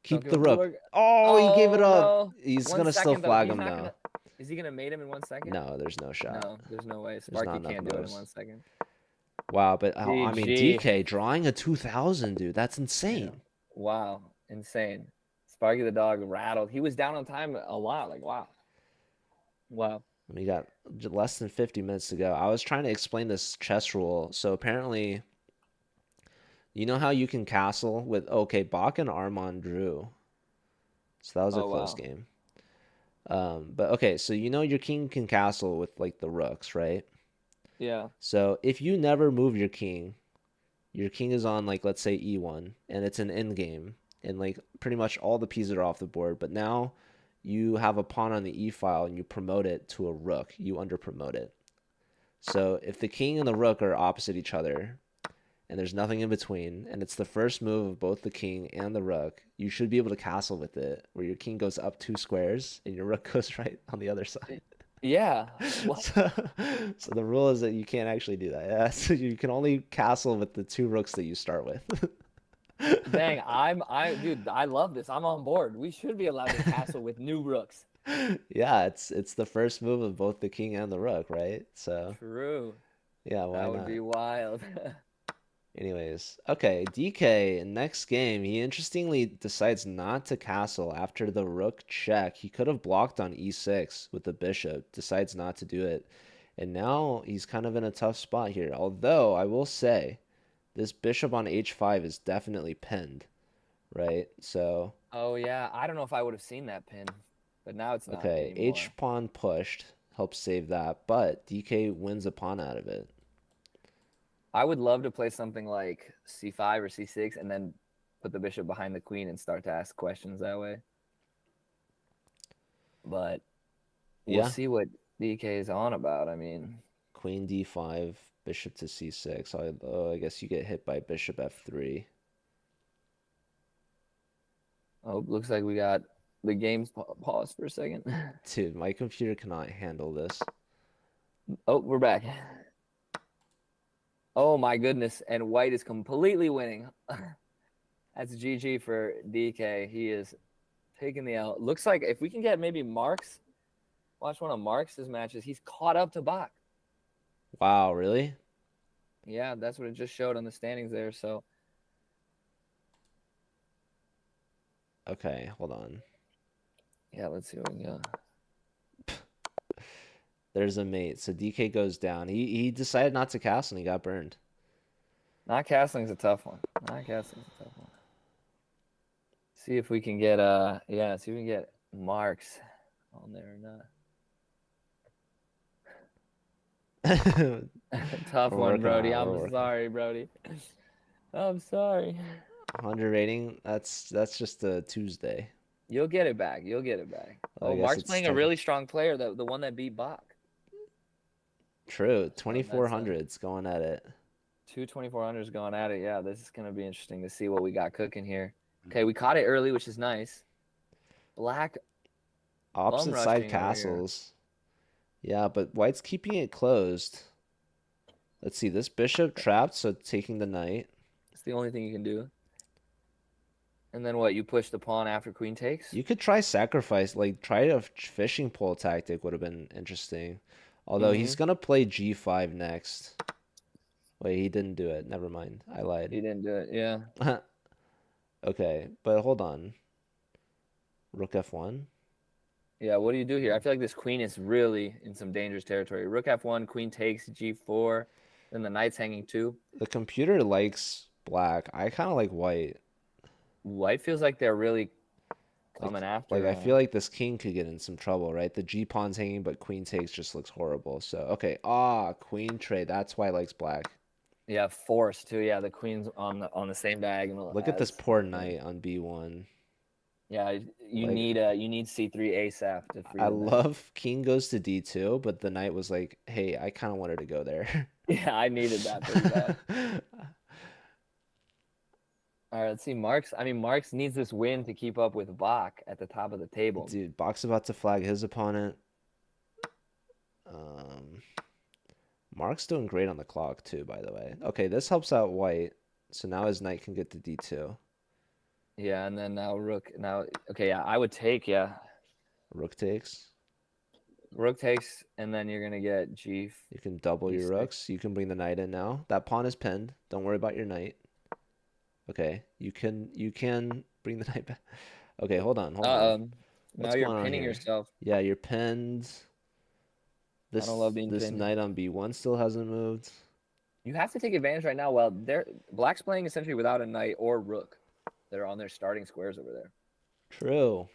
Don't Keep give the up the rook. rook. Oh, he gave it Oh up. no. He's One gonna still second though. flag He's him not though. gonna. Is he gonna mate him in 1 second? No, there's no shot. No, there's no way. There's not Sparky enough can't do it in moves. 1 second. Wow, but I mean GG. DK drawing a 2000, dude. That's Yeah. insane. Wow. Insane. Sparky the dog rattled. He was down on time a lot. Like wow. Wow. We got less than 50 minutes to go. I was trying to explain this chess rule. So apparently, you know how you can castle with okay, Bach and Armand drew. So that was a Oh close wow. game. But okay, so you know your king can castle with like the rooks, right? Yeah. So if you never move your king is on like let's say e1 and it's an end game and like pretty much all the pieces are off the board, but now you have a pawn on the e file and you promote it to a rook. You under promote it. So if the king and the rook are opposite each other and there's nothing in between and it's the first move of both the king and the rook, you should be able to castle with it where your king goes up 2 squares and your rook goes right on the other side. Yeah. What? So, so the rule is that you can't actually do that. Yeah, so you can only castle with the 2 rooks that you start with. Dang, dude, I love this. I'm on board. We should be allowed to castle with new rooks. Yeah, it's the first move of both the king and the rook, right? So True. yeah, why That would not? be wild. Anyways, okay, DK, next game, he interestingly decides not to castle after the rook check. He could have blocked on e6 with the bishop, decides not to do it. And now he's kind of in a tough spot here. Although, I will say, this bishop on h5 is definitely pinned, right? So, Oh yeah, I don't know if I would have seen that pin, but now it's not okay, anymore. h pawn pushed helps save that, but DK wins a pawn out of it. I would love to play something like c5 or c6 and then put the bishop behind the queen and start to ask questions that way. But we'll Yeah, see what DK is on about. I mean, queen d5, bishop to c6. I guess you get hit by bishop f3. oh, looks like we got the game's paused for a second. Dude, my computer cannot handle this. Oh, we're back. Oh my goodness, and white is completely winning. That's GG for DK. He is taking the L. Looks like if we can get maybe Marks, watch one of Marks' matches, he's caught up to Bach. Wow, really? Yeah, that's what it just showed on the standings there. So Okay, hold on. yeah, let's see what we got. There's a mate. So DK goes down. He decided not to castle and he got burned. Not castling's a tough one. Not castling's a tough one. See if we can get see if we can get Marks on there or not. Tough We're one, working on Brody. it. We're I'm working. sorry, Brody. I'm sorry. 100 rating. That's just a Tuesday. You'll get it back. You'll get it back. I Oh, guess Mark's it's playing a really strong player, the one that beat Bach. true. So that's 2400's going at it. two 2400s going at it. Yeah, this is gonna be interesting to see what we got cooking here. Okay, we caught it early, which is nice. Black bum Opposite side rushing over here. castles. Yeah, but white's keeping it closed. Let's see. This bishop trapped, so taking the knight. It's the only thing you can do. And then what? You push the pawn after queen takes? You could try sacrifice, like try a fishing pole tactic would have been interesting. Although he's gonna play g5 next. Wait, he didn't do it. Never mind. I He lied. didn't do it. Yeah. Okay, but hold on. Rook f1. Yeah, what do you do here? I feel like this queen is really in some dangerous territory. Rook f1, queen takes, g4, then the knight's hanging too. The computer likes black. I kind of like white. White feels like they're really coming after. Like I feel like this king could get in some trouble, right? The g pawn's hanging, but queen takes just looks horrible. So okay, queen trade. That's why he likes black. Yeah, force too. Yeah, the queen's on the same diagonal. Look at this poor knight on b1. Yeah, you Like, need c3 ASAP to free I the knight. love king goes to d2, but the knight was like, hey, I kind of wanted to go there. Yeah, I needed that pretty bad. All right, let's see. Marks needs this win to keep up with Bach at the top of the table. Dude, Bach's about to flag his opponent. Um, Mark's doing great on the clock too, by the way. Okay, this helps out White. So now his knight can get to D2. Yeah, and then now Rook. Now, okay, yeah, I would take, yeah. Rook takes. Rook takes, and then you're gonna get G You can double your E6. rooks. You can bring the knight in now. That pawn is pinned. Don't worry about your knight. Okay, you can bring the knight back. Okay, hold on, hold on. Now What's you're going on pinning here? yourself. Yeah, you're pinned. I don't love being This pinned. knight on B1 still hasn't moved. You have to take advantage right now. Well, Black's playing essentially without a knight or rook. They're on their starting squares over there. True.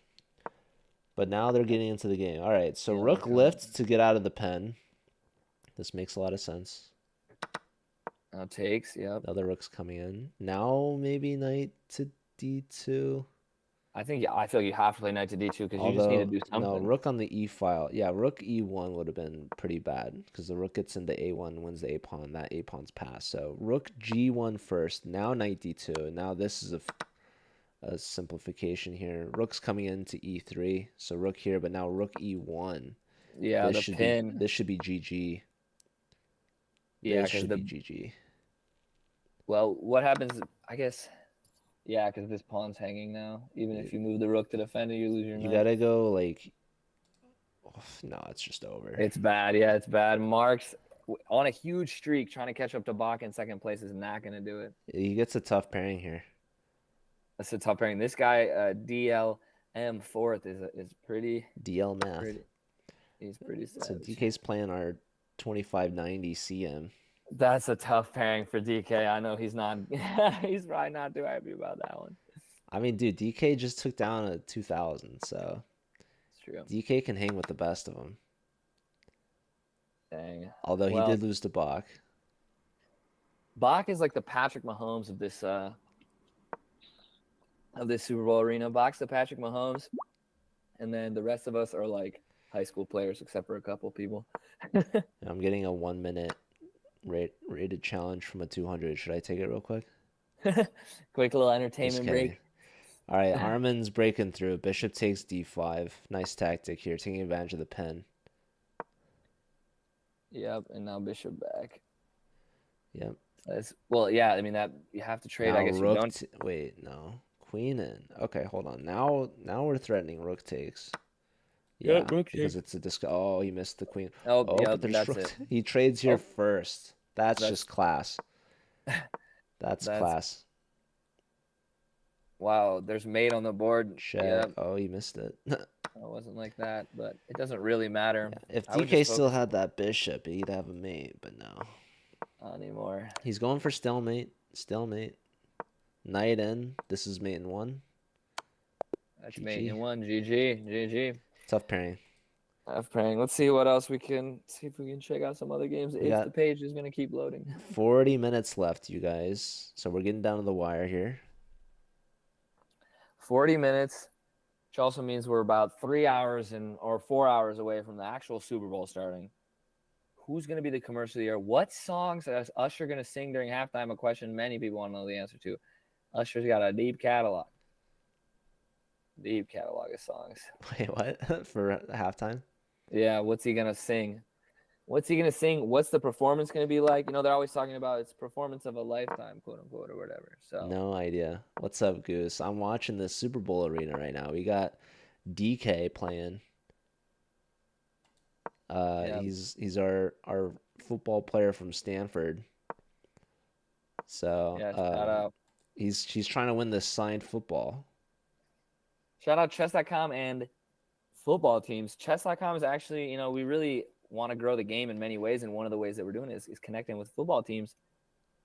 But now they're getting into the game. All right, so Yeah, they're rook coming. lifts to get out of the pen. This makes a lot of sense. Now takes, yep. The other rook's coming in. Now maybe knight to D2. I feel like you have to play knight to D2 because you just need to Although, do no, something. rook on the E file. Yeah, rook E1 would have been pretty bad because the rook gets into A1, wins the A pawn. That A pawn's passed. So rook G1 first. Now knight D2. Now this is a simplification here. Rook's coming into E3. So rook here, but now rook E1. Yeah, the pin. This should be GG. Yeah, This because should be GG. well, what happens? I guess. Yeah, because this pawn's hanging now. Even if you move the rook to defend it, you lose your You knight. gotta go like. Oh, no, it's just over. It's bad. Yeah, it's bad. Marks on a huge streak, trying to catch up to Bach in second place is not going to do it. He gets a tough pairing here. That's a tough pairing. This guy, DLM fourth, is pretty. DL math. Pretty, he's pretty savage. So DK's playing our 2590 CM. That's a tough pairing for DK. I know he's not. He's probably not too happy about that one. I mean, dude, DK just took down a 2000, so It's true. DK can hang with the best of them. Dang. Although he Well, did lose to Bach. Bach is like the Patrick Mahomes of this Super Bowl arena. Bach's the Patrick Mahomes, and then the rest of us are like high school players, except for a couple people. I'm getting a 1 minute rated challenge from a 200. Should I take it real quick? Quick little Just entertainment kidding. break. All right, Armin's breaking through. Bishop takes D5. Nice tactic here, taking advantage of the pin. Yep, and now Bishop back. Yep. Well, yeah. I mean that you have to trade. Now I guess you rook. don't. Wait, no. Queen in. Okay, hold on. Now we're threatening rook takes. Yeah, Yeah, rook because takes. it's a disc. Oh, he missed the queen. Oh, Oh, yep, but there's that's rook. it. He trades here Oh, first. That's that's just class. That's that's class. wow. There's mate on the board. Check. Yep. Oh, he missed it. It wasn't like that, but it doesn't really matter. Yeah, if I would DK just still focus had that bishop, he'd have a mate, but no. anymore. He's going for stalemate. Stalemate. Knight in. This is mate in one. That's GG. mate in one. GG. GG. Tough pairing. F praying. Let's see what else we can see if we can check out some other games. We If got the page is gonna keep loading. 40 minutes left, you guys. So we're getting down to the wire here. 40 minutes, which also means we're about 3 hours or 4 hours away from the actual Super Bowl starting. Who's going to be the commercial of the year? What songs is Usher going to sing during halftime? A question many people want to know the answer to. Usher's got a deep catalog. Deep catalog of songs. Wait, what? For halftime? Yeah, what's he going to sing? What's he going to sing? What's the performance going to be like? You know, they're always talking about it's performance of a lifetime, quote unquote, or whatever. So No idea. What's up, Goose? I'm watching the Super Bowl arena right now. We got DK playing. yeah, He's our football player from Stanford. So yeah, shout out. she's trying to win this signed football. Shout out chess.com and football teams. Chess.com is actually, you know, we really want to grow the game in many ways. And one of the ways that we're doing is connecting with football teams.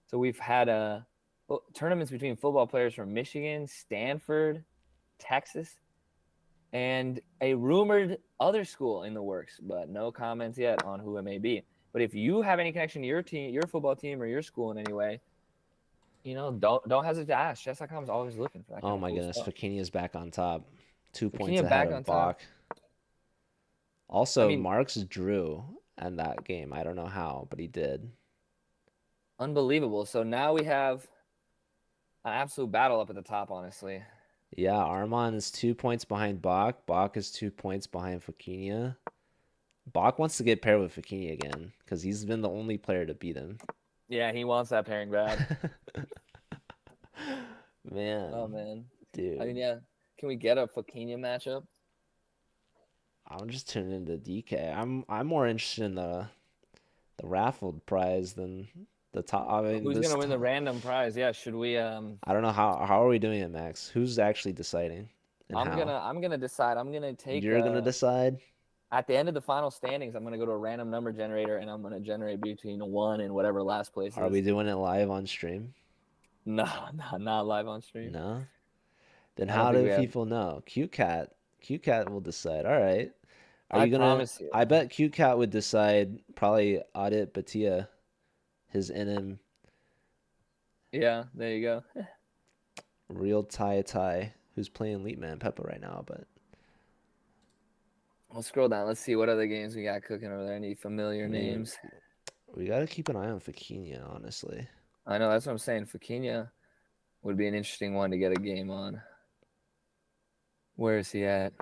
So we've had tournaments between football players from Michigan, Stanford, Texas, and a rumored other school in the works, but no comments yet on who it may be. But if you have any connection to your team, your football team, or your school in any way, you know, don't hesitate to ask. Chess.com is always looking for that. Oh my goodness, Fakini is back on top. 2 points Fakini ahead back of on top. Bach. Also, I mean, Marks drew in that game. I don't know how, but he did. unbelievable. So now we have an absolute battle up at the top, honestly. Yeah, Armand is 2 points behind Bach. Bach is 2 points behind Fakinia. Bach wants to get paired with Fakinia again because he's been the only player to beat him. Yeah, he wants that pairing bad. Oh Man, man. I mean, dude, yeah. Can we get a Fakinia matchup? I'm just tuning into DK. I'm more interested in the raffled prize than the top. I mean, Who's this gonna win the top. random prize? Yeah, should we I don't know how are we doing it, Max? Who's actually deciding and how? I'm gonna decide. I'm gonna take You're gonna decide. at the end of the final standings, I'm gonna go to a random number generator and I'm gonna generate between one and whatever last place Are we is. doing it live on stream? No, not live on stream. No. Then I don't how think do we have. people know? Q Cat will decide. All right. Are I you gonna? promise you. I bet Q Cat would decide. Probably Audit Batia, his NM Yeah, there you go. real Tai, who's playing Leap Man Peppa right now. But We'll scroll down. Let's see what other games we got cooking over there. Any familiar I mean, names? we gotta keep an eye on Fakinia, honestly. I know that's what I'm saying. Fakinia would be an interesting one to get a game on. Where is he at?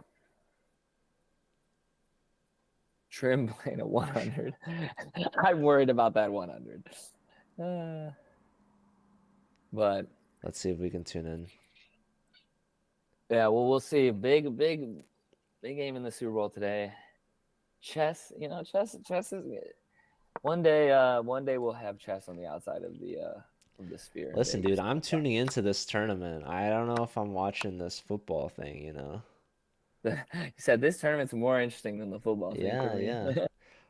Trim playing a 100. I'm worried about that 100. But Let's see if we can tune in. yeah, well, we'll see. Big game in the Super Bowl today. Chess, chess is one day. One day we'll have chess on the outside of the sphere in Listen, dude, Vegas. I'm tuning into this tournament. I don't know if I'm watching this football thing, You said this tournament's more interesting than the football thing for Yeah, me. yeah.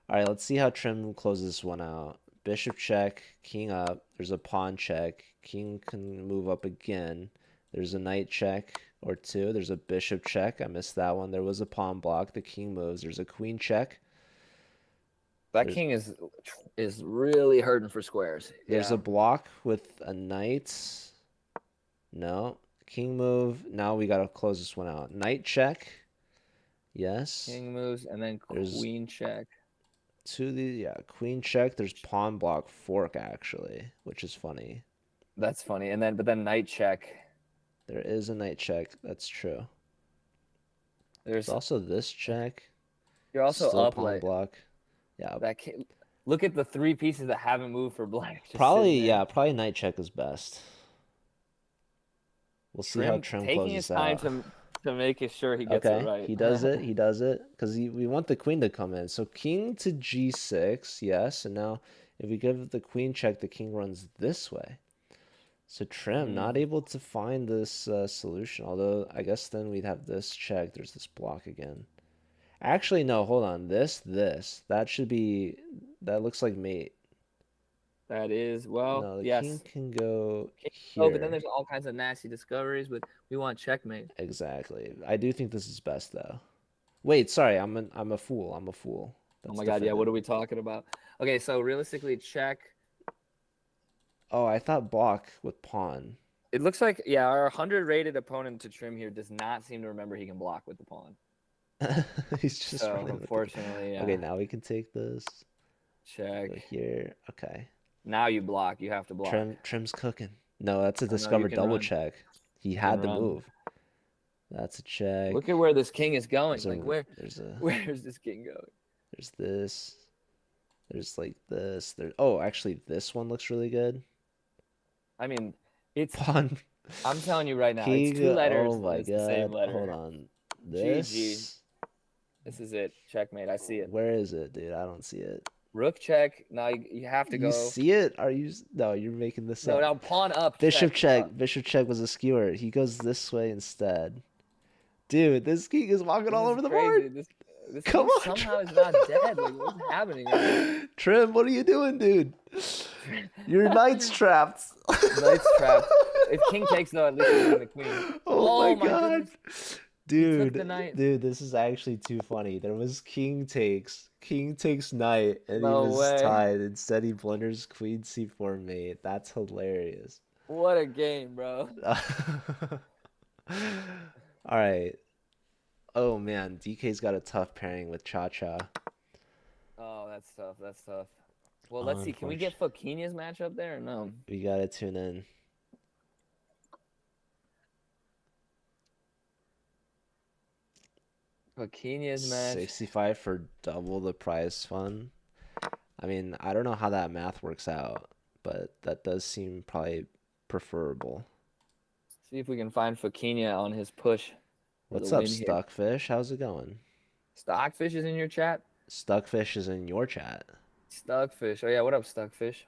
All right, let's see how Trim closes this one out. Bishop check, king up. There's a pawn check. King can move up again. There's a knight check or two. There's a bishop check. I missed that one. There was a pawn block. The king moves. There's a queen check. That There's king is really hurting for squares. there's Yeah, a block with a knight. No. King move. Now we gotta close this one out. Knight check. Yes. king moves and then There's queen check. queen check. There's pawn block fork actually, which is funny. That's funny. And then but then knight check. There is a knight check. That's true. There's There's also this check. you're also Still up pawn like block. Yeah. that. Look at the three pieces that haven't moved for black. Just Probably, sitting there. yeah, probably knight check is best. We'll see how Trim Taking his closes time out. to make sure he gets it Okay, right. he does it. He does it because we want the queen to come in. So king to g6, yes. And now if we give the queen check, the king runs this way. So Trim not able to find this solution. Although I guess then we'd have this check. There's this block again. Actually, no. Hold on. This. That should be. That looks like mate. That is well, No, the yes. king can go Oh, but then here. there's all kinds of nasty discoveries. But we want checkmate. Exactly. I do think this is best though. Wait, sorry. I'm a fool. I'm a fool. Oh That's my God, yeah. What defended. are we talking about? Okay, so realistically, check. Oh, I thought block with pawn. It looks like yeah, our 100 rated opponent to Trim here does not seem to remember he can block with the pawn. He's just So running with unfortunately, yeah. Okay, now we can take this. Check. Go here. Okay. Now you block. You have to block. Trim's cooking. No, that's a Oh, no, you discovered can double run. check. He You had can the run. move. That's a check. Look at where this king is going. There's Like there's a where's this king going? there's this. There's like this. There. Oh, actually, this one looks really good. I mean, it's. Pawn. I'm telling you right now, King. it's two letters. Oh my It's the same god. letter. Hold on. GG. This. This is it. Checkmate. I see it. Where is it, dude? I don't see it. Rook check. Now you have to go. You see it? Are you? No, you're making this No, up. now pawn up. Bishop check. Uh, Bishop check was a skewer. He goes this way instead. Dude, this king is walking this all is over the crazy. board. This Come king on, somehow is not dead. Like what's happening? Right now? Trim, what are you doing, dude? Your knight's trapped. Knight's trapped. If king takes though, at least he's in the queen. Oh my god. Goodness. Dude, the knight. dude, this is actually too funny. There was king takes knight, and No he was way. tied. Instead, he blunders queen c4 mate. That's hilarious. What a game, bro. All right. Oh man, DK's got a tough pairing with Cha Cha. Oh, that's tough. That's tough. Well, let's see. Can we get Fakinia's matchup there or no? We gotta tune in. Fokinia's match. 65 for double the prize fund. I mean, I don't know how that math works out, but that does seem probably preferable. See if we can find Fokinia on his push for the What's up, win here. Stuckfish? How's it going? Stockfish is in your chat? Stuckfish is in your chat. Stuckfish. Oh yeah, what up, Stuckfish?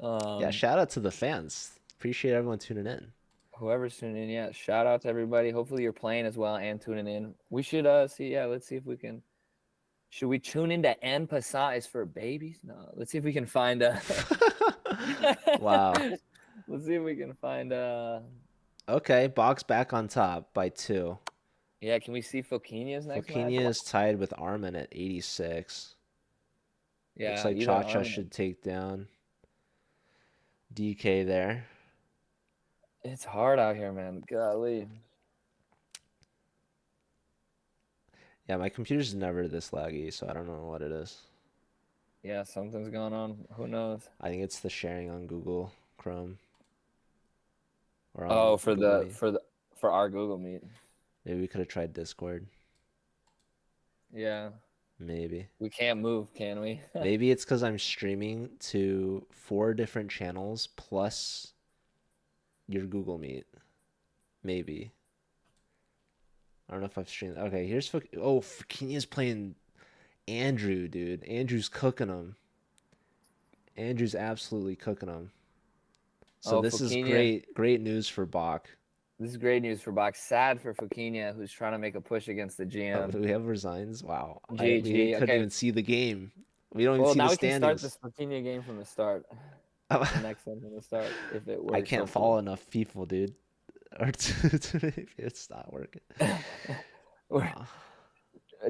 Yeah, Um, shout out to the fans. Appreciate everyone tuning in. whoever's tuning in, yeah. Shout out to everybody. Hopefully you're playing as well and tuning in. We should see, yeah, let's see if we can. Should we tune into En Passant is for babies? No, let's see if we can find Wow. let's see if we can find Okay, box back on top by 2. yeah, can we see Fokinia's next match? Fokinia is tied with Armin at 86. Looks Yeah, like either Cha-Cha arm. should take down DK there. It's hard out here, man. Golly. Yeah, my computer's never this laggy, so I don't know what it is. Yeah, something's going on. Who knows? I think it's the sharing on Google Chrome or on Oh, Google Meet. for our Google Meet. Maybe we could have tried Discord. Yeah. Maybe. We can't move, can we? Maybe it's because I'm streaming to 4 different channels plus your Google Meet. Maybe. I don't know if I've streamed. Okay, here's Fokinia's playing Andrew, dude. Andrew's cooking him. Andrew's absolutely cooking him. So this is Fokinia. great news for Bach. This is great news for Box. Sad for Fokinia, who's trying to make a push against the Oh, GM. do we have resigns? Wow. We GG. couldn't Okay. even see the game. We don't even Well, see now the we can start standings. this Fokinia game from the start. The next one from the start, if it works. I can't hopefully. follow enough people, dude. Or it's not working.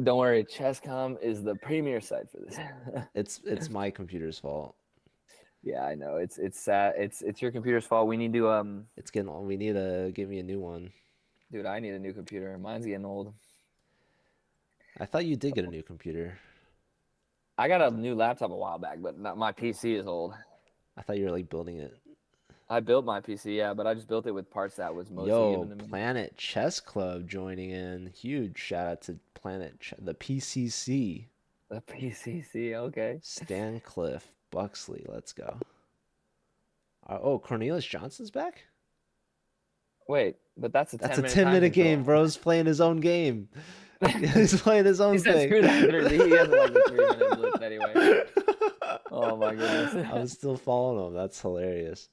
Don't worry, Chess.com is the premier site for this. It's my computer's fault. Yeah, I know. It's sad. It's your computer's fault. We need to It's getting. We need to give me a new one. dude, I need a new computer. Mine's getting old. I thought you did get a new computer. I got a new laptop a while back, but my PC is old. I thought you were like building it. I built my PC, yeah, but I just built it with parts that was mostly given to me. Planet Chess Club joining in. Huge shout out to the PCC. The PCC, okay. Stancliffe Buxley, let's go. Oh, Cornelius Johnson's back? Wait, but that's a 10 That's a minute 10-minute game. Bro's playing his own game. He's playing his own He said, thing. screw that. He has like a 3 minute blitz anyway. Oh my goodness. I'm still following him. That's hilarious.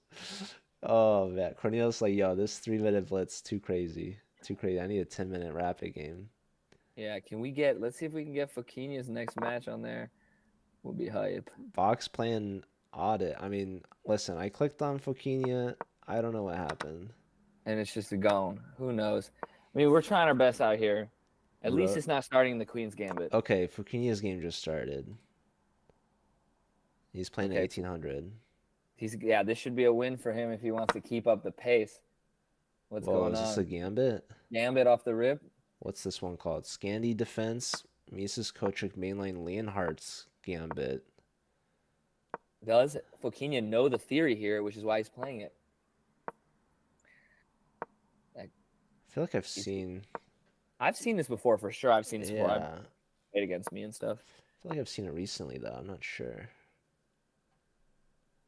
Oh man, Cornelius like, yo, this 3-minute blitz too crazy. Too crazy. I need a 10-minute rapid game. Yeah, let's see if we can get Fokinia's next match on there. We'll be hype. Box playing audit. I mean, listen, I clicked on Fokinia. I don't know what happened. And it's just a gone. Who knows? I mean, we're trying our best out here. At least it's not starting the Queen's Gambit. Okay, Fokinia's game just started. He's playing at 1800. This should be a win for him if he wants to keep up the pace. What's going on? Is this a gambit? Gambit off the rip? What's this one called? Scandi Defense, Mises Kotrick Mainline Leonhardt's Gambit. Does Fokinia know the theory here, which is why he's playing it? I feel like I've seen this before for sure. I've seen this before. Yeah. I've played against me and stuff. I feel like I've seen it recently though. I'm not sure.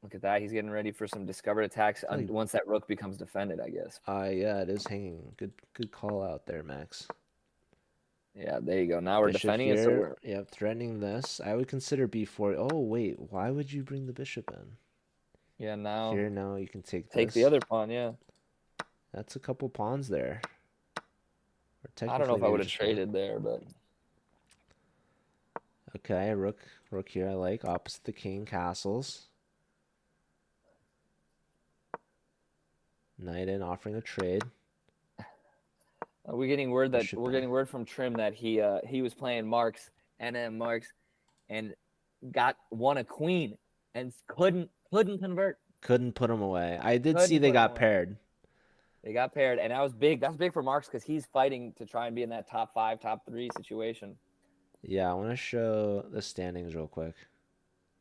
Look at that. He's getting ready for some discovered attacks once that rook becomes defended, I guess. Yeah, it is hanging. Good call out there, Max. Yeah, there you go. Now we're Bishop defending here. it. So we're... Yep, threatening this. I would consider b4. Oh, wait. Why would you bring the bishop in? Yeah, now... Here, now you can take this. Take the other pawn, yeah. That's a couple pawns there. I don't know if I would have traded there, but... Okay, rook here I like. Opposite the king, castles. Knight in, offering a trade. We're getting word from Trim that he was playing Marks, NM Marks, and won a queen and couldn't convert. Couldn't put him away. I did see they got paired. They got paired, and that was big. That's big for Marks because he's fighting to try and be in that top 5, top 3 situation. Yeah, I want to show the standings real quick.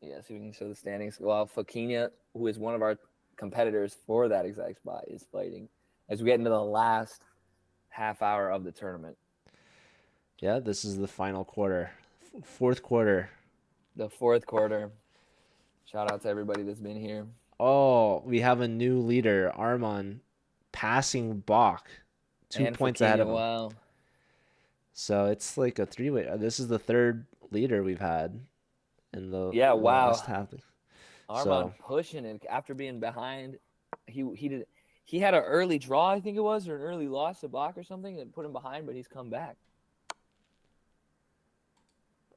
Yeah, so we can show the standings. Well, Fokinia, who is one of our competitors for that exact spot, is fighting as we get into the last half hour of the tournament. Yeah, this is the final quarter. Fourth quarter. The fourth quarter. Shout out to everybody that's been here. Oh, we have a new leader, Armon, passing Bach, two And points ahead Fakinia, of him. wow. So it's like a three-way. This is the third leader we've had in the Yeah, wow. last half. Armand So, pushing it after being behind. He had an early draw, I think it was, or an early loss to Bach or something and put him behind, but he's come back.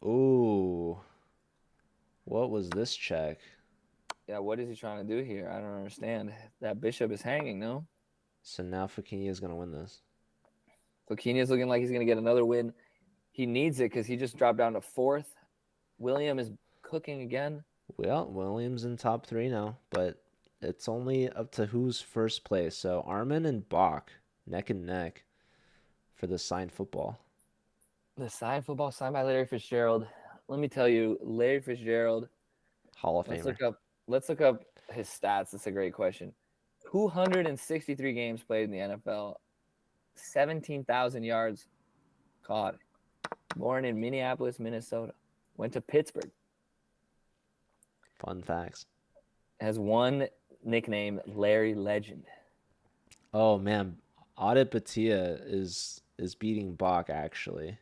ooh, what was this check? Yeah, what is he trying to do here? I don't understand. That bishop is hanging, no? So now Fakinia is gonna win this. Fakinia's looking like he's going to get another win. He needs it because he just dropped down to fourth. William is cooking again. Well, Williams in top three now, but it's only up to who's first place. So Armin and Bach neck and neck for the signed football. The signed football signed by Larry Fitzgerald. Let me tell you, Larry Fitzgerald. Hall of Let's Famer. Let's look up his stats. That's a great question. 263 games played in the NFL, 17,000 yards caught. Born in Minneapolis, Minnesota. Went to Pittsburgh. Fun facts. Has one nickname, Larry Legend. Oh man, Audit Batia is beating Bach actually,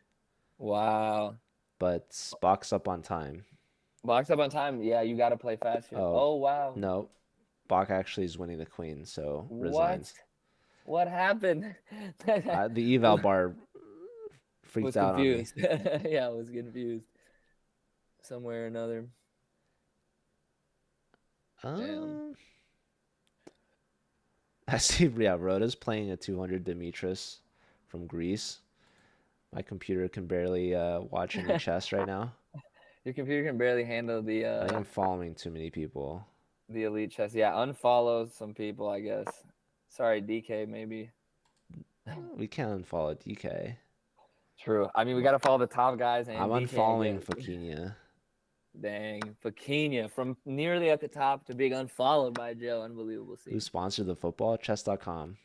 Wow. but Bach's up on time. Box up on time. Yeah, you got to play fast here. Oh Oh, wow. no, Bach actually is winning the queen, so What? resigns. What happened? The eval bar freaked Was out on me. confused. Yeah, I was confused. Somewhere or another. Damn. I see. Yeah, Rhoda's playing a 200 Demetris from Greece. My computer can barely watch any chess right now. Your computer can barely handle I think I'm following too many people. the elite chess. Yeah, unfollow some people, I guess. Sorry, DK, maybe. We can't unfollow DK. True. I mean, we got to follow the top guys and I'm DK, unfollowing I guess. Fakinia. Dang. Fakinia from nearly at the top to being unfollowed by Joe. Unbelievable Who scene. sponsored the football? Chess.com.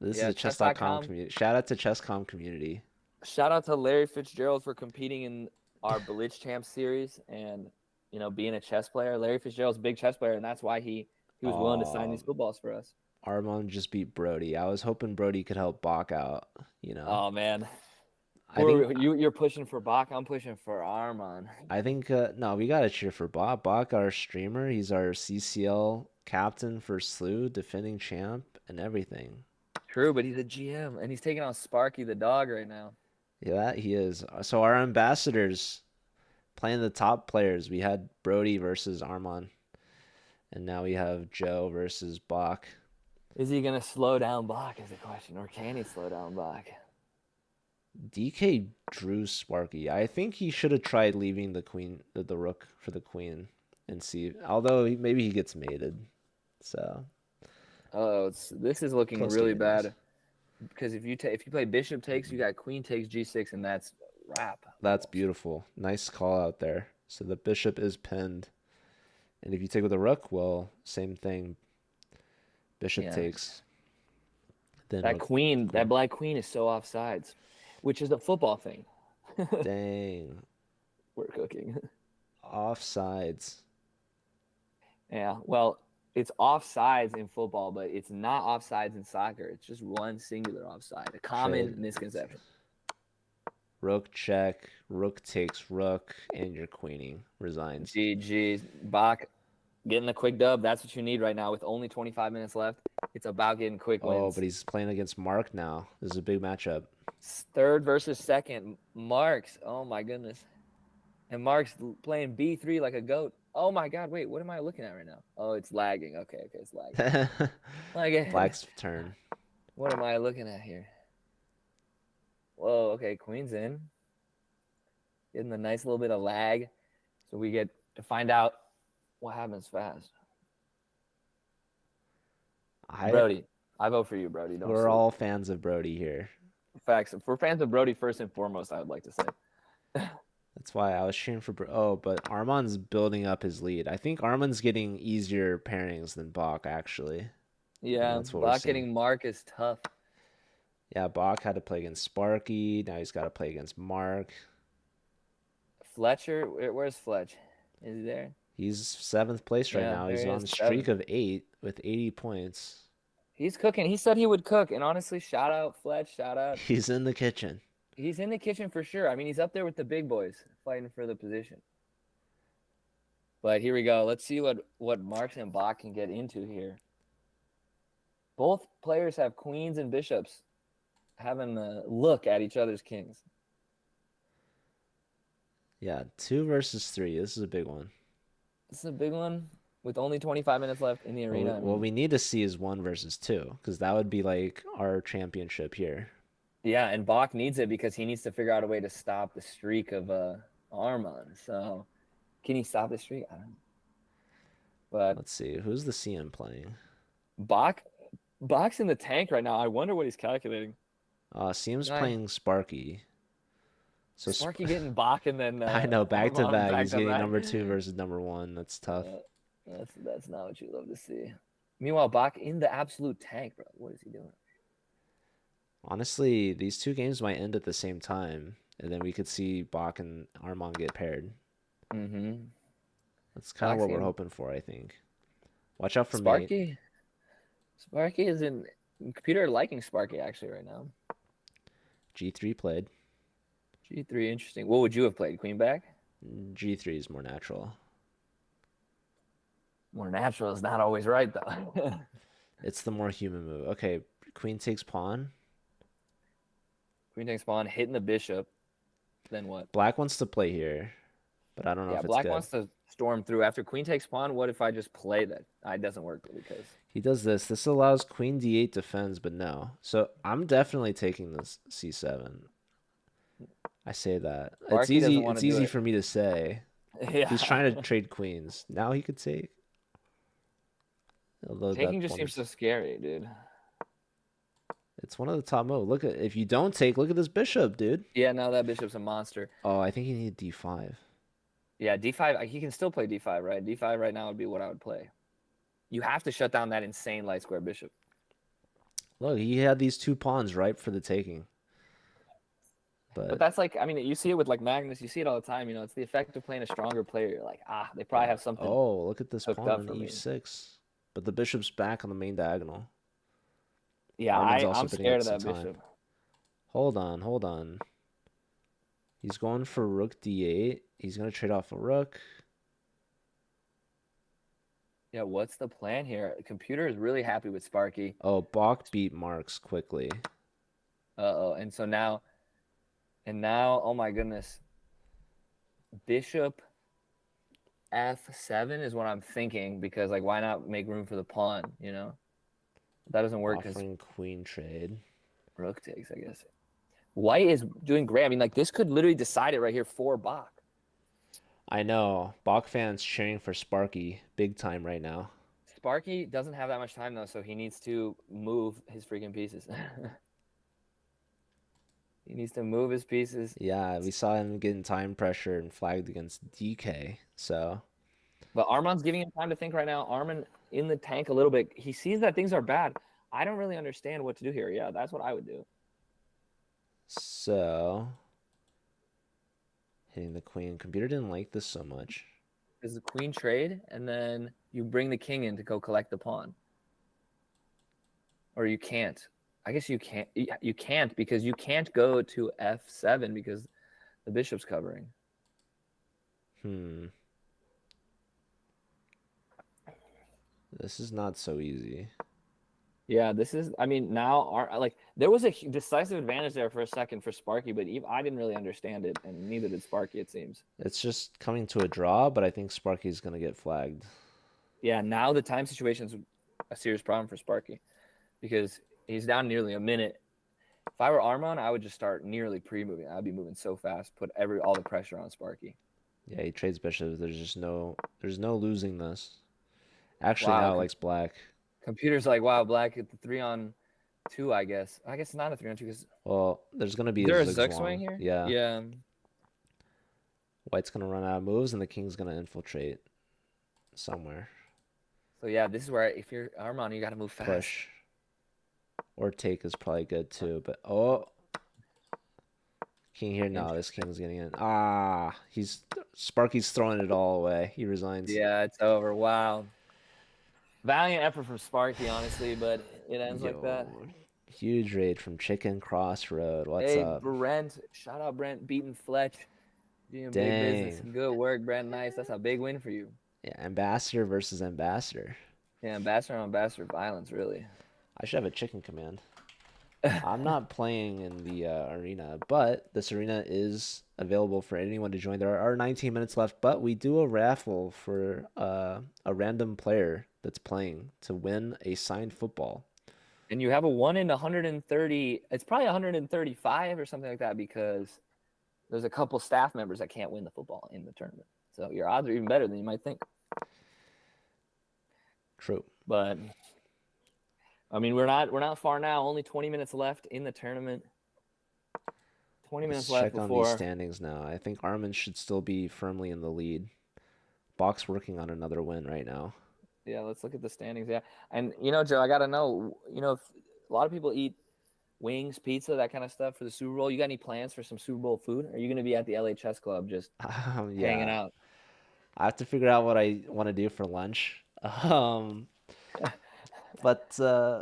This is Yeah, a chess.com chess.com. community. Shout out to chess.com community. Shout out to Larry Fitzgerald for competing in our LVIII Champs series and, being a chess player. Larry Fitzgerald's a big chess player, and that's why he was willing to sign these footballs for us. Armon just beat Brody. I was hoping Brody could help Bach out, Oh, man. I think You're pushing for Bach. I'm pushing for Armon. no, we gotta cheer for Bach. Bach, our streamer, he's our CCL captain for SLU, defending champ, and everything. True, but he's a GM, and he's taking on Sparky the dog right now. Yeah, he is. So our ambassadors playing the top players. We had Brody versus Armon, and now we have Joe versus Bach. Is he going to slow down Bach is the question, or can he slow down Bach? DK drew Sparky. I think he should have tried leaving the queen, the rook for the queen, and see. Although maybe he gets mated. So. Oh, this is looking Close really to bad. Because if you play bishop takes, you got queen takes g6, and that's wrap. That's beautiful. Nice call out there. So the bishop is pinned, and if you take with a rook, well, same thing. Bishop takes. Then that queen, that black queen, is so offsides, which is a football thing. Dang. We're cooking. Offsides. Yeah, well, it's offsides in football, but it's not offsides in soccer. It's just one singular offside, a common misconception. Rook check, rook takes rook, and your queening resigns. GG. Bach getting a quick dub. That's what you need right now with only 25 minutes left. It's about getting quick wins. Oh, but he's playing against Mark now. This is a big matchup. Third versus second. Marks. Oh, my goodness. And Mark's playing B3 like a goat. Oh, my God. Wait, what am I looking at right now? Oh, it's lagging. Okay, it's lagging. Black's turn. What am I looking at here? Whoa, okay, queen's in. Getting a nice little bit of lag. So we get to find out what happens fast. Brody, I vote for you, Brody. We're all fans of Brody here. Facts. If we're fans of Brody first and foremost, I would like to say. That's why I was cheering for but Armon's building up his lead. I think Armon's getting easier pairings than Bach, actually. Yeah, Bach getting Mark is tough. Yeah, Bach had to play against Sparky. Now he's got to play against Mark. Fletcher, where's Fletch? Is he there? He's seventh place right Yeah, now. there He's he on is, a streak seven. of 8 with 80 points. He's cooking. He said he would cook, and honestly, shout out Fletch, shout out. He's in the kitchen. He's in the kitchen for sure. I mean, he's up there with the big boys fighting for the position. But here we go. Let's see what Marks and Bach can get into here. Both players have queens and bishops having a look at each other's kings. Yeah, 2 versus 3. This is a big one. This is a big one with only 25 minutes left in the What we, arena. I what mean, we need to see is 1 versus 2, because that would be like our championship here. yeah, and Bach needs it because he needs to figure out a way to stop the streak of Armand. So, can he stop the streak? I don't know. But Let's see. Who's the CM playing? Bach's in the tank right now. I wonder what he's calculating. CM's Guy, playing Sparky. So Sparky getting Bach and then I know, back to Armand back. back He's to getting back. number 2 versus number 1. That's tough. That's not what you love to see. Meanwhile, Bach in the absolute tank, bro. What is he doing? Honestly, these 2 games might end at the same time, and then we could see Bach and Armand get paired. Mm-hmm. That's kind of what we're hoping for, I think. Watch out for mate. Sparky is in computer liking Sparky actually right now. G3 played. G3, interesting. What would you have played? Queen back? G3 is more natural. More natural is not always right though. It's the more human move. Okay, queen takes pawn. Queen takes pawn, hitting the bishop. Then what? Black wants to play here, but I don't know Yeah, if it's Black good. wants to storm through. After queen takes pawn, what if I just play that? It doesn't work because He does this. This allows queen d8 defends, but no. So I'm definitely taking this c7. I say that. It's Sparky doesn't easy. want It's to do easy it. for me to say. Yeah. He's trying to trade queens. Now he could take. Although Taking that just one seems is, so scary, dude. it's one of the top moves. Look at if you don't take, look at this bishop, dude. Yeah, now that bishop's a monster. Oh, I think he needed d5. Yeah, d5. He can still play d5, right? D5 right now would be what I would play. You have to shut down that insane light square bishop. Look, he had these 2 pawns ripe for the taking. But that's like, I mean, you see it with like Magnus. You see it all the time. You know, it's the effect of playing a stronger player. You're like, they probably have something Oh, look at this hooked pawn up on for me. e6. But the bishop's back on the main diagonal. Yeah, Armin's also I'm picking scared up of that some time. bishop. Hold on. He's going for rook d8. He's going to trade off a rook. Yeah, what's the plan here? The computer is really happy with Sparky. Oh, Bach beat Marks quickly. Uh-oh. And now, oh my goodness. Bishop f7 is what I'm thinking because, like, why not make room for the pawn, you know? That doesn't work because Offering queen trade. rook takes, I guess. White is doing great. I mean, like, this could literally decide it right here for Bach. I know. Bach fans cheering for Sparky big time right now. Sparky doesn't have that much time, though, so he needs to move his freaking pieces. He needs to move his pieces. Yeah, we saw him getting time pressure and flagged against DK, so. But Armand's giving him time to think right now. Armand in the tank a little bit. He sees that things are bad. I don't really understand what to do here. Yeah, that's what I would do. So. Hitting the queen. Computer didn't like this so much. Is the queen trade, and then you bring the king in to go collect the pawn. Or you can't. I guess you can't. You can't because you can't go to f7 because the bishop's covering. This is not so easy. Yeah, this is. I mean, now like there was a decisive advantage there for a second for Sparky, but I didn't really understand it, and neither did Sparky. It seems. It's just coming to a draw, but I think Sparky's gonna get flagged. Yeah, now the time situation's a serious problem for Sparky because he's down nearly a minute. If I were Armand, I would just start nearly pre-moving. I'd be moving so fast, put all the pressure on Sparky. Yeah, he trades bishops. There's no losing this. Actually, Wow, now likes black. Computer's like, wow, black at the 3-on-2, I guess. I guess not a 3-on-2 because Well, there's gonna be there a zugzwang swing here. Yeah. Yeah. White's gonna run out of moves, and the king's gonna infiltrate somewhere. So yeah, this is where if you're Armand, you got to move fast. Push. Or take is probably good too. But oh, king here. No, this Interesting. king's getting in. Ah, Sparky's throwing it all away. He resigns. Yeah, it's over. Wow. Valiant effort from Sparky, honestly, but it ends like that. Yo, huge raid from Chicken Crossroad. What's Hey, up? Brent. Shout out Brent beating Fletch. Doing big business. Dang. Good work, Brent. Nice. That's a big win for you. Yeah, ambassador versus ambassador. Yeah, ambassador on ambassador violence, really. I should have a chicken command. I'm not playing in the arena, but this arena is available for anyone to join. There are 19 minutes left, but we do a raffle for a random player that's playing to win a signed football. And you have a 1 in 130. It's probably 135 or something like that because there's a couple staff members that can't win the football in the tournament. So your odds are even better than you might think. True. But I mean, we're not far now. Only 20 minutes left in the tournament. 20 minutes Let's left check on these before. standings now. I think Armin should still be firmly in the lead. Bach's working on another win right now. Yeah, let's look at the standings. Yeah, and Joe, I gotta know. If a lot of people eat wings, pizza, that kind of stuff for the Super Bowl. You got any plans for some Super Bowl food? Are you gonna be at the LHS club just hanging Yeah, out? I have to figure out what I want to do for lunch. But oh,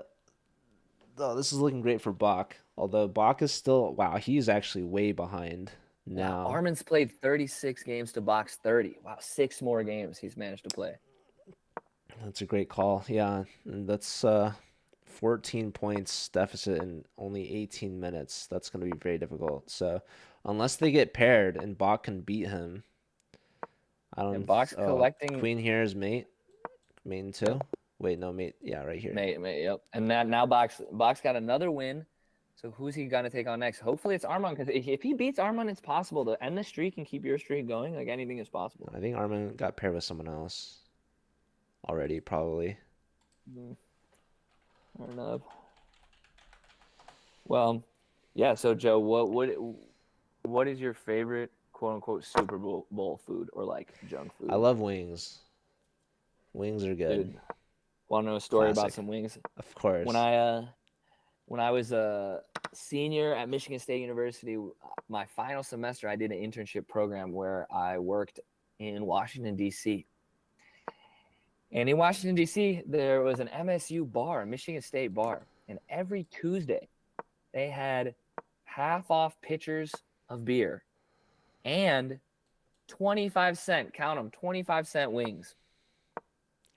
this is looking great for Bach. Although Bach is still, wow, he's actually way behind Wow, now. Armin's played 36 games to Bach's 30. Wow, 6 more games he's managed to play. That's a great call. Yeah, and that's 14 points deficit in only 18 minutes. That's going to be very difficult. So, unless they get paired and Bach can beat him, I don't. And Bach's Oh, collecting. Queen here is mate. Main two. Yep. Wait, no, mate. Yeah, right here. Mate, yep. And now Bach's got another win. So who's he gonna take on next? Hopefully it's Armand, because if he beats Armand, it's possible to end the streak and keep your streak going. Like anything is possible. I think Armin got paired with someone else already, probably. Fair enough. Well, yeah. So Joe, what is your favorite quote unquote Super Bowl food or like junk food? I love wings. Wings are good. Dude, want to know a story about Classic. some wings? Of course. When I was a senior at Michigan State University, my final semester, I did an internship program where I worked in Washington, D.C. And in Washington, D.C., there was an MSU bar, a Michigan State bar. And every Tuesday, they had half-off pitchers of beer and 25-cent, count them, 25-cent wings.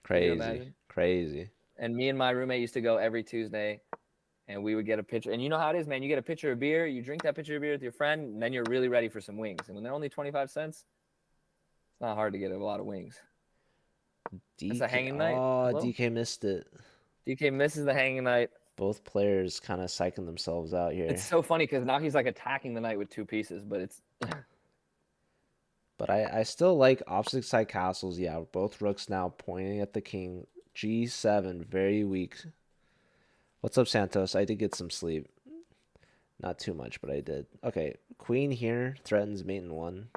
Crazy. Crazy. And me and my roommate used to go every Tuesday. And we would get a pitcher. And you know how it is, man. You get a pitcher of beer, you drink that pitcher of beer with your friend, and then you're really ready for some wings. And when they're only 25 cents, it's not hard to get a lot of wings. It's a hanging night. Oh, hello? DK missed it. DK misses the hanging night. Both players kind of psyching themselves out here. It's so funny because now he's like attacking the knight with 2 pieces, but it's... But I still like opposite side castles. Yeah, both rooks now pointing at the king. G7, very weak. What's up, Santos? I did get some sleep. Not too much, but I did. Okay, queen here threatens mate in 1.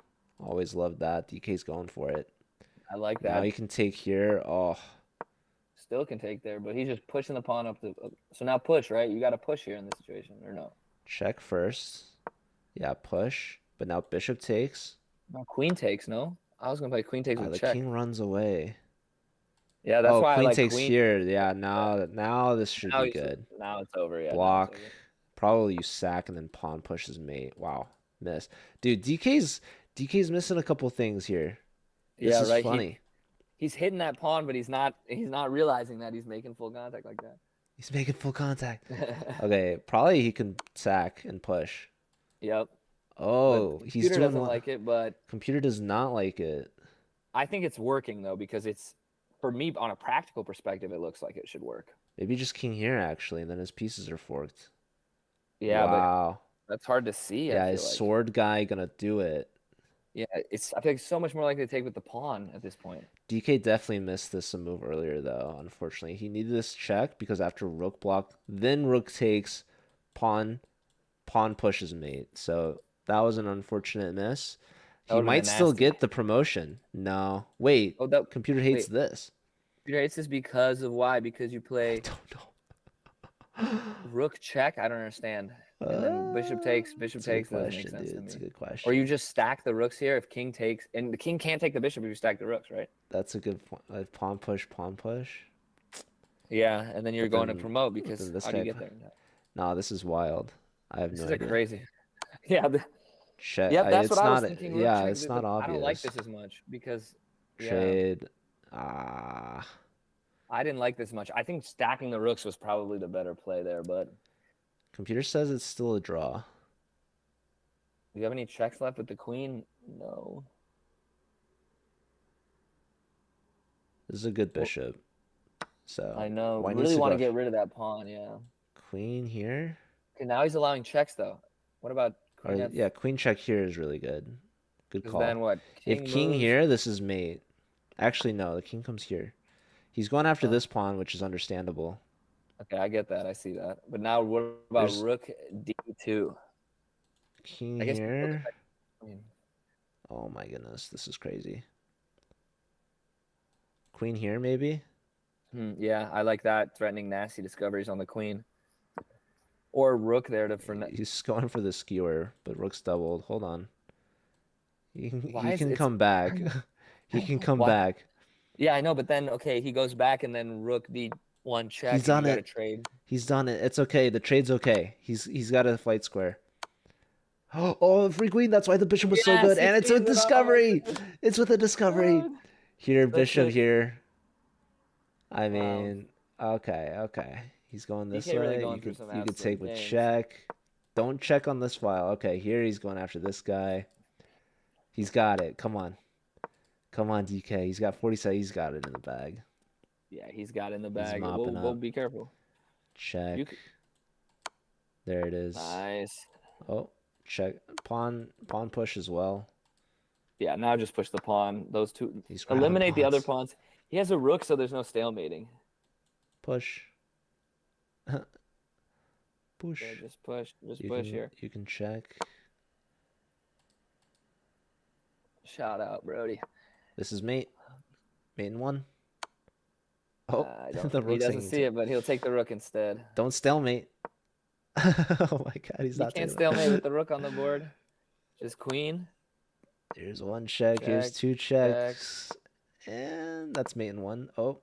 Always loved that. DK's going for it. I like that. Now you can take here. Oh. Still can take there, but he's just pushing the pawn up. So now push, right? You got to push here in this situation, or no? Check first. Yeah, push. But now bishop takes. No, queen takes, no? I was going to play queen takes with the check. King runs away. Yeah, that's why queen I like takes queen. Here. Yeah, now this should be good. Now it's over, yeah. Block. Probably you sack and then pawn pushes mate. Wow, miss. Dude, DK's missing a couple things here. This is funny. He's hitting that pawn, but he's not realizing that he's making full contact like that. He's making full contact. Okay, probably he can sack and push. Yep. Oh, he's doing doesn't like it, but computer does not like it. I think it's working though, because it's, for me, on a practical perspective, it looks like it should work. Maybe just king here actually, and then his pieces are forked. Yeah, wow. But that's hard to see. Yeah, his sword guy gonna do it. Yeah, I feel like it's so much more likely to take with the pawn at this point. DK definitely missed this move earlier though, unfortunately. He needed this check because after rook block, then rook takes, pawn pushes mate. So that was an unfortunate miss. He might still get the promotion. No. Wait. Oh, that computer hates this. Computer hates this because of why? Because you play... I don't know. Rook check? I don't understand. And then bishop It's a good takes doesn't make question, sense dude. to It's a me. good Or you question. just stack the rooks here if king takes, and the king can't take the bishop if you stack the rooks, right? That's a good point. Like pawn push, pawn push. Yeah, and then you're But going to then, promote but because then this how do you guy. get there? Nah, this is wild. I have This no is a idea. crazy. Yeah, Check. yep, that's what It's I was not. thinking. Rook Yeah, check. it's not I don't like obvious. this as much because, yeah, Trade. Ah. I didn't like this much. I think stacking the rooks was probably the better play there. But Computer says it's still a draw. do you have any checks left with the queen? No. This is a good Well, bishop. So I know. white needs Really to want go to get rid of that pawn. Yeah. queen here. Okay, now he's allowing checks though. What about Or queen F? yeah, queen check here is really good. Good Because call. then what? If King king moves. here, this is mate. Actually, no, the king comes here. He's going after Uh, this pawn, which is understandable. okay, I get that. I see that. But now what about There's rook D2? king I guess you still here. defend. I mean, Oh my goodness, this is crazy. Queen here, maybe? yeah, I like that. Threatening nasty discoveries on the queen. Or rook there to for. He's going for the skewer, but rook's doubled. Hold on. Why He is can it's come back. He can come why? back. Yeah, I know, but then okay, he goes back and then rook D1 He's check, and you done got to it. trade. He's done it. It's okay. The trade's okay. He's got a flight square. Oh, free queen. That's why the bishop was so Yes, good. he And it's sees with it. Oh my discovery. goodness. It's with a discovery. Oh, Here, that's bishop it. here. I Wow. mean, okay, okay. He's going this DK really way. going through some You could absolute take with games. check. Don't check on this file. Okay, here he's going after this guy. He's got it. Come on. Come on, DK. He's got 47. He's got it in the bag. Yeah, he's got in the He's bag. mopping We'll up. be careful. You Check. c There it is. Nice. Oh, check. Pawn push as well. Yeah, now just push the pawn. Those two He's grabbing eliminate the other pawns. pawns. He has a rook, so there's no stalemating. Push. Yeah, Push. just push here. You can check. Shout out, Brody. This is mate. Mate in one. Oh, I don't. the He rook's doesn't hanging see too. it, but he'll take the rook instead. Don't stalemate. Oh my god, he's You not can't taking stalemate with that. the rook on the board. Just queen. Here's one check. Here's Check. two Check. checks. And that's mate in one. Oh,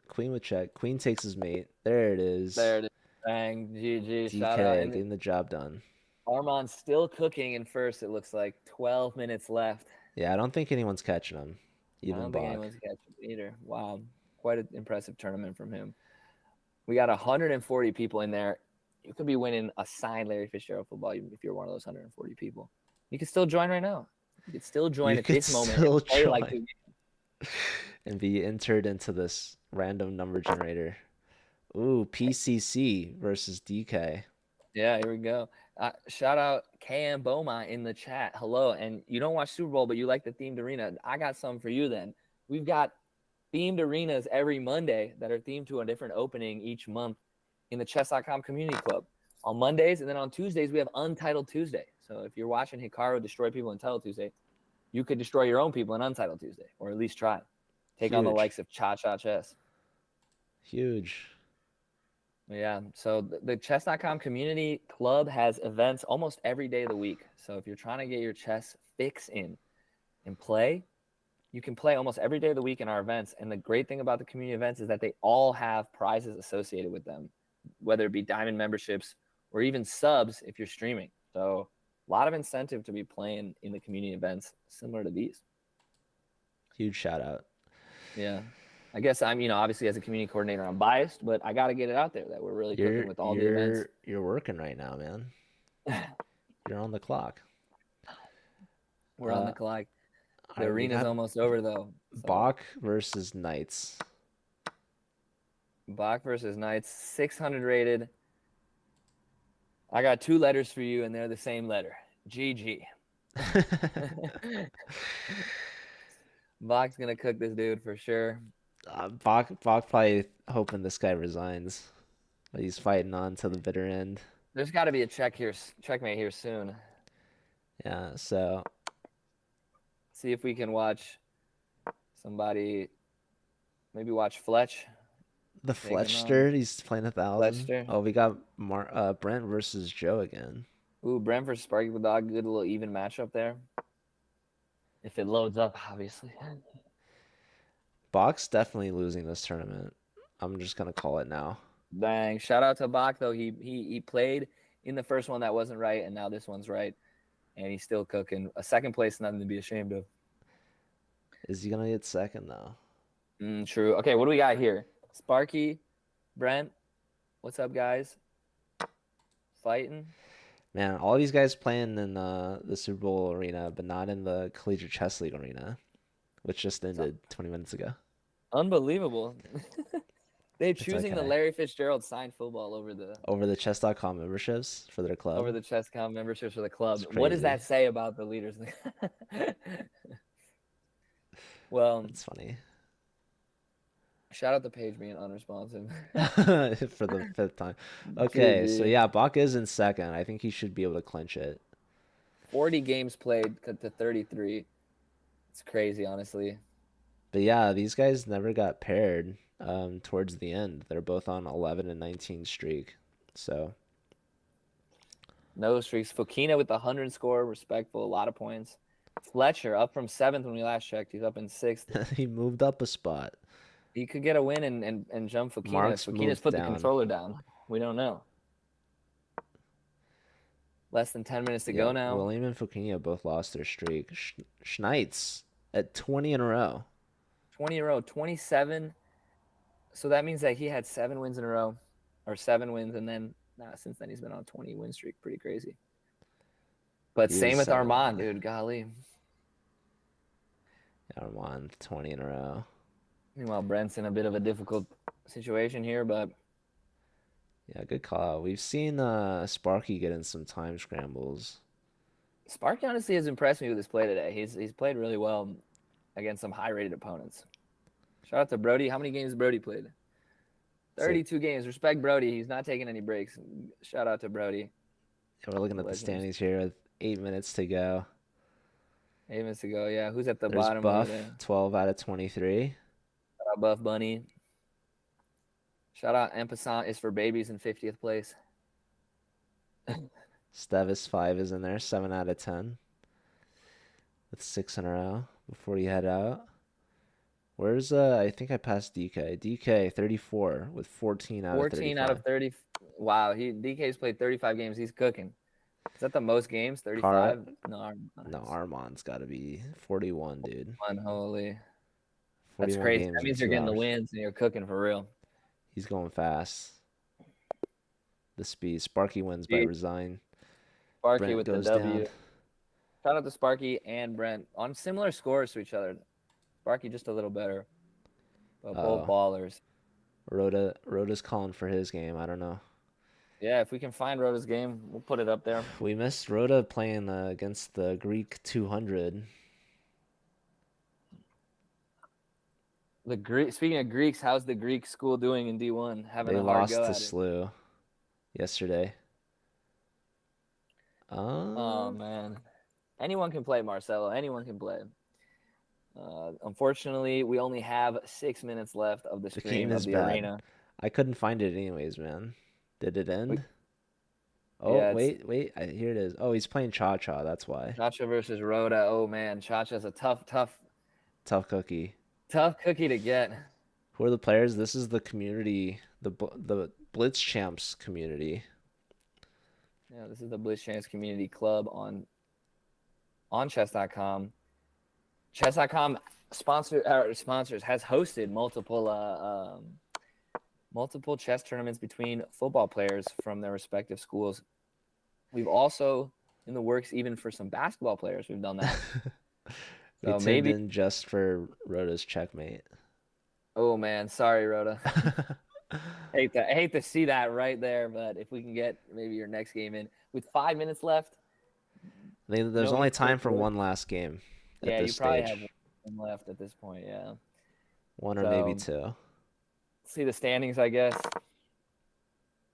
queen with check. Queen takes his mate. There it is. There it is. Bang. GG. Shout out. DK And getting the job done. Armand's still cooking in first. It looks like 12 minutes left. Yeah, I don't think anyone's catching him. I Even don't think Bach. anyone's catching either. Wow. Quite an impressive tournament from him. We got 140 people in there. You could be winning a signed Larry Fitzgerald football if you're one of those 140 people. You can still join right now. You can still join You at could this moment still and play like join and be entered into this random number generator. Ooh, PCC versus DK. Yeah, here we go. Shout out KM Beaumont in the chat. Hello. And you don't watch Super Bowl, but you like the themed arena. I got something for you then. We've got themed arenas every Monday that are themed to a different opening each month in the chess.com community club. On Mondays and then on Tuesdays, we have Untitled Tuesday. So if you're watching Hikaru destroy people in Untitled Tuesday, you could destroy your own people in Untitled Tuesday, or at least try. Take on the Huge. likes of Cha Cha Chess. Huge. Yeah, so the chess.com community club has events almost every day of the week. So if you're trying to get your chess fix in and play, you can play almost every day of the week in our events. And the great thing about the community events is that they all have prizes associated with them, whether it be diamond memberships or even subs if you're streaming. So a lot of incentive to be playing in the community events similar to these. Huge shout out. Yeah. I guess I'm, obviously as a community coordinator, I'm biased, but I got to get it out there that we're really cooking with all the events. You're working right now, man. You're on the clock. We're on the clock. The All right, we arena's have almost over though. So. Bach versus Knights. Bach versus Knights, 600 rated. I got two letters for you, and they're the same letter. GG. Bach's gonna cook this dude for sure. Bach probably hoping this guy resigns, but he's fighting on to the bitter end. There's got to be a checkmate here soon. Yeah, so See if we can watch somebody. Maybe watch Fletch. The taking on Fletcher, he's playing 1,000. Lester. Oh, we got Brent versus Joe again. Ooh, Brent versus Sparky with Dog. Good little even matchup there. If it loads up, obviously. Bach's definitely losing this tournament. I'm just gonna call it now. Dang! Shout out to Bach though. He played in the first one that wasn't right, and now this one's right, and he's still cooking. A second place, nothing to be ashamed of. Is he gonna get second though? True. Okay, what do we got here? Sparky, Brent, what's up, guys? Fighting. Man, all these guys playing in the Super Bowl arena, but not in the Collegiate Chess League arena, which just ended 20 minutes ago. Unbelievable. They're It's choosing the okay. Larry Fitzgerald signed football over the chess.com memberships for their club. over the chess.com memberships for the club. It's What does crazy. that say about the leaders? Well, That's funny. shout out to Paige being unresponsive. For the fifth time. Okay, so GG. yeah, Bach is in second. I think he should be able to clinch it. 40 games played to 33. It's crazy, honestly. But yeah, these guys never got paired towards the end. They're both on 11 and 19 streak. So No streaks. Fokina with the 100 score, respectful, a lot of points. Fletcher up from 7th when we last checked. He's up in 6th. he moved up a spot. He could get a win and jump Fokina. Mark's Fokina's moved put down. the controller down. We don't know. Less than 10 minutes to go now. William and Fokina both lost their streak. Schneitz at 20 in a row. 20 in a row, 27. So that means that he had 7 wins in a row, or 7 wins, and then since then he's been on a 20 win streak. Pretty crazy. But He same is with 7, Armand, yeah. dude. Golly. Armand 20 in a row. Meanwhile, Brent's in a bit of a difficult situation here, but Yeah, good call out. We've seen Sparky get in some time scrambles. Sparky honestly has impressed me with his play today. He's played really well against some high-rated opponents. Shout out to Brody. How many games Brody played? 32 games. Respect Brody. He's not taking any breaks. Shout out to Brody. Yeah, we're looking at the standings here with 8 minutes to go. 8 minutes to go. Yeah, who's at the There's bottom Buff, over there? 12 out of 23. Shout out Buff Bunny. Shout out Empassant is for babies in 50th place. Stevis 5 is in there, 7 out of 10. With 6 in a row before you head out. Where's I think I passed DK. DK 34 with 14 out of 35. 14 out of 30. Wow, DK's played 35 games. He's cooking. Is that the most games? 35? No, Armand's got to be 41, dude. Unholy. 41 That's crazy. games That in means 2 you're getting the hours. wins and you're cooking for real. He's going fast. The speed. Sparky wins by resign. Sparky Brent with the goes W. down. Shout out to Sparky and Brent on similar scores to each other. Sparky just a little better, but both ballers. Rhoda's calling for his game. I don't know. Yeah, if we can find Rhoda's game, we'll put it up there. We missed Rhoda playing against the Greek 200. Speaking of Greeks, how's the Greek school doing in D1? Having They a hard lost go to at it. Slew yesterday. Oh man, anyone can play, Marcelo. Anyone can play. Unfortunately, we only have 6 minutes left of the stream of the arena. I couldn't find it anyways, man. Did it end? Wait. Here it is. Oh, he's playing Cha-Cha. That's why. Cha-Cha versus Rhoda. Oh man, Cha-Cha's a tough cookie. Tough cookie to get. Who are the players? This is the community, the Blitz Champs community. Yeah, this is the Blitz Champs community club on chess.com. Chess.com sponsors has hosted multiple chess tournaments between football players from their respective schools. We've also in the works even for some basketball players. We've done that. So maybe in just for Rhoda's checkmate. Oh man, sorry Rhoda. I hate to see that right there, but if we can get maybe your next game in with 5 minutes left. There's only time for one last game. Yeah, you probably have one left at this point. Yeah, one or maybe two. See the standings, I guess.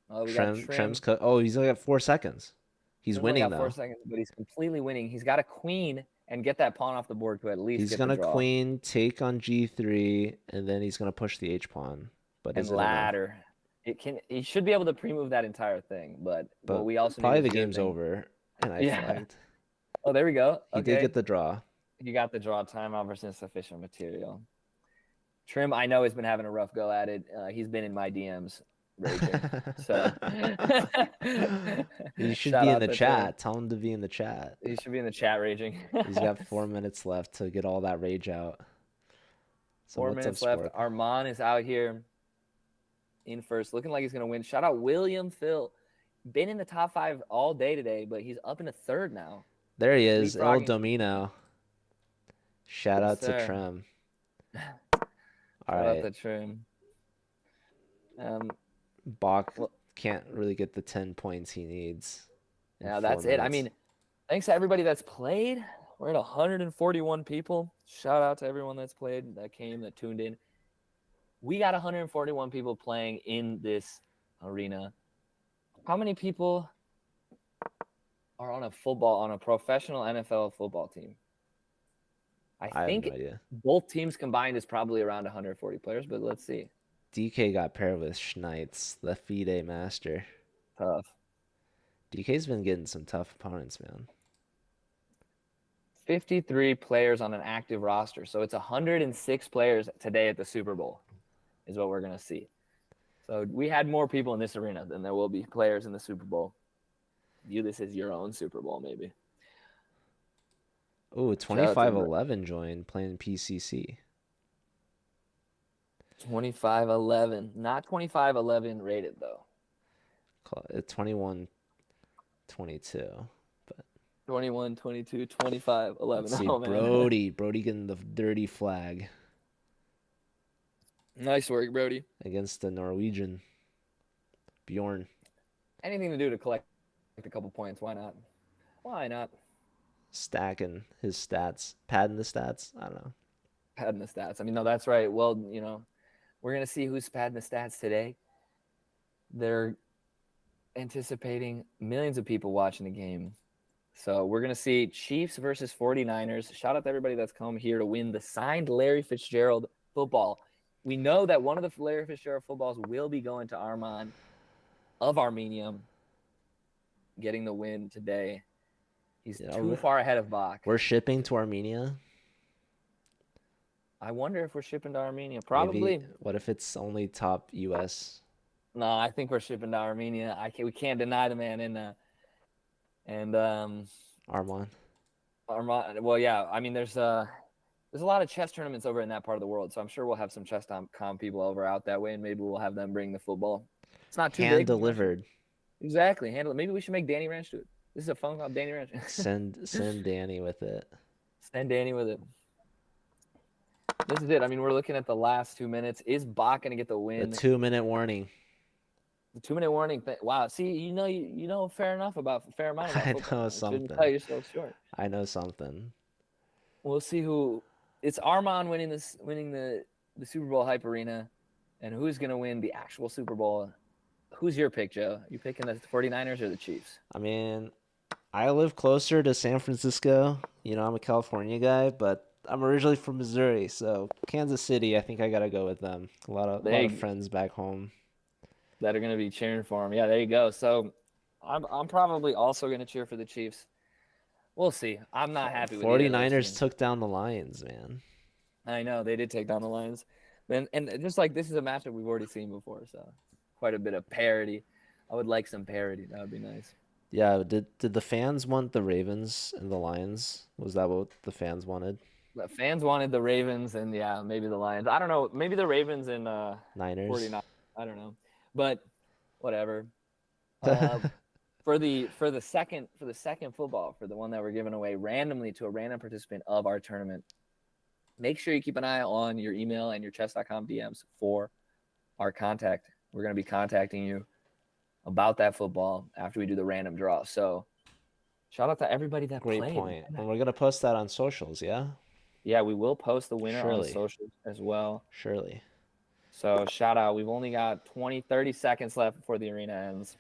Oh, we got Trem's cut. Oh, he's only got 4 seconds. He's winning got though. 4 seconds, but he's completely winning. He's got a queen and get that pawn off the board to at least. He's gonna queen take on G3, and then he's gonna push the H pawn but and is it enough? ladder. He should be able to pre-move that entire thing, but what But we also need probably is the your game's thing. over, and I Yeah. flagged. Oh, there we go. He did Okay. get the draw. You got the draw timeout versus insufficient material. Trim, I know, has been having a rough go at it. He's been in my DMs raging. So He should shout be in out the to Trim. chat. Tell him to be in the chat. He should be in the chat raging. He's got 4 minutes left to get all that rage out. So 4 what's up, minutes left. Spork? Armand is out here in first, looking like he's going to win. Shout out William Phil. Been in the top 5 all day today, but he's up in the third now. There he is, El Leapfrogging. Domino. Shout Yes, out to sir. Trem. All Shout out right. to Trim. Bach can't really get the 10 points he needs. Yeah, that's it. I minutes. mean, thanks to everybody that's played. We're at 141 people. Shout out to everyone that's played, that came, that tuned in. We got 141 people playing in this arena. How many people are on a professional NFL football team? I think have no idea. both teams combined is probably around 140 players, but let's see. DK got paired with Schneitz, the FIDE master. Tough. DK's been getting some tough opponents, man. 53 players on an active roster. So it's 106 players today at the Super Bowl is what we're going to see. So we had more people in this arena than there will be players in the Super Bowl. View this as your own Super Bowl, maybe. Ooh, 2511 joined playing PCC. 2511. Not 2511 rated, though. 2122. 21, 22, 25, 11. Let's see, oh, man. Brody getting the dirty flag. Nice work, Brody. Against the Norwegian. Bjorn. Anything to do to collect a couple points. Why not? Why not? Stacking his stats. Padding the stats? I don't know. Padding the stats. I mean, no, that's right. Well, we're going to see who's padding the stats today. They're anticipating millions of people watching the game. So we're going to see Chiefs versus 49ers. Shout out to everybody that's come here to win the signed Larry Fitzgerald football. We know that one of the Larry Fitzgerald footballs will be going to Armand of Armenia, getting the win today. He's too far ahead of Bach. We're shipping to Armenia? I wonder if we're shipping to Armenia. Probably. Maybe, what if it's only top U.S.? No, I think we're shipping to Armenia. We can't deny the man Armand. Well, yeah. I mean, there's a lot of chess tournaments over in that part of the world, so I'm sure we'll have some chess.com people over out that way, and maybe we'll have them bring the football. It's not too big. Hand delivered. Exactly. Handle it. Maybe we should make Danny Ranch do it. This is a phone call, Danny Ranch. Send Danny with it. Send Danny with it. This is it. I mean, we're looking at the last 2 minutes. Is Bach going to get the win? The 2-minute warning. The 2-minute warning. Wow. See, you know fair enough about fair amount about football. I know something. Shouldn't cut yourself short. I know something. We'll see who. It's Armand winning the Super Bowl hype arena, and who's going to win the actual Super Bowl. Who's your pick, Joe? You picking the 49ers or the Chiefs? I mean, I live closer to San Francisco. I'm a California guy, but I'm originally from Missouri, so Kansas City, I think I got to go with them. A lot of friends back home that are going to be cheering for him. Yeah, there you go. So I'm probably also going to cheer for the Chiefs. We'll see. I'm not happy with 49ers took down the Lions, man. I know. They did take down the Lions. And just like this is a matchup we've already seen before, so quite a bit of parity. I would like some parity. That would be nice. Yeah, did the fans want the Ravens and the Lions? Was that what the fans wanted? The fans wanted the Ravens and, yeah, maybe the Lions. I don't know. Maybe the Ravens and Niners. 49. I don't know. But whatever. For the second football, for the one that we're giving away randomly to a random participant of our tournament, make sure you keep an eye on your email and your chess.com DMs for our contact. We're going to be contacting you about that football after we do the random draw. So shout out to everybody that played. Great point. And we're going to post that on socials, yeah? Yeah, we will post the winner on socials as well. Surely. So shout out. We've only got 30 seconds left before the arena ends.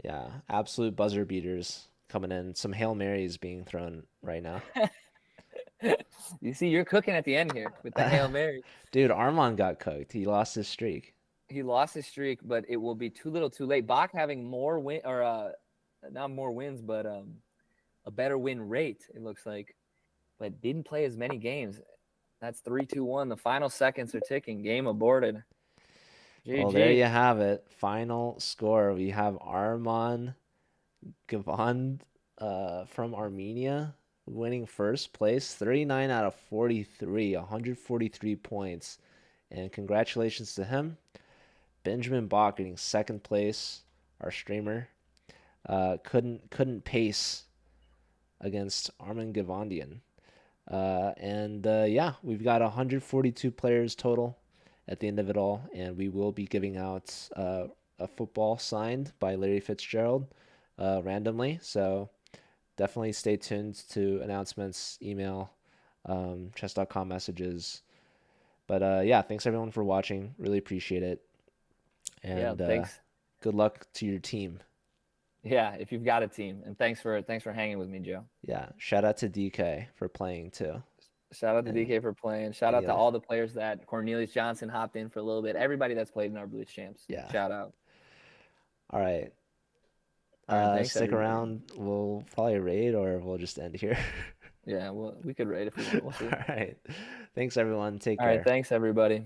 Yeah, absolute buzzer beaters coming in. Some Hail Marys being thrown right now. You see, you're cooking at the end here with the Hail Mary. Dude, Armand got cooked. He lost his streak. He lost his streak, but it will be too little, too late. Bach having more win or not more wins, but a better win rate. It looks like, but didn't play as many games. That's 3-2-1. The final seconds are ticking. Game aborted. Well, there you GG. have it. Final score. We have Arman Gavand from Armenia winning first place, 39 out of 43, 143 points. And congratulations to him. Benjamin Bach getting second place, our streamer. Couldn't pace against Armin Gavandian. Yeah, we've got 142 players total at the end of it all, and we will be giving out a football signed by Larry Fitzgerald randomly. So definitely stay tuned to announcements, email, chess.com messages. But yeah, thanks everyone for watching. Really appreciate it. Yeah, And thanks. good luck to your team. Yeah, if you've got a team, and thanks for hanging with me, Joe. Yeah, shout out to DK for playing too. Shout out to And DK for playing. Shout out any to other, all the players that Cornelius Johnson hopped in for a little bit. Everybody that's played in our Blitz champs. yeah. Shout out. All right. All right, thanks Stick everybody. around. We'll probably raid or we'll just end here. Yeah, well, we could rate if we want. We'll see. All right. Thanks everyone. Take All right, care. thanks everybody.